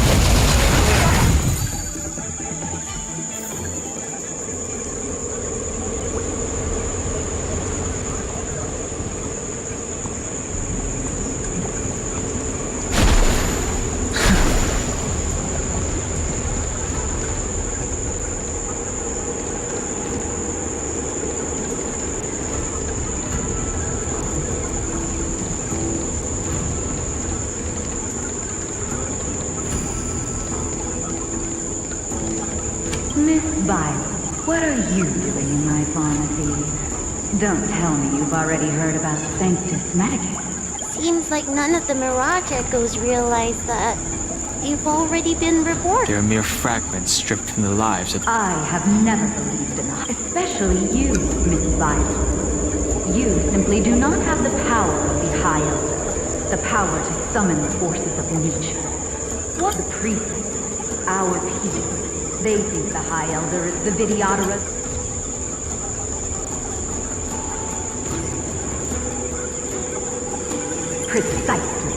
Miss Violet, what are you doing in my pharmacy? Don't tell me you've already heard about Sanctus Medicus. Seems like none of the Mirage Echoes realize that. You've already been reborn. They're mere fragments stripped from the lives of... I have never believed enough, especially you, Miss Violet. You simply do not have the power of the High Elder, the power to summon the forces of nature. What the priests, our people, they think the High Elder is the Vidyadhara. Precisely.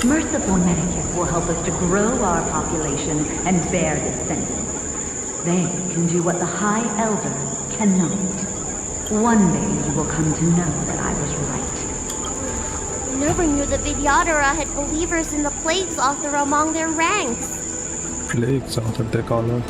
Merciful Medicus will help us to grow our population and bear this sentence. They can do what the High Elder cannot. One day you will come to know that I was right. I never knew the Vidyadhara had believers in the Plagues Author among their ranks. Plagues Author, they call her.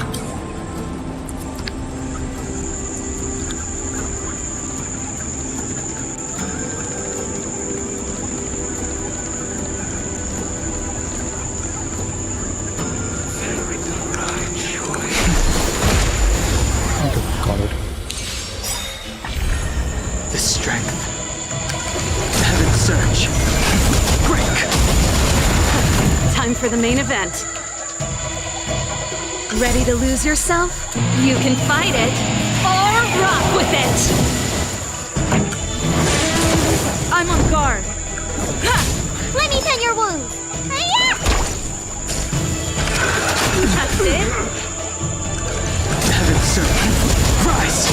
The strength. Heaven's Surge. Break! Time for the main event. Ready to lose yourself? You can fight it, or rock with it! I'm on guard. Ha! Let me tend your wounds. That's it? Heaven's Surge. Rise!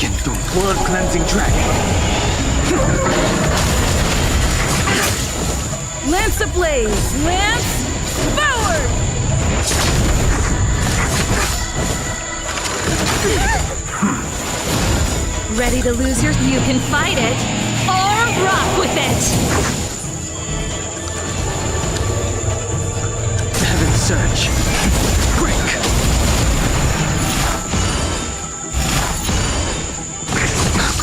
Awaken the world-cleansing dragon! Lance ablaze! Lance forward! Ready to lose your... You can fight it, or rock with it! Heaven's Surge! Break!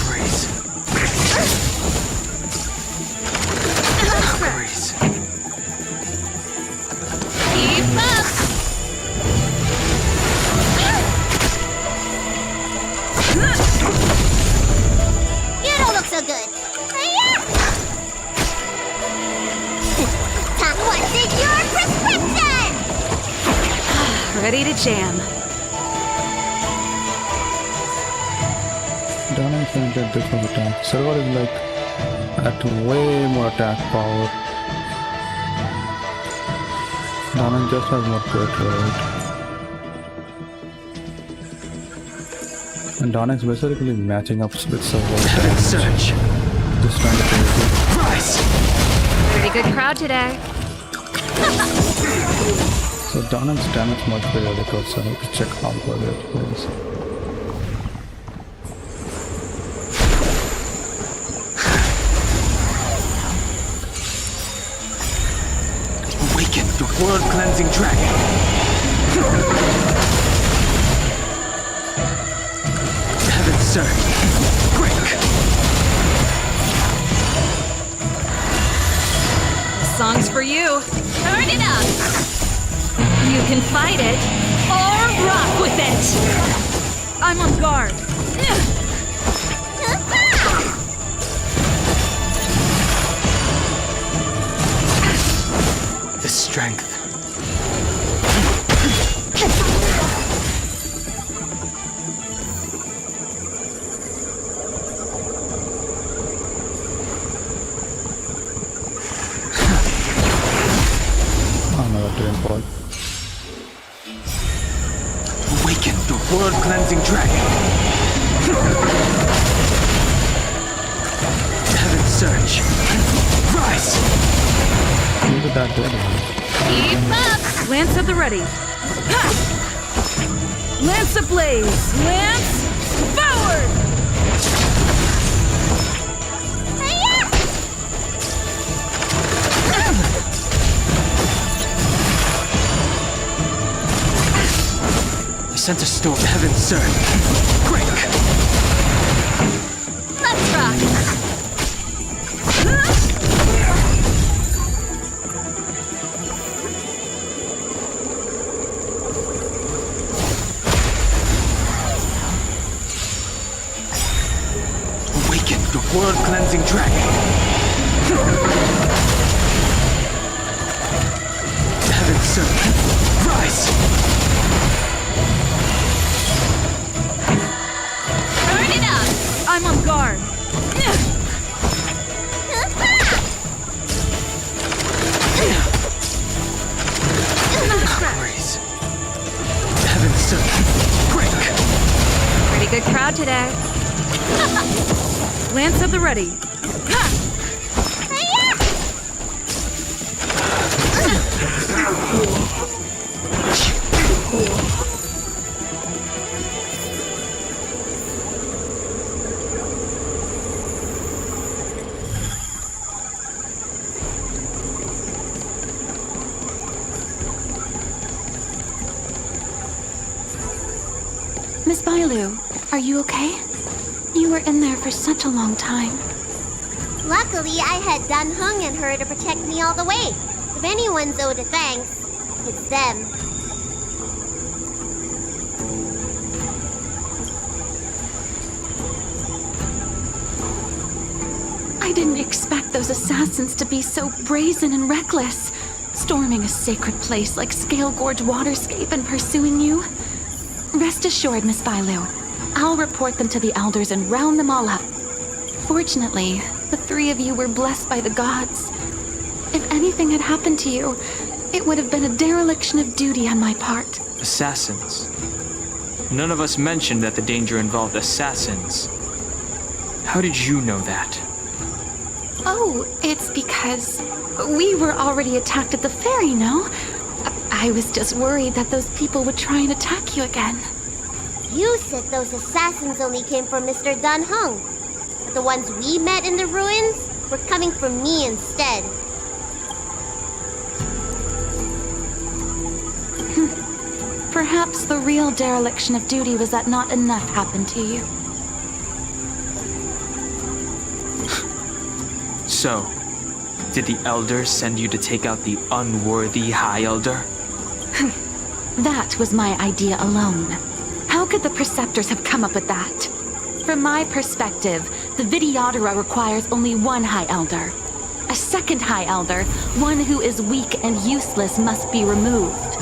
Grace! Grace! Keep up! You don't look so good. Hiya! What's in your prescription? Ready to jam. Donna is limited different attack. Server is like at way more attack power. Donna just has more crit rate. And Donna is basically matching up with server damage. Surge! Just trying to crazy. Rise! Pretty good crowd today. So Donna's damage much better because I have to check how good it is. Awaken the world-cleansing dragon! Heaven's Surge! Break! This song's for you. Turn it up! You can fight it, or rock with it! I'm on guard. The strength. Another drain ball. Awaken the world-cleansing dragon! Heaven's Surge! Rise! Look at that dead. Keep up! Lance at the ready. Ha! Lance ablaze! Lance forward! I sent a storm. Heaven's Surge! Break! Let's rock! Awaken the world-cleansing dragon! Heaven's Surge! Rise! Turn it up! I'm on guard. Grace! Heaven's Surge! Break! Pretty good crowd today. Lance at the ready. Miss Bailu, are you okay? You were in there for such a long time. Luckily, I had Dan Heng and her to protect me all the way. If anyone's owed a thanks, it's them. I didn't expect those assassins to be so brazen and reckless, storming a sacred place like Scale Gorge Waterscape and pursuing you. Rest assured, Miss Bailu, I'll report them to the elders and round them all up. Fortunately, the three of you were blessed by the gods. If anything had happened to you, it would have been a dereliction of duty on my part. Assassins. None of us mentioned that the danger involved assassins. How did you know that? Oh, it's because we were already attacked at the ferry, no? I was just worried that those people would try and attack you again. You said those assassins only came from Mr. Dan Heng. But the ones we met in the ruins were coming from me instead. Perhaps the real dereliction of duty was that not enough happened to you. So, did the Elders send you to take out the unworthy High Elder? That was my idea alone. How could the Preceptors have come up with that? From my perspective, the Videodora requires only one High Elder. A second High Elder, one who is weak and useless, must be removed.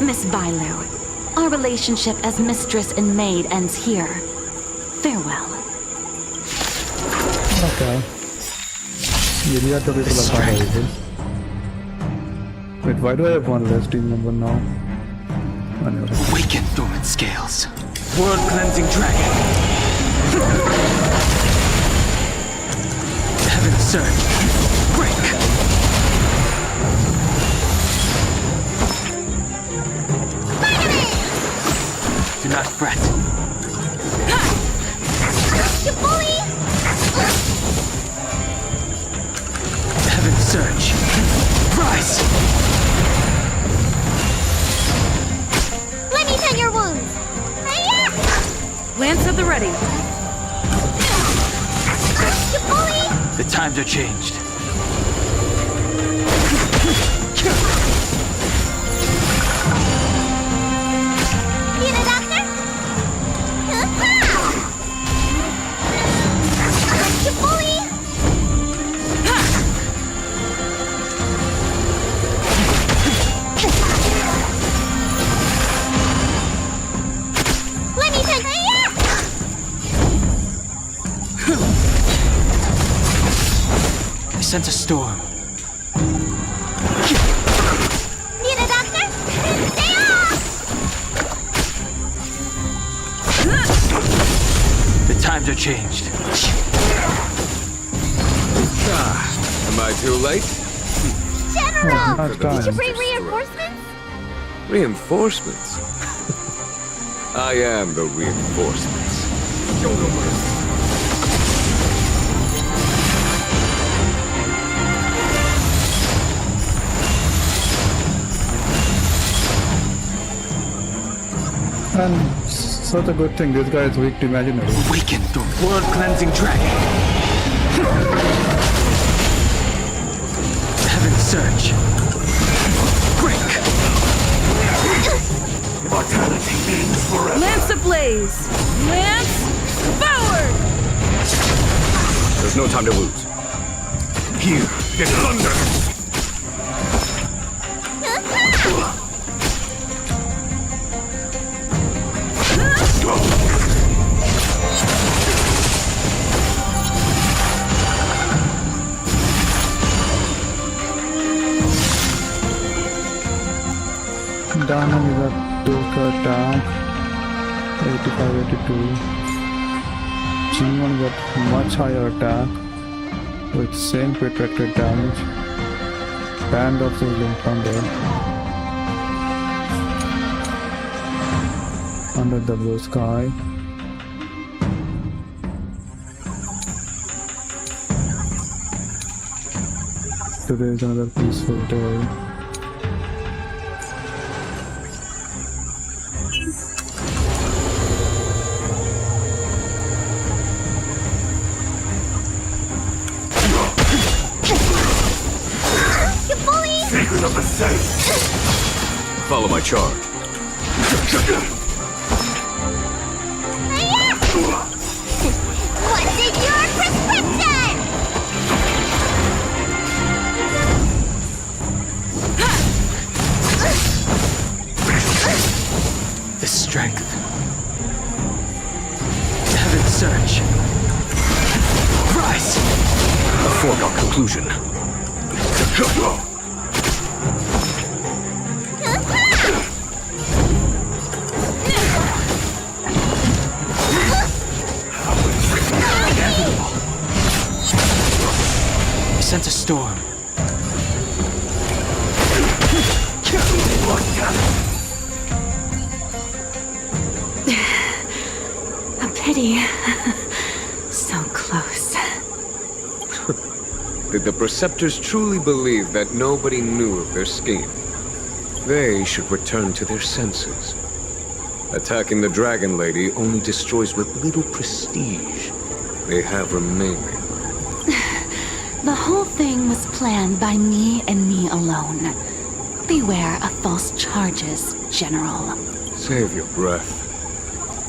Miss Bailu, our relationship as mistress and maid ends here. Farewell. Okay. Wait, why do I have one less team member now? Awaken dormant scales. World-cleansing dragon. Heaven surge. Break. Do not fret. You bully! Heaven surge. Rise! Let me tend your wounds! Lance at the ready. You bully! The times are changed. Need a doctor? You bully! Let me tend I sense a storm. Need a doctor? Stay off! The times are changed. Am I too late? General! Did you bring reinforcements? Reinforcements? I am the reinforcements. And such a good thing, this guy is weak to imaginary. Awaken the world-cleansing dragon. Heaven surge. Break. Mortality means forever. Lance ablaze. Lance forward. There's no time to lose. Here is thunder. Diamond is a Doka attack. 85-82. G1 got much higher attack with same protracted damage. Band of Sizzling Thunder. Under the blue sky. Today is another peaceful day. Secret of the safe. Follow my charge. What's in your prescription? The strength. Heaven surge. Rise. A foregone conclusion. sense a storm. A pity. So close. Did the Preceptors truly believe that nobody knew of their scheme? They should return to their senses. Attacking the Dragon Lady only destroys what little prestige they have remaining. The whole thing was planned by me and me alone. Beware of false charges, General. Save your breath.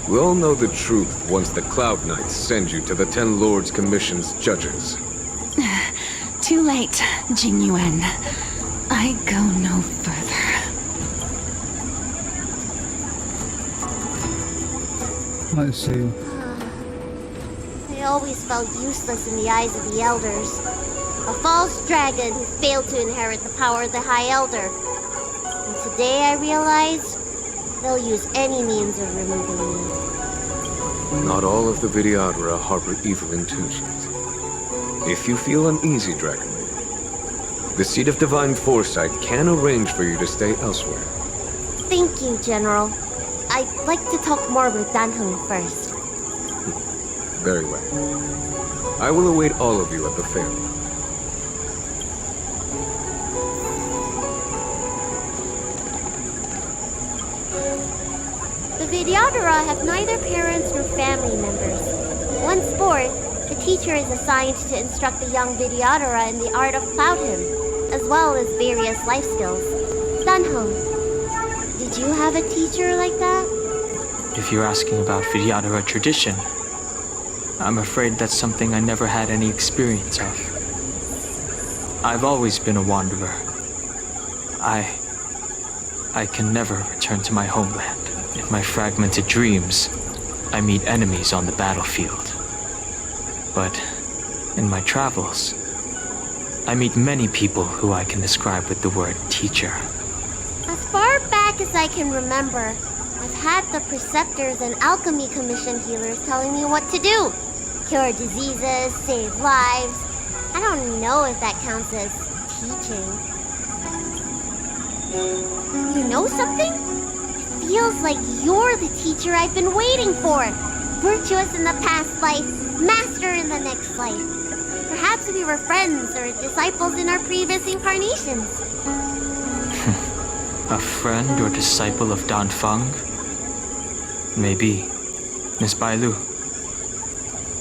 We'll all know the truth once the Cloud Knights send you to the 10 Lords Commission's judges. Too late, Jing Yuan. I go no further. I see. I always felt useless in the eyes of the Elders. A false dragon who failed to inherit the power of the High Elder. And today I realize they'll use any means of removing me. Not all of the Vidyadhara harbor evil intentions. If you feel uneasy, Dragon Lady, the Seat of Divine Foresight can arrange for you to stay elsewhere. Thank you, General. I'd like to talk more with Dan Heng first. Very well. I will await all of you at the fair. The Vidyadhara have neither parents nor family members. Once born, the teacher is assigned to instruct the young Vidyadhara in the art of Cloud Hymn, as well as various life skills. Dan Heng, did you have a teacher like that? If you're asking about Vidyadhara tradition, I'm afraid that's something I never had any experience of. I've always been a wanderer. I can never return to my homeland. In my fragmented dreams, I meet enemies on the battlefield. But in my travels, I meet many people who I can describe with the word teacher. As far back as I can remember, I've had the Preceptors and Alchemy Commission healers telling me what to do. Cure diseases, save lives. I don't know if that counts as teaching. You know something? It feels like you're the teacher I've been waiting for. Virtuous in the past life, master in the next life. Perhaps we were friends or disciples in our previous incarnations. A friend or disciple of Dan Feng? Maybe. Miss Bailu.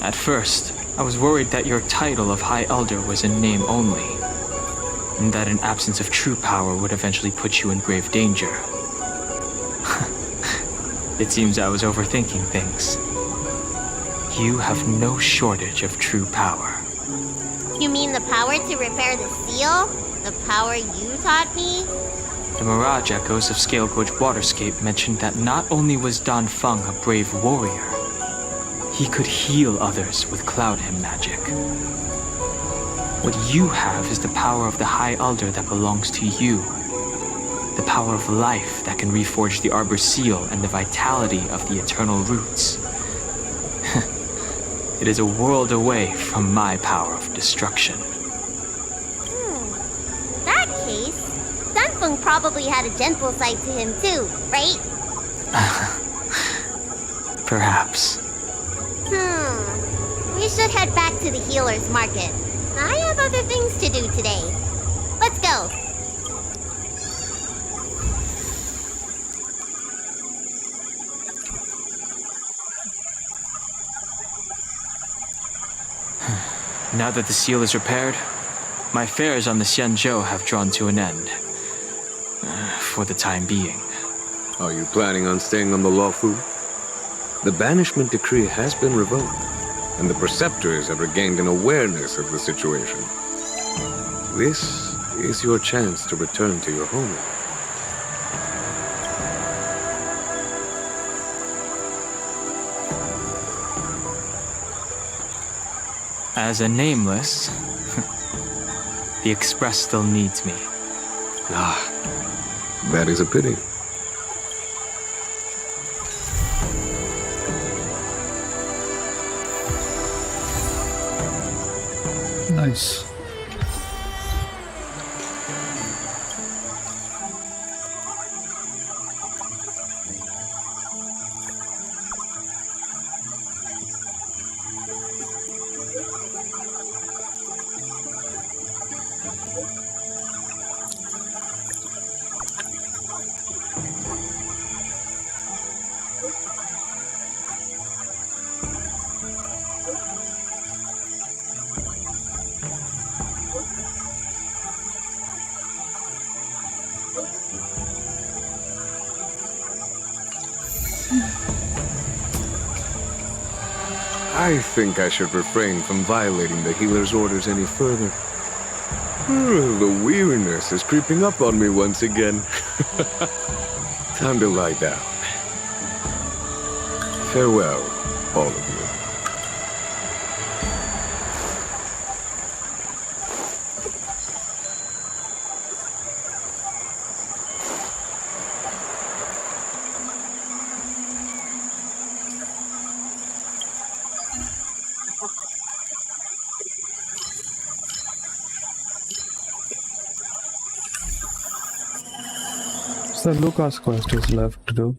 At first, I was worried that your title of High Elder was in name only, and that an absence of true power would eventually put you in grave danger. It seems I was overthinking things. You have no shortage of true power. You mean the power to repair the seal? The power you taught me? The Mirage Echoes of Scale Gorge Waterscape mentioned that not only was Dan Feng a brave warrior, he could heal others with Cloud Hymn magic. What you have is the power of the High Elder that belongs to you. The power of life that can reforge the Arbor Seal and the vitality of the eternal roots. It is a world away from my power of destruction. In that case, Danfeng probably had a gentle side to him too, right? Perhaps. We should head back to the healer's market. I have other things to do today. Let's go. Now that the seal is repaired, my affairs on the Xianzhou have drawn to an end. For the time being. Are you planning on staying on the Luofu? The banishment decree has been revoked, and the Preceptors have regained an awareness of the situation. This is your chance to return to your homeland. As a nameless, the Express still needs me. Ah, that is a pity. Nice. I think I should refrain from violating the healer's orders any further. The weariness is creeping up on me once again. Time to lie down. Farewell, all of you. So Lucas' quest is left to do.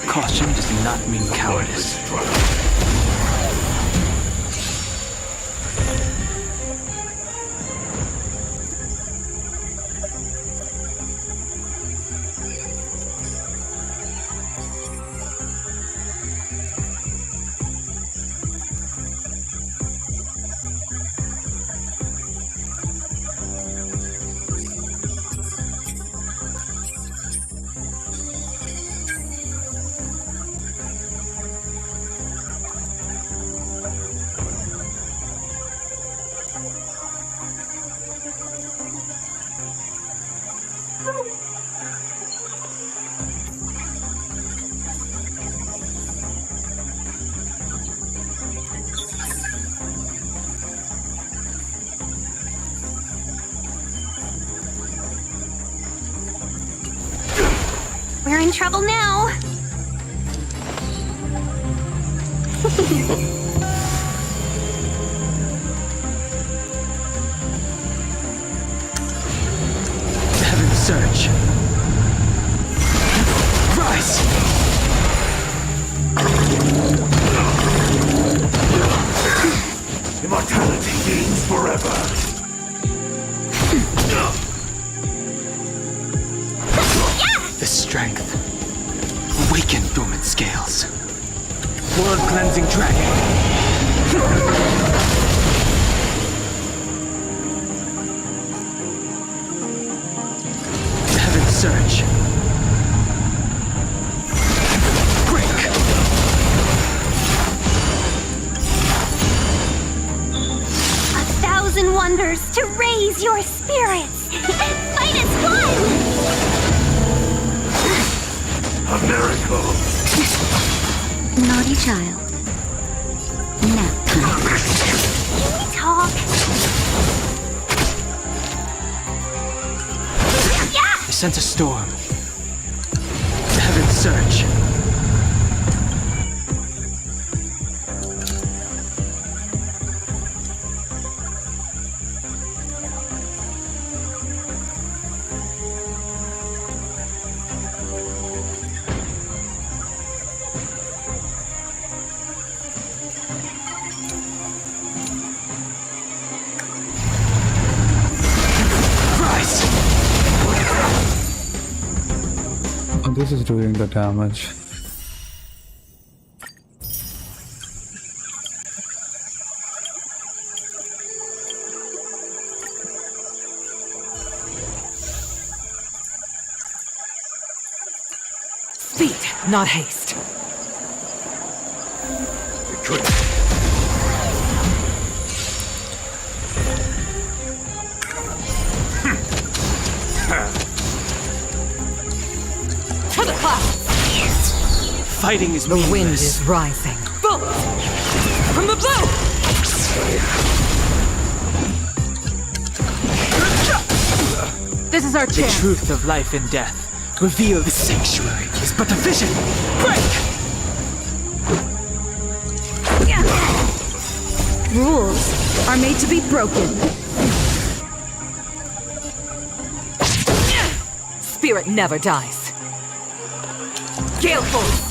Caution does not mean cowardice. We're in trouble now. Heaven's surge. Rise! Immortality gains forever. The strength. Awaken dormant scales. Blood-cleansing dragon. Heaven's surge. Break. 1,000 wonders to raise your spirits. Fight as one! A miracle! Naughty child. Nap time. Can we talk? I sense a storm. Heaven's surge. Oh, this is doing the damage. Speed, not haste. Fighting is The wind meaningless. is rising. Bolt! From the bow! This is our The chance. truth of life and death. Reveal the sanctuary is but a vision. Break! Rules are made to be broken. Spirit never dies. Gale Force!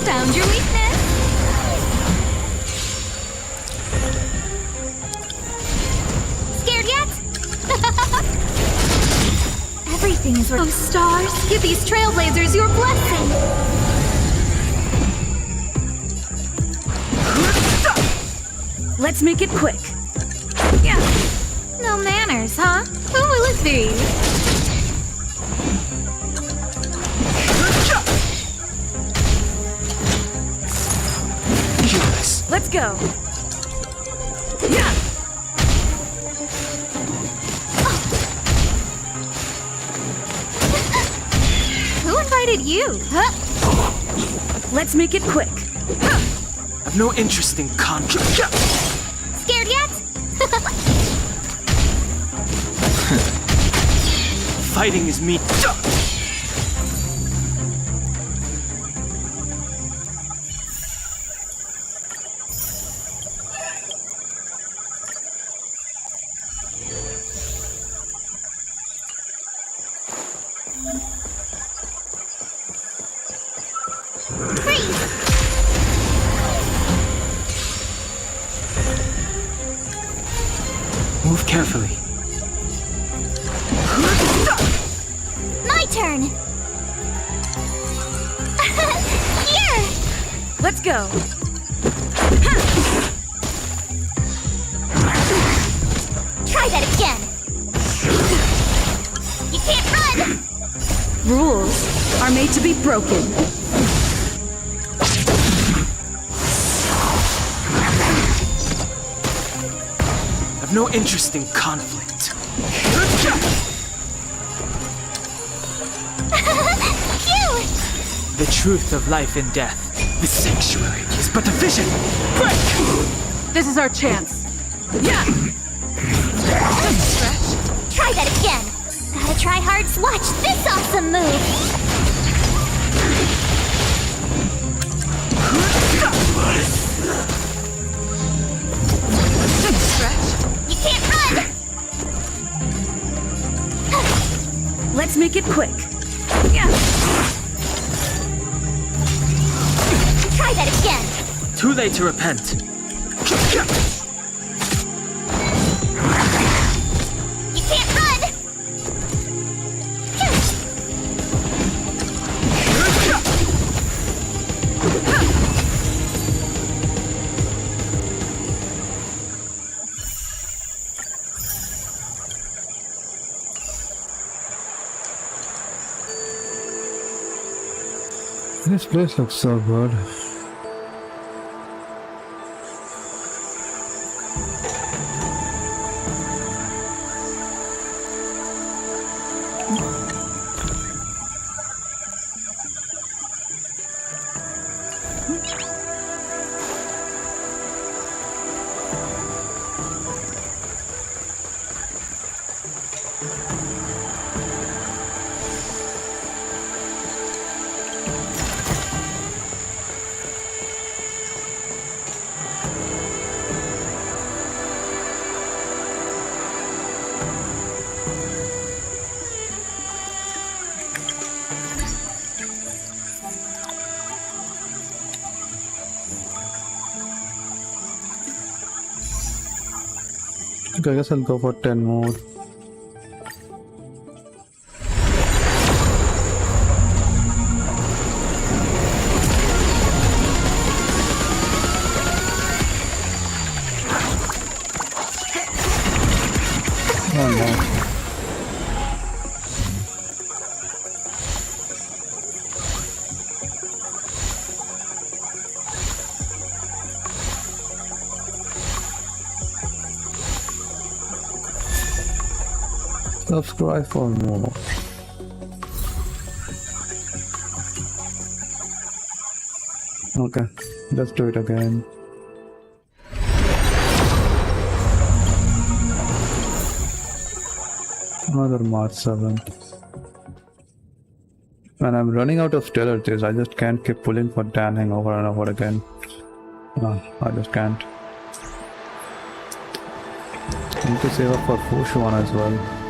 Found your weakness. Scared yet? Everything is worth. Oh, stars, give these trailblazers your blessing. Let's make it quick. No manners, huh? Who will it be? Let's go. Who invited you? Let's make it quick. I've no interest in conflict. Scared yet? Fighting is me. Move carefully. My turn. Here. Let's go. Try that again. You can't run. Rules are made to be broken. I've no interest in conflict. Phew! The truth of life and death. The sanctuary is but a vision. Break! This is our chance. Try that again. Gotta try hard to watch this awesome move. You can't run. Let's make it quick. Try that again. Too late to repent. You can't run. This place looks so good. Okay, I guess I'll go for 10 more. Subscribe for more. Okay, let's do it again. Another March 7th. When I'm running out of stellar chase, I just can't keep pulling for Dan Heng over and over again. I just can't. I need to save up for Fushuan as well.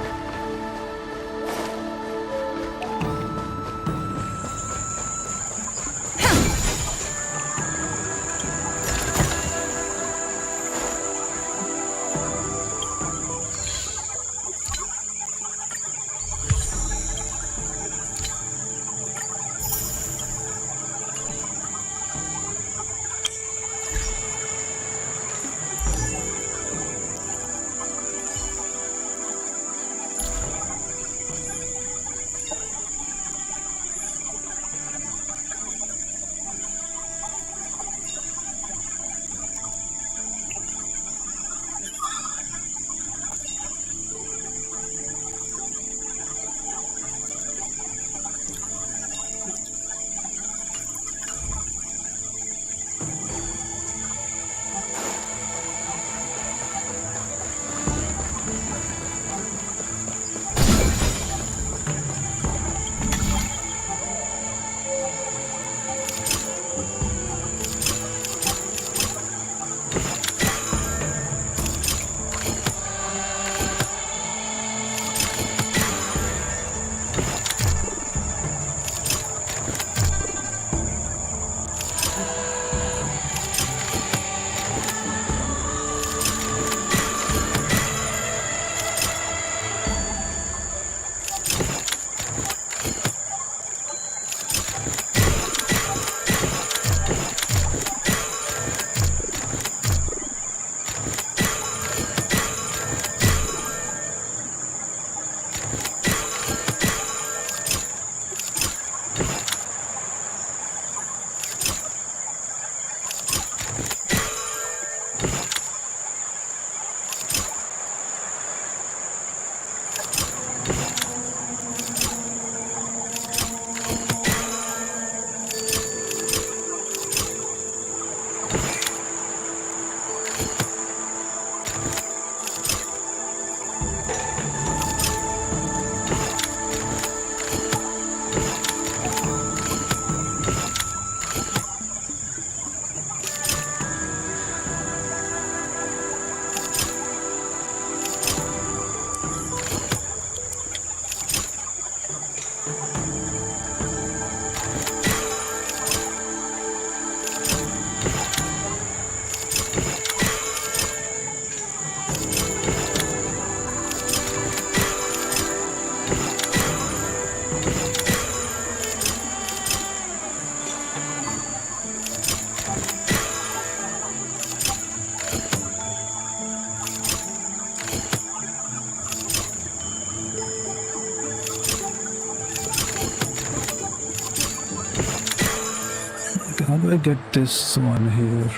How do I get this one here?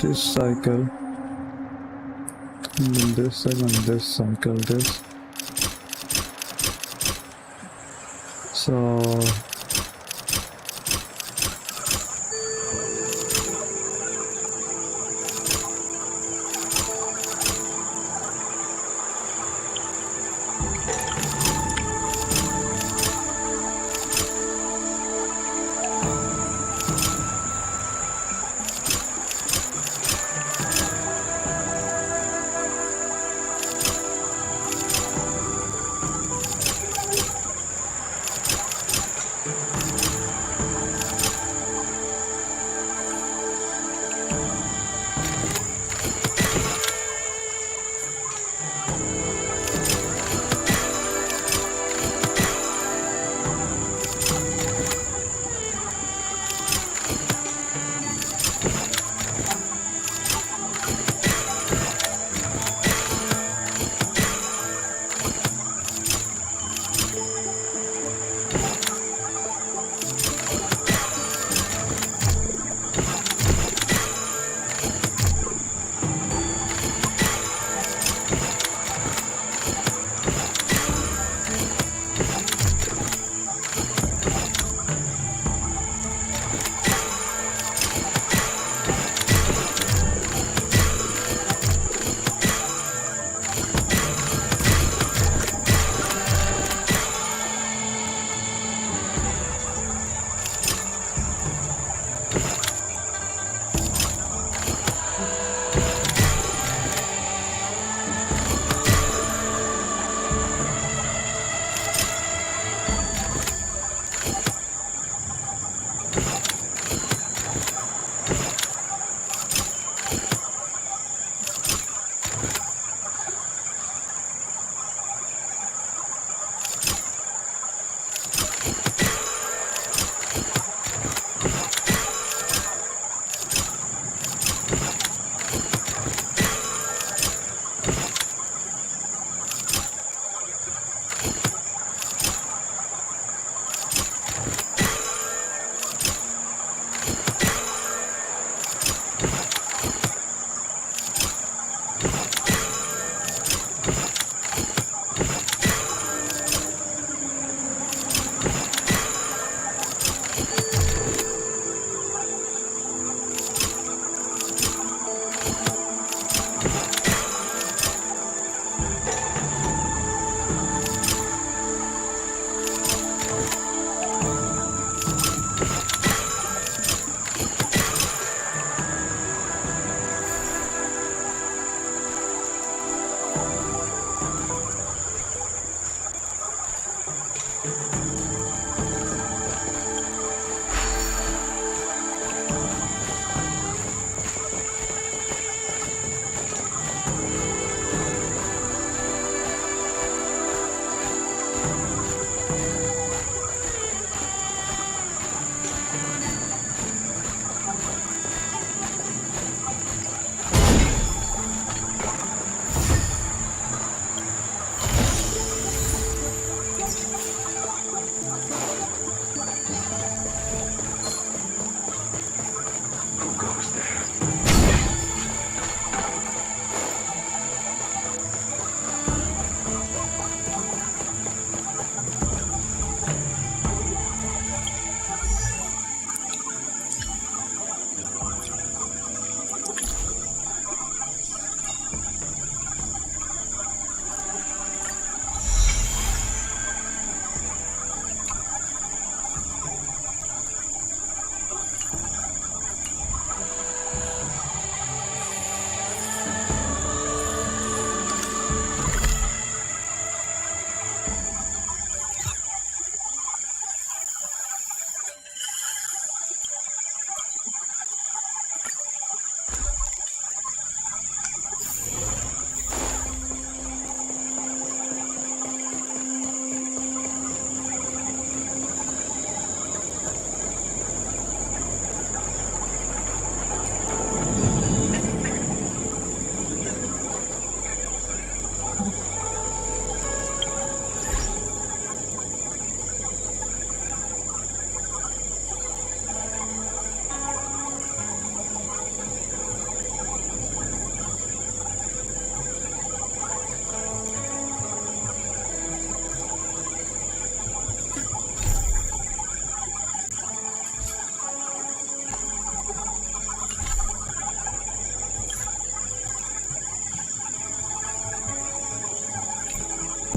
this cycle, and then this cycle, and this cycle, this. So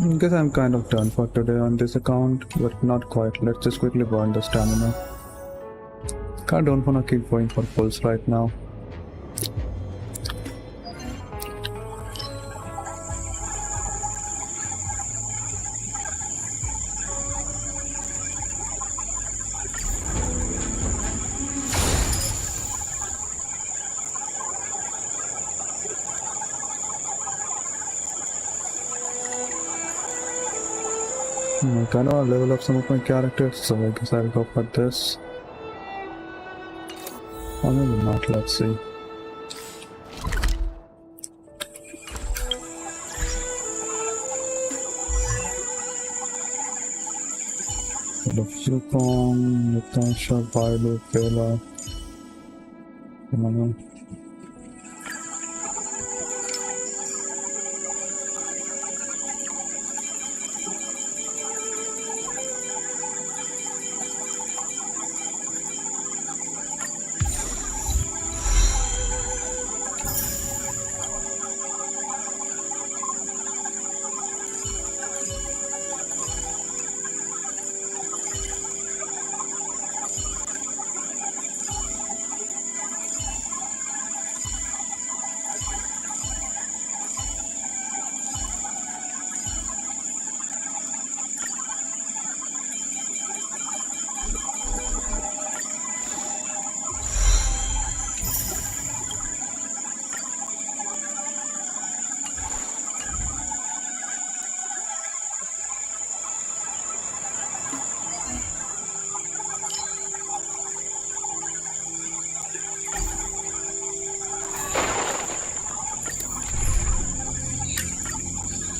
I guess I'm kind of done for today on this account, but not quite. Let's just quickly burn the stamina. I don't wanna keep going for pulls right now. I kind of level up some of my characters, so I guess I'll go for this. Or maybe not, let's see. The Yukong, Natasha, Bailu, Bella. Come on.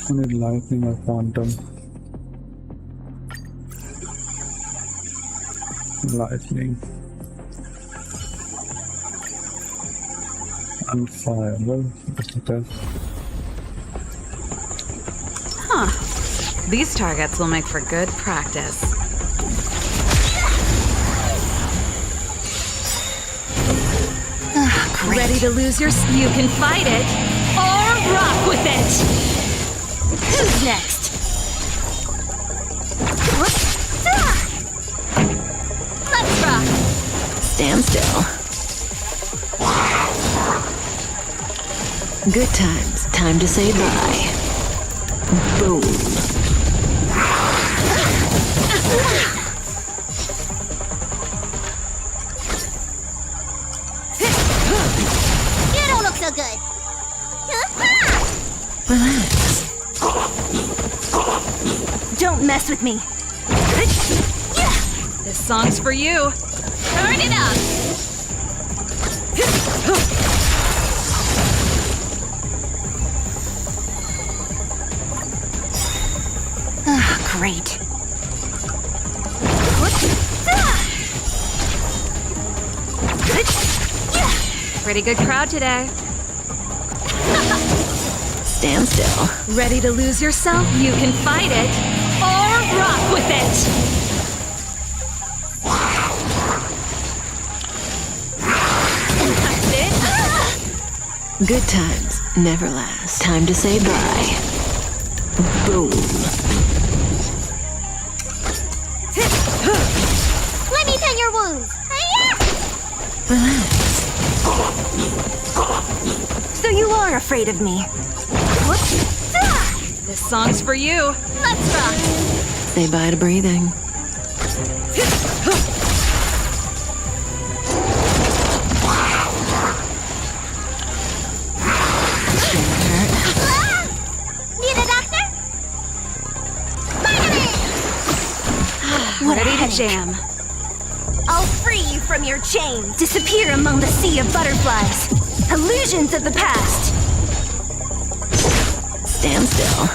I need lightning or quantum. Lightning. And fire. Well, okay. Huh. These targets will make for good practice. Ready to lose your... You can fight it, or rock with it! Who's next? Let's rock! Stand still. Good times. Time to say bye. Boom. You don't look so good. Relax. Don't mess with me. This song's for you. Turn it up! Great. Pretty good crowd today. Stand still. Ready to lose yourself? You can fight it, or rock with it! That's it? Good times never last. Time to say bye. Boom. Let me tend your wounds. Relax. So you are afraid of me. This song's for you. Let's rock! Say bye to breathing. Need a doctor? Ready to jam. I'll free you from your chains. Disappear among the sea of butterflies. Illusions of the past. Stand still.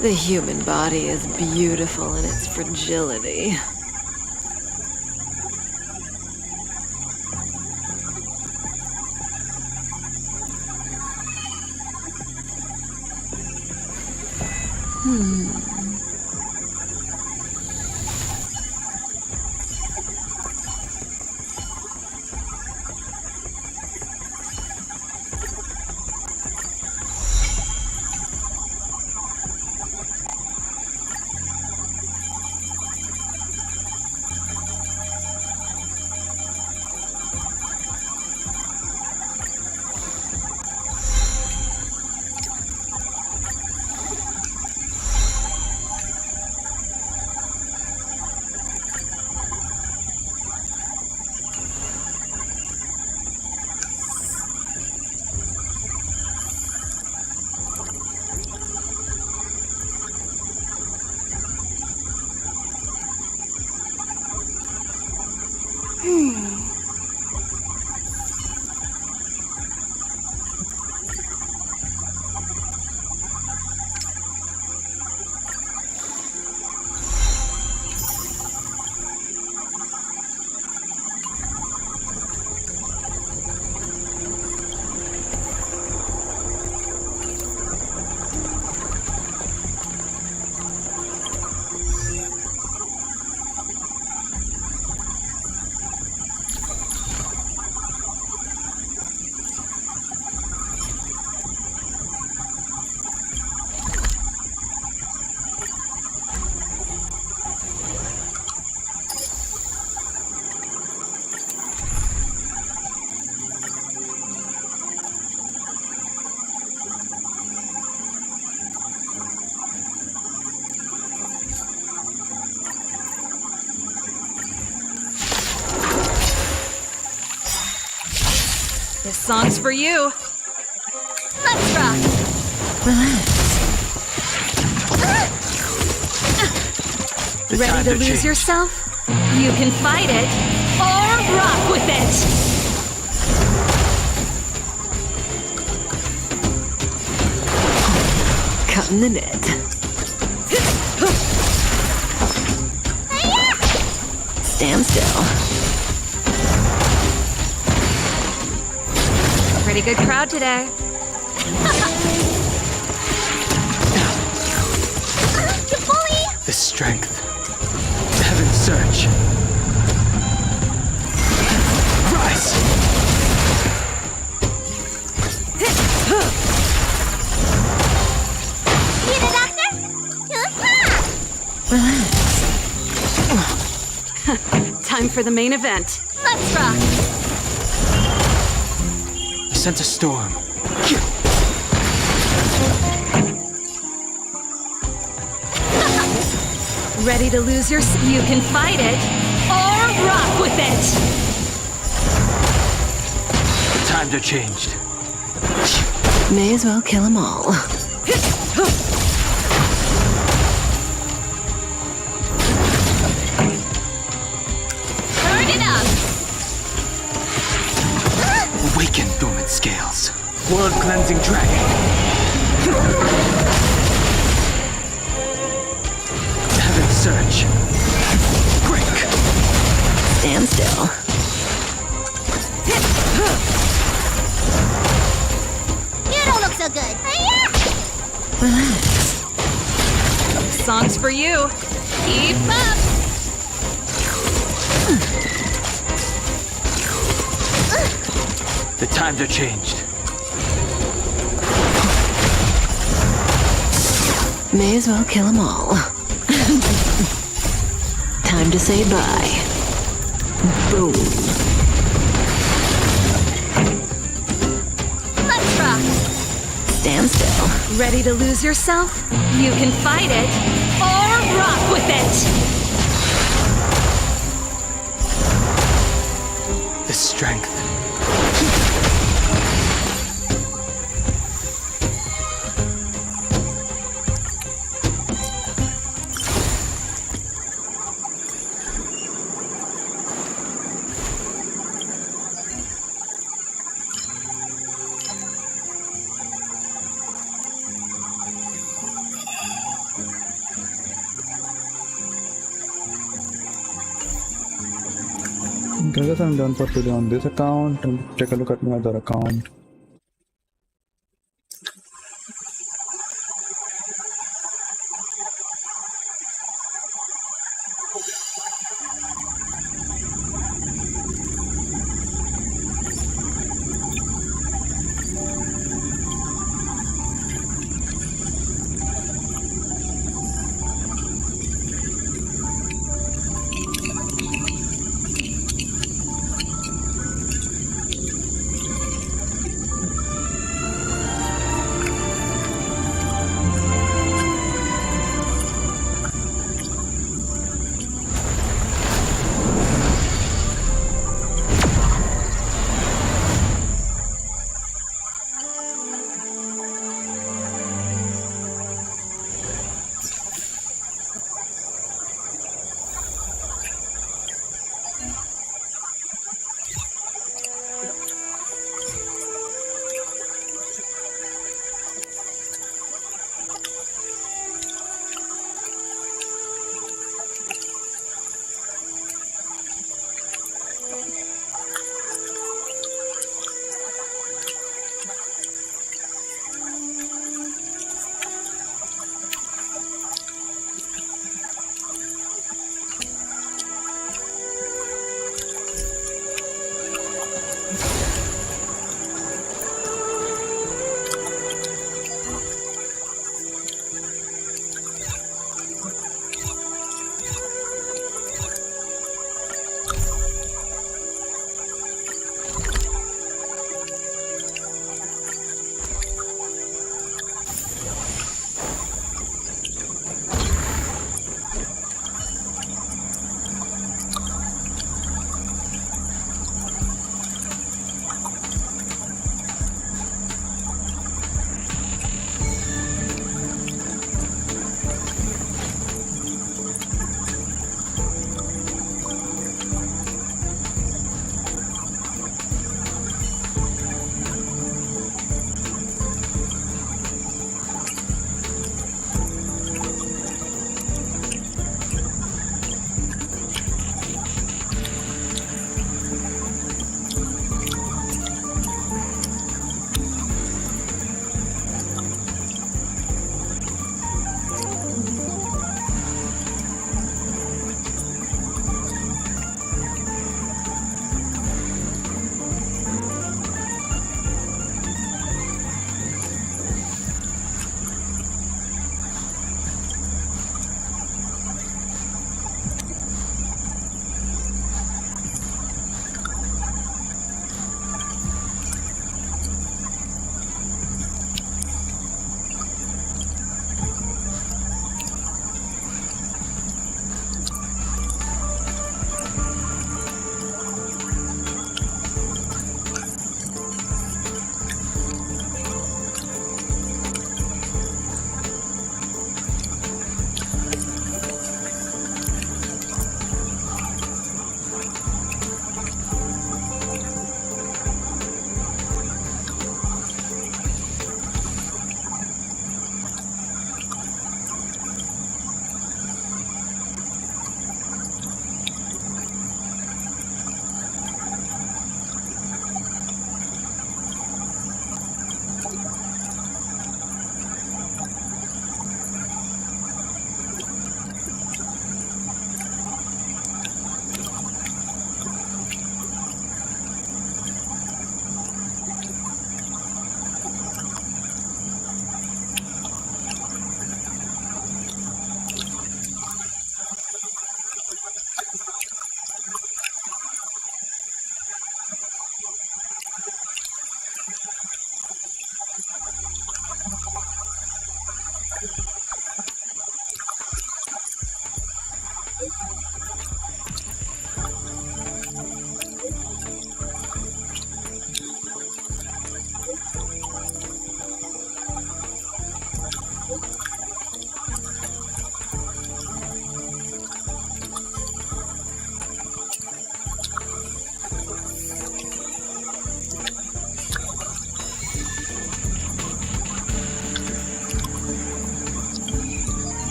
The human body is beautiful in its fragility. This song's for you. Let's rock. Ready to lose yourself? You can fight it or rock with it. Cutting the net. Stand still. Pretty good crowd today. The strength. Heaven's surge. Rise! Need a doctor? Time for the main event. Let's rock. I sense a storm. Ready to lose your... You can fight it or rock with it. The times are changed. May as well kill them all. Turn it up. Awaken dormant scales. World-cleansing dragon. Heaven's surge. Break. Stand still. You don't look so good. Relax. Song's for you. Keep up. The times are changed. May as well kill them all. Time to say bye. Boom. Let's rock. Stand still. Ready to lose yourself? You can fight it or rock with it. The strength. I guess I'm done for today on this account. I'll take a look at my other account.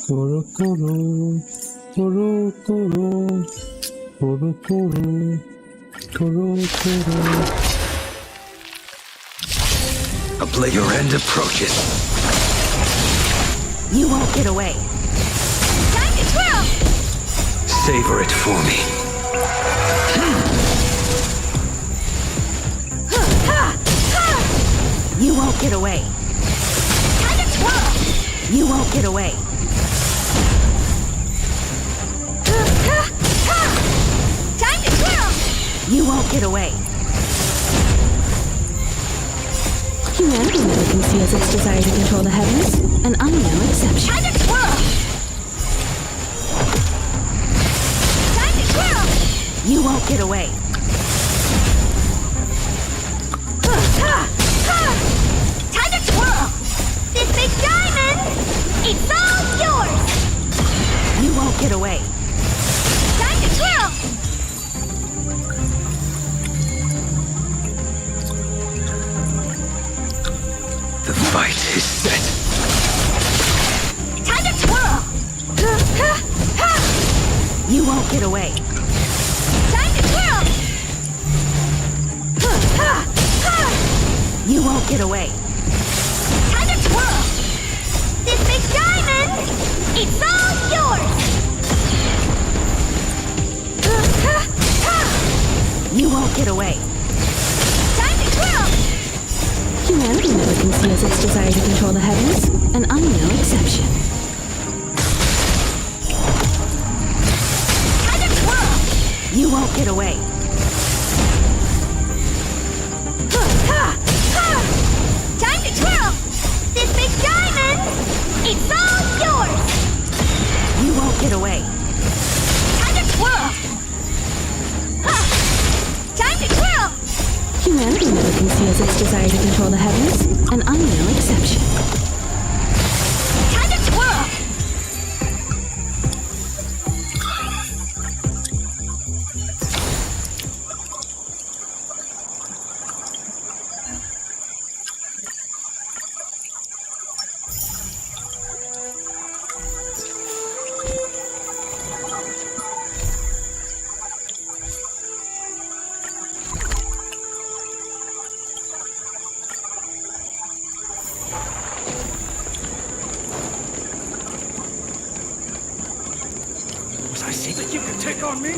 Koro koro, koro koro, koro koro, koro koro. Your end approaches. You won't get away. Time to twirl! Savor it for me. You won't get away. Time to twirl! You won't get away. Time to twirl! You won't get away. Humanity never conceals its desire to control the heavens, and I'm no exception. Time to twirl! Time to twirl! You won't get away. Time to twirl! This big diamond! It's all yours! You won't get away. Time to twirl! The fight is set. Time to twirl! You won't get away. Time to twirl! You won't get away. Time to twirl! This big diamond! It's all yours! You won't get away. Time to twirl! Humanity never conceals its desire to control the heavens, and I'm no exception. Time to twirl! You won't get away. Time to twirl! This big diamond! It's all yours! You won't get away. Time to twirl! Time to twirl! Humanity never conceals its desire to control the heavens, and I'm no exception. Time to twirl! Was I saying that you could take on me?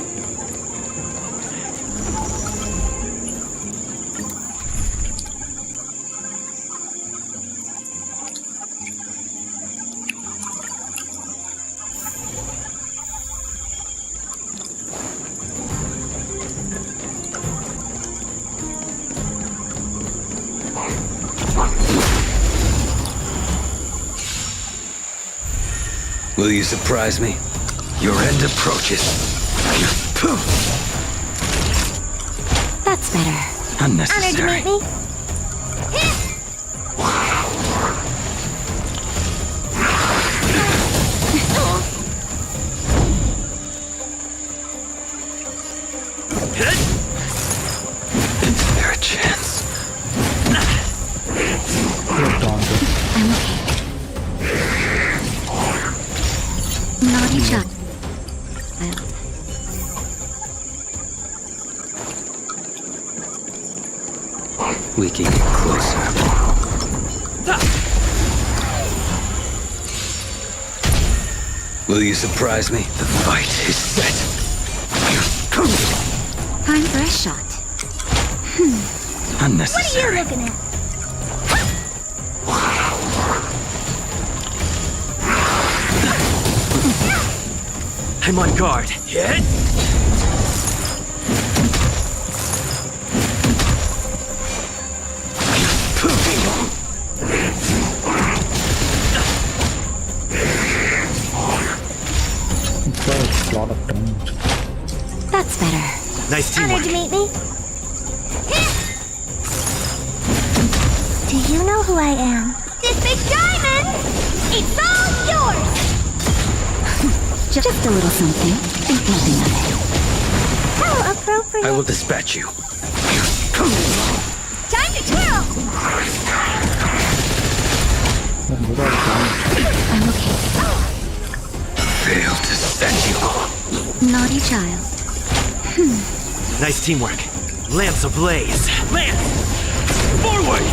Will you surprise me? Your end approaches. That's better. Unnecessary. Honored to meet me. Is there a chance? Naughty shot. We can get closer. Will you surprise me? The fight is set. Time for a shot. Unnecessary. What are you looking at? I'm on guard. Hit! That's better. Nice teamwork. Honored to meet me. Do you know who I am? This big diamond! It's all yours! Just a little something. Think nothing of it. How appropriate. I will dispatch you. Time to twirl! I'm okay. failed to set you. Naughty child. Nice teamwork. Lance ablaze. Lance! Forward!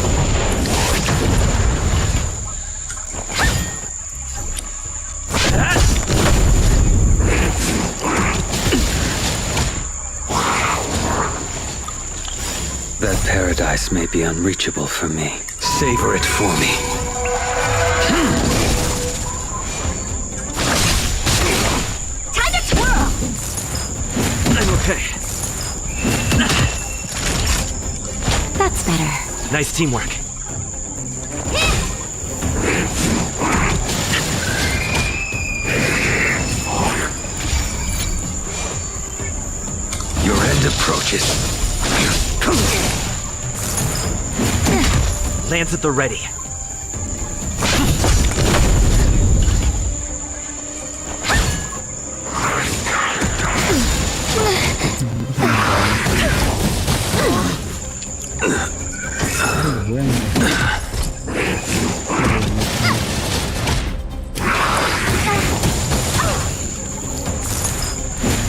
That paradise may be unreachable for me. Savor it for me. Time to twirl! I'm okay. That's better. Nice teamwork. Your end approaches. Lance at the ready.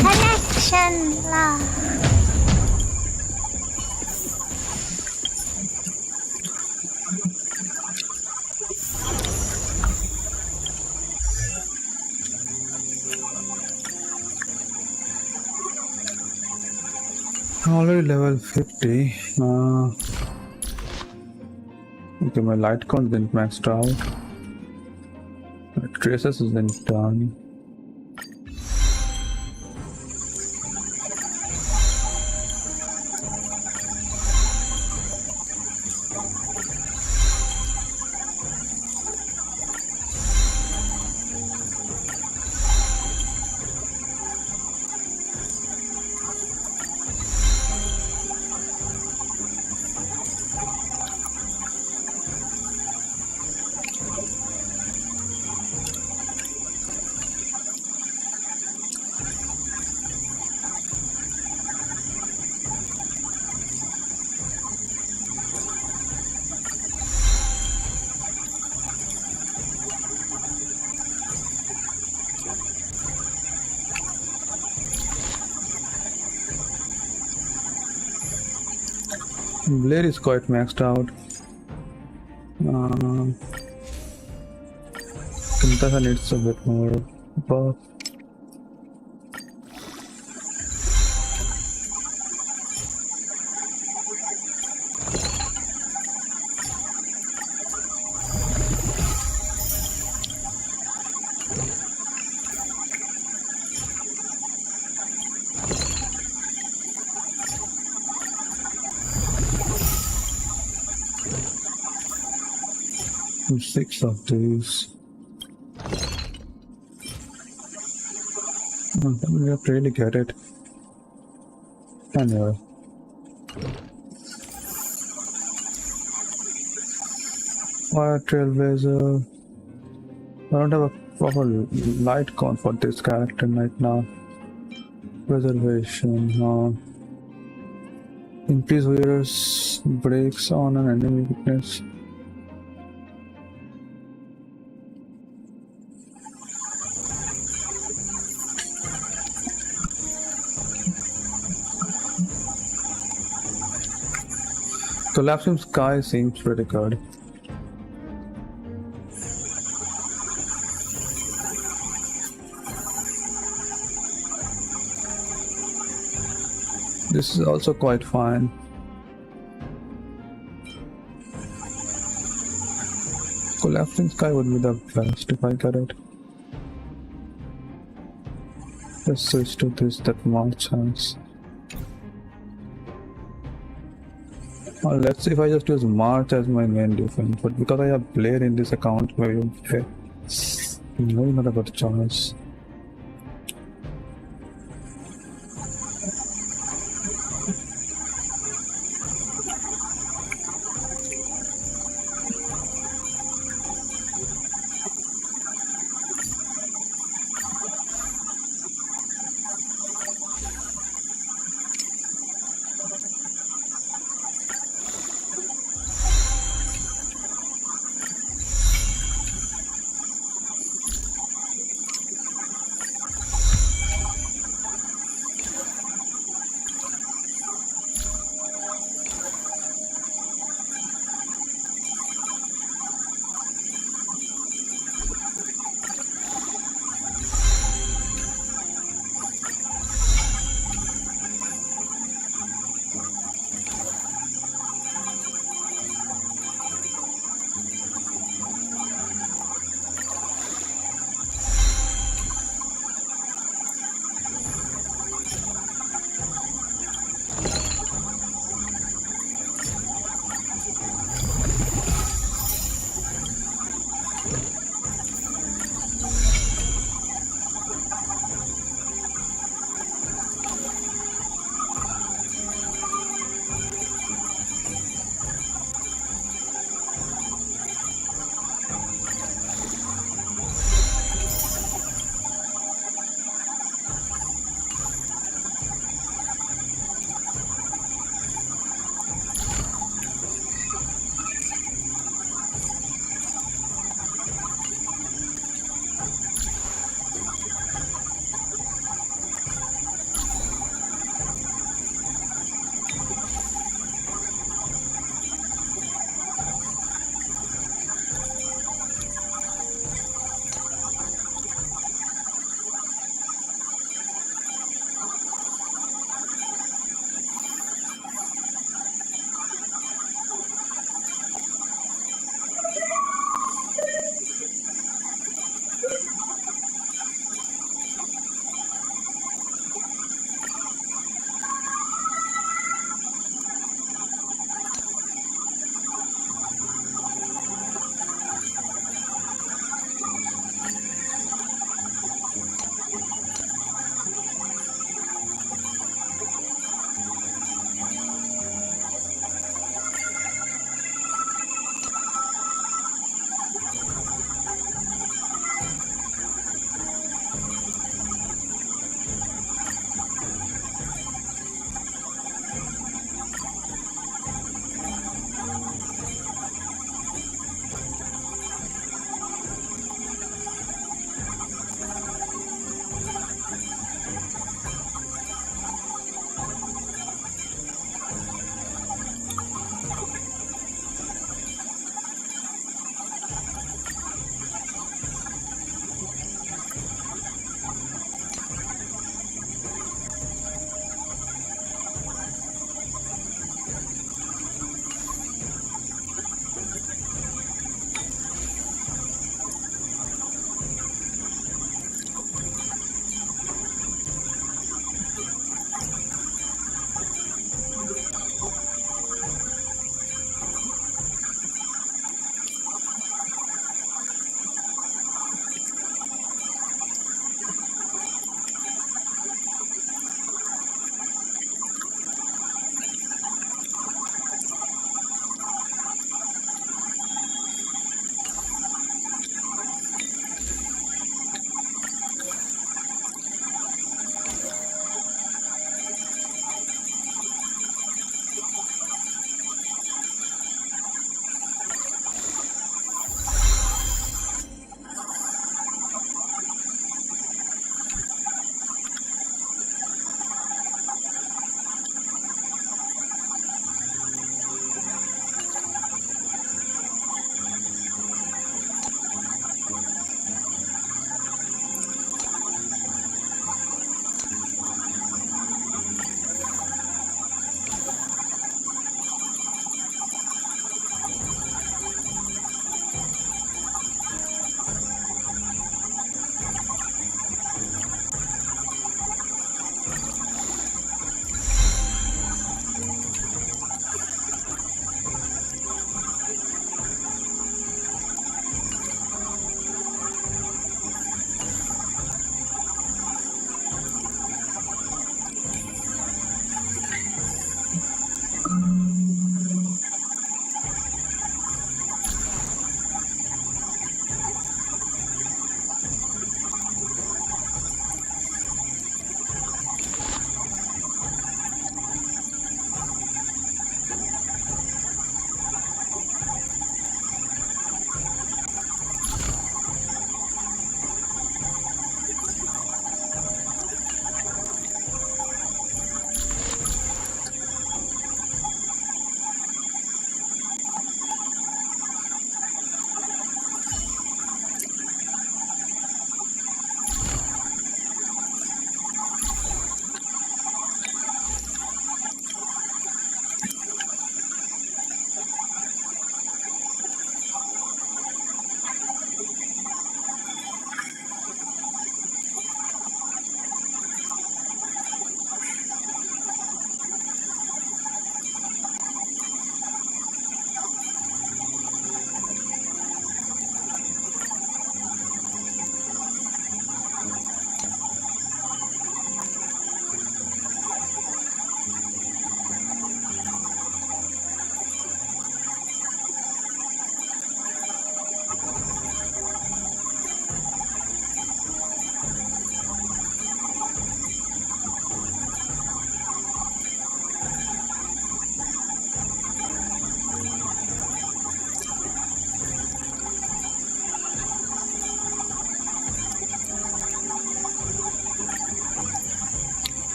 Connection love. Already level 50. Okay, my light count isn't maxed out. My traces isn't done. Blade is quite maxed out. Kintasa needs a bit more buff. Six of these. We have to really get it. Anyway. Fire Trailblazer. I don't have a proper light count for this character right now. Preservation. Increase wearers breaks on an enemy weakness. Collapsing Sky seems pretty good. This is also quite fine. Collapsing Sky would be the best if I get it. Let's switch to this that more chance. Let's see if I just use March as my main defense, but because I have Blade in this account, maybe not a good choice.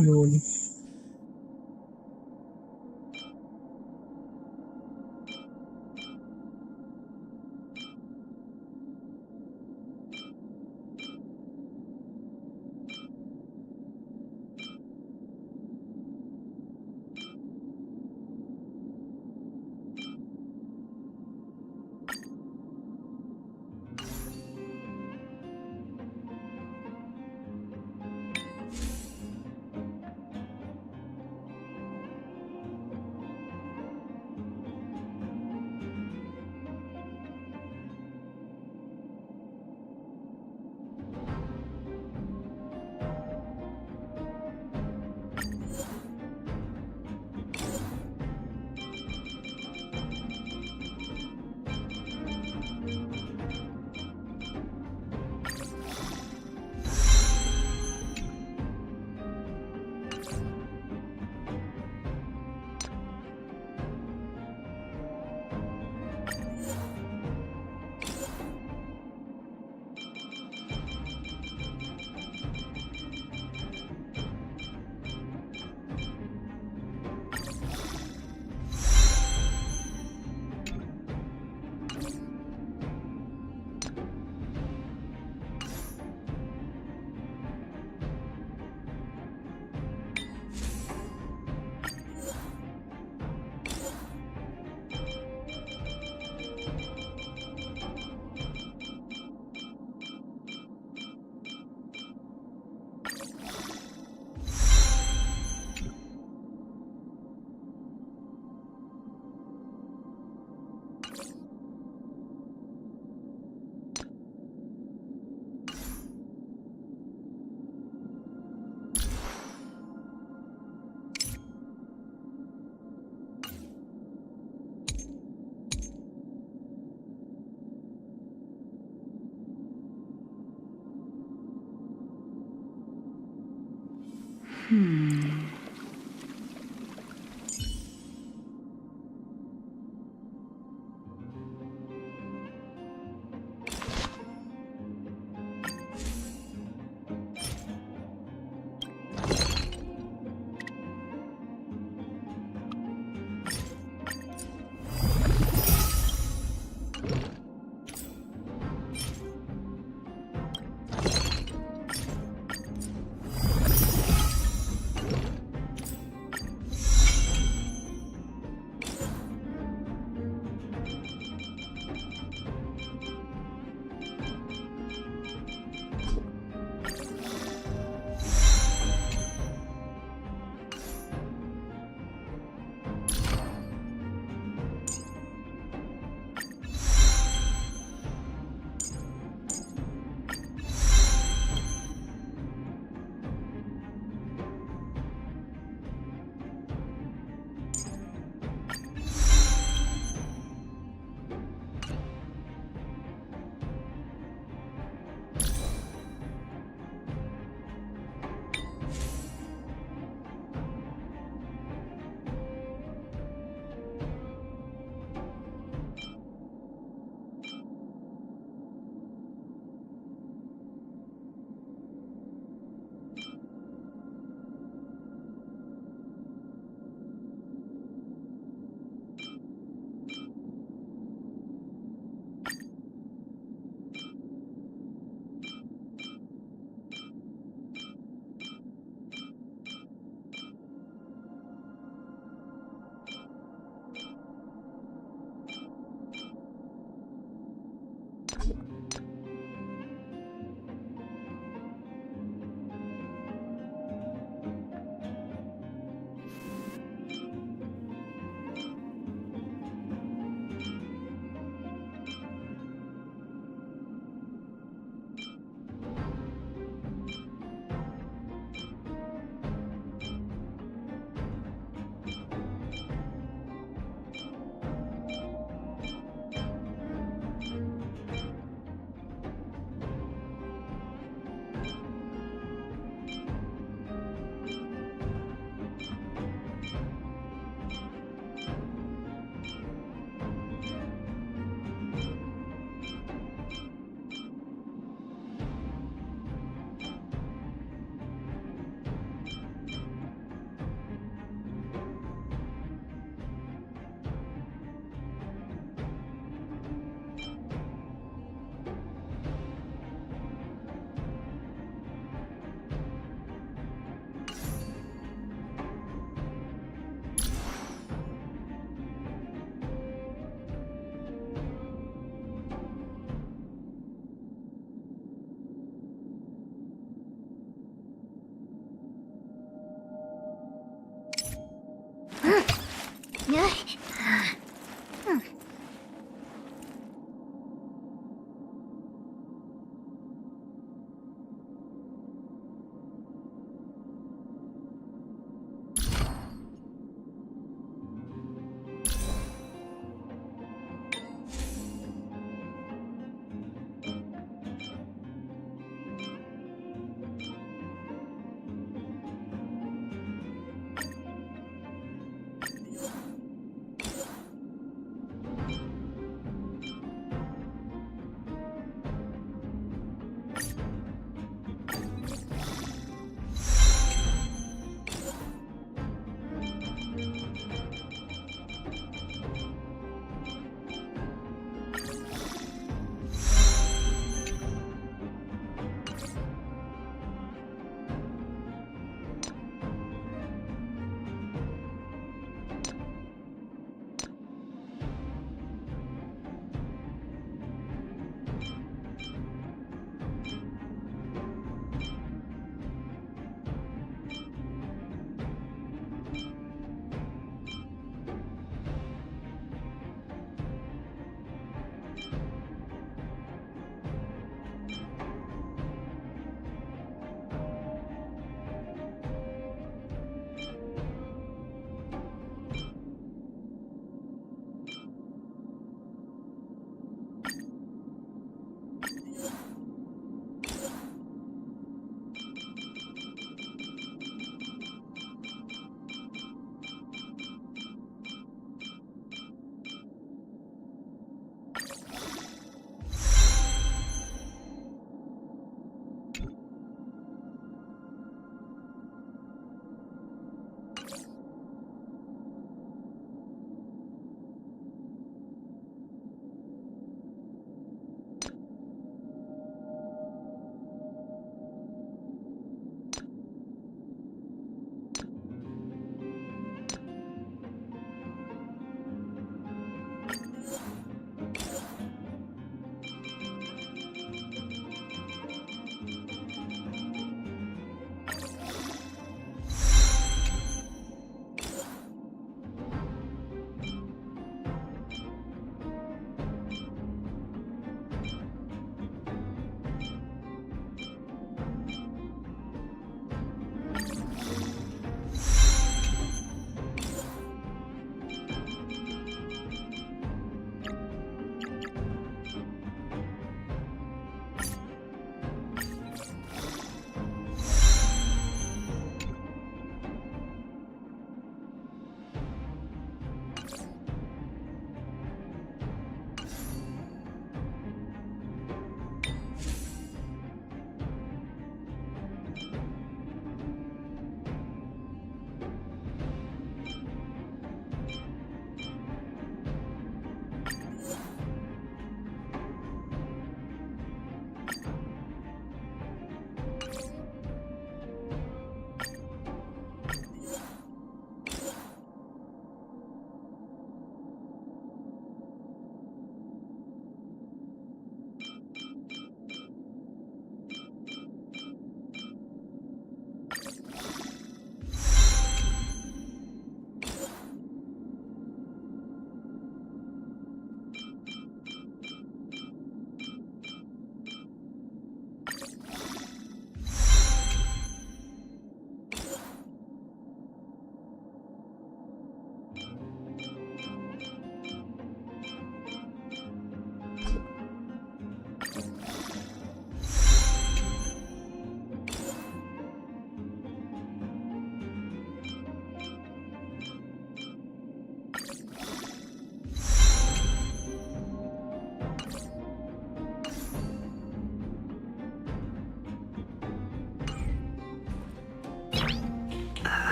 Lol.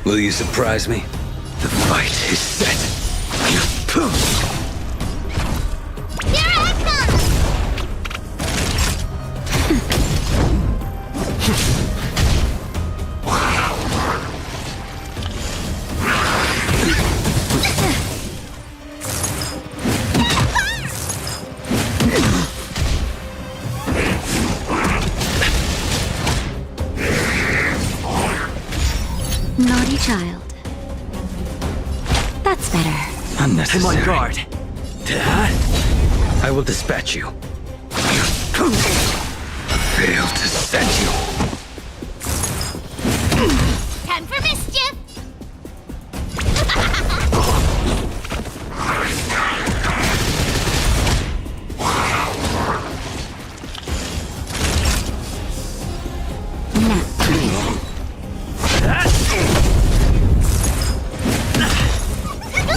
Will you surprise me? The fight is set. Naughty child. That's better. Unnecessary. I'm on guard. I will dispatch you. Fail to set you. Time for mischief!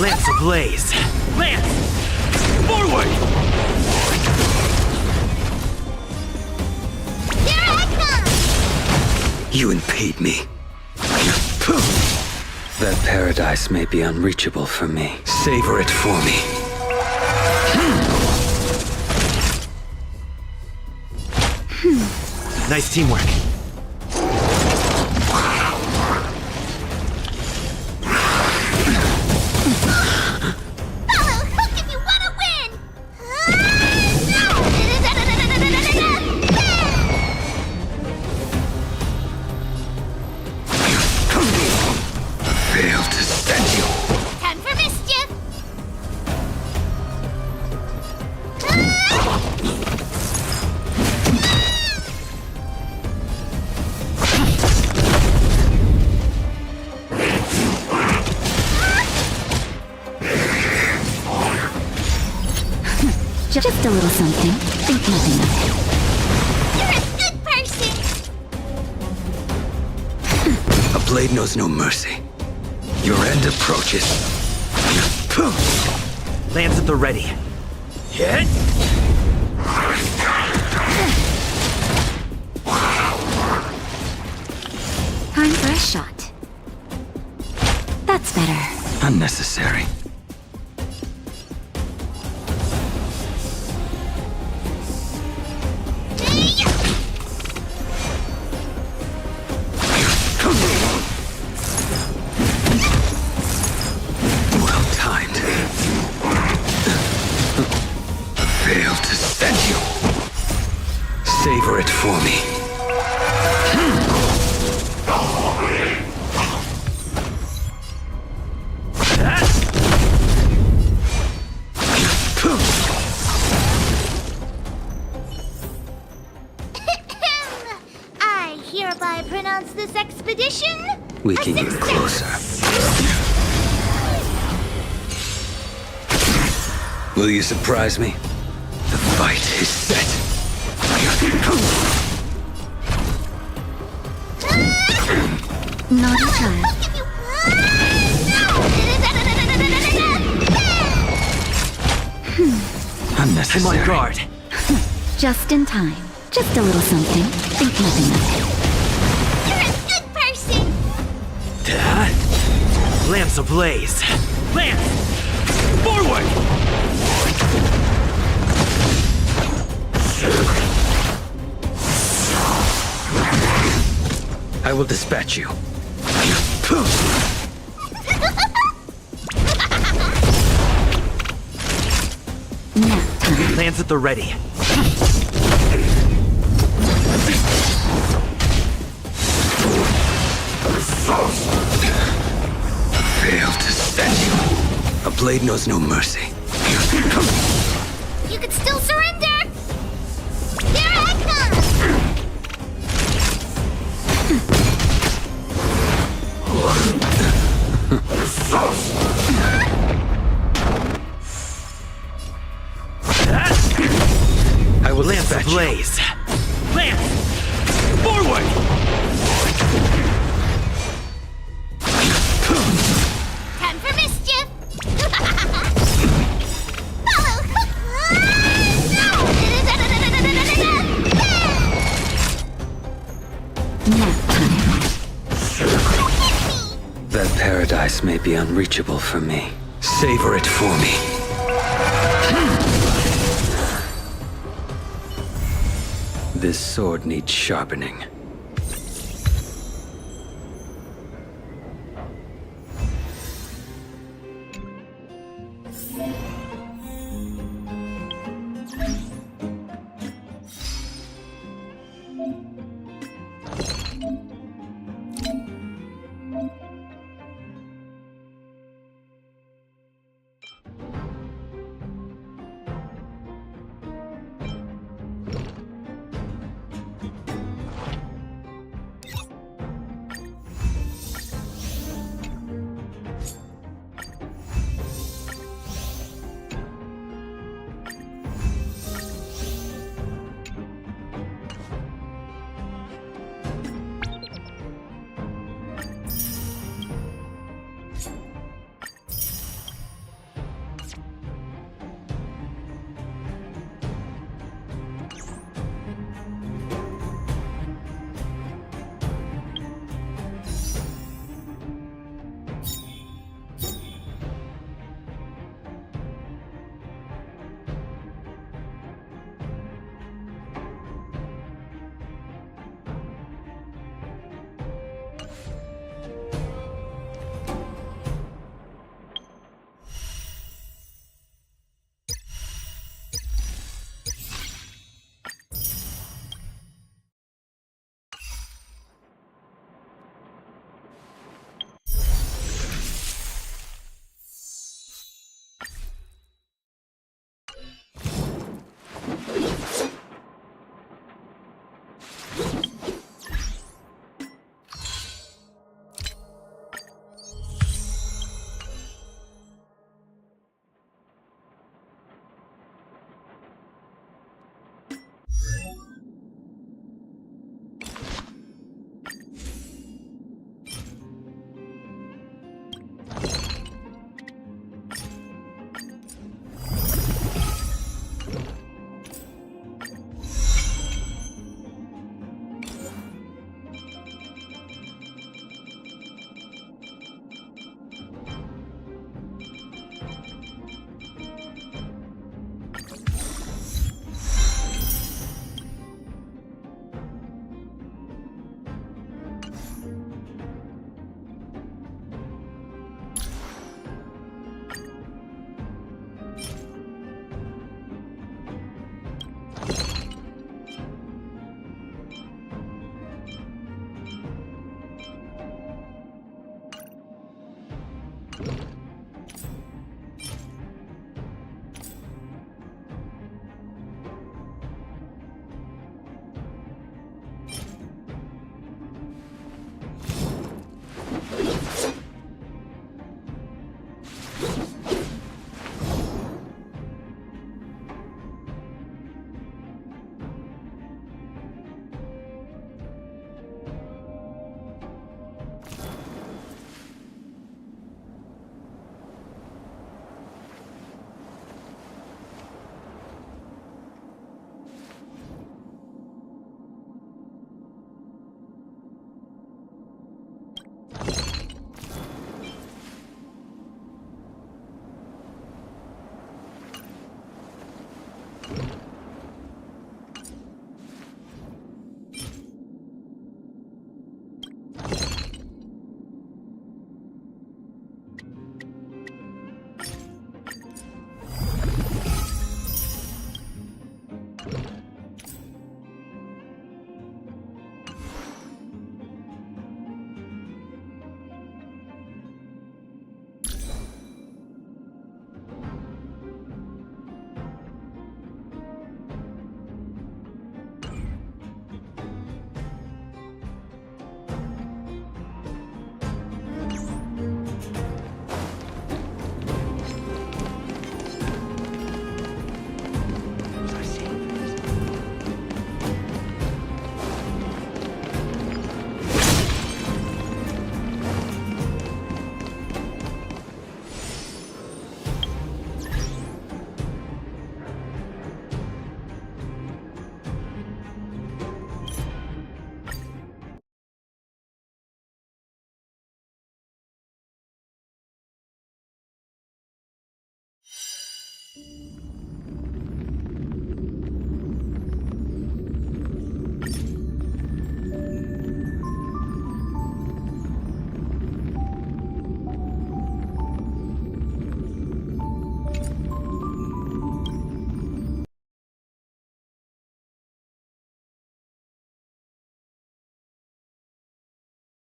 Lance ablaze! Lance! Forward! Here I come! You impede me. That paradise may be unreachable for me. Savor it for me. Nice teamwork. Fail to set you. Time for mischief! Just a little something. Think nothing of it. You're a good person! A blade knows no mercy. Your end approaches. Lance at the ready. Hit! Time for a shot. That's better. Unnecessary. Well timed. Fail to set you. Savor it for me. I hereby pronounce this expedition We can get closer. Will you surprise me? The fight is set. Naughty child. Unnecessary. I'm on guard. Just in time. Just a little something. Think nothing of it. You're a good person! Lance ablaze! Lance! Forward! I will dispatch you. Nap time. Lance at the ready. Fail to set you. A blade knows no mercy. You could still surrender! Here I come! I will Lance dispatch ablaze! Lance! Forward! Time for mischief! Nap time. That paradise may be unreachable for me. Savor it for me. This sword needs sharpening.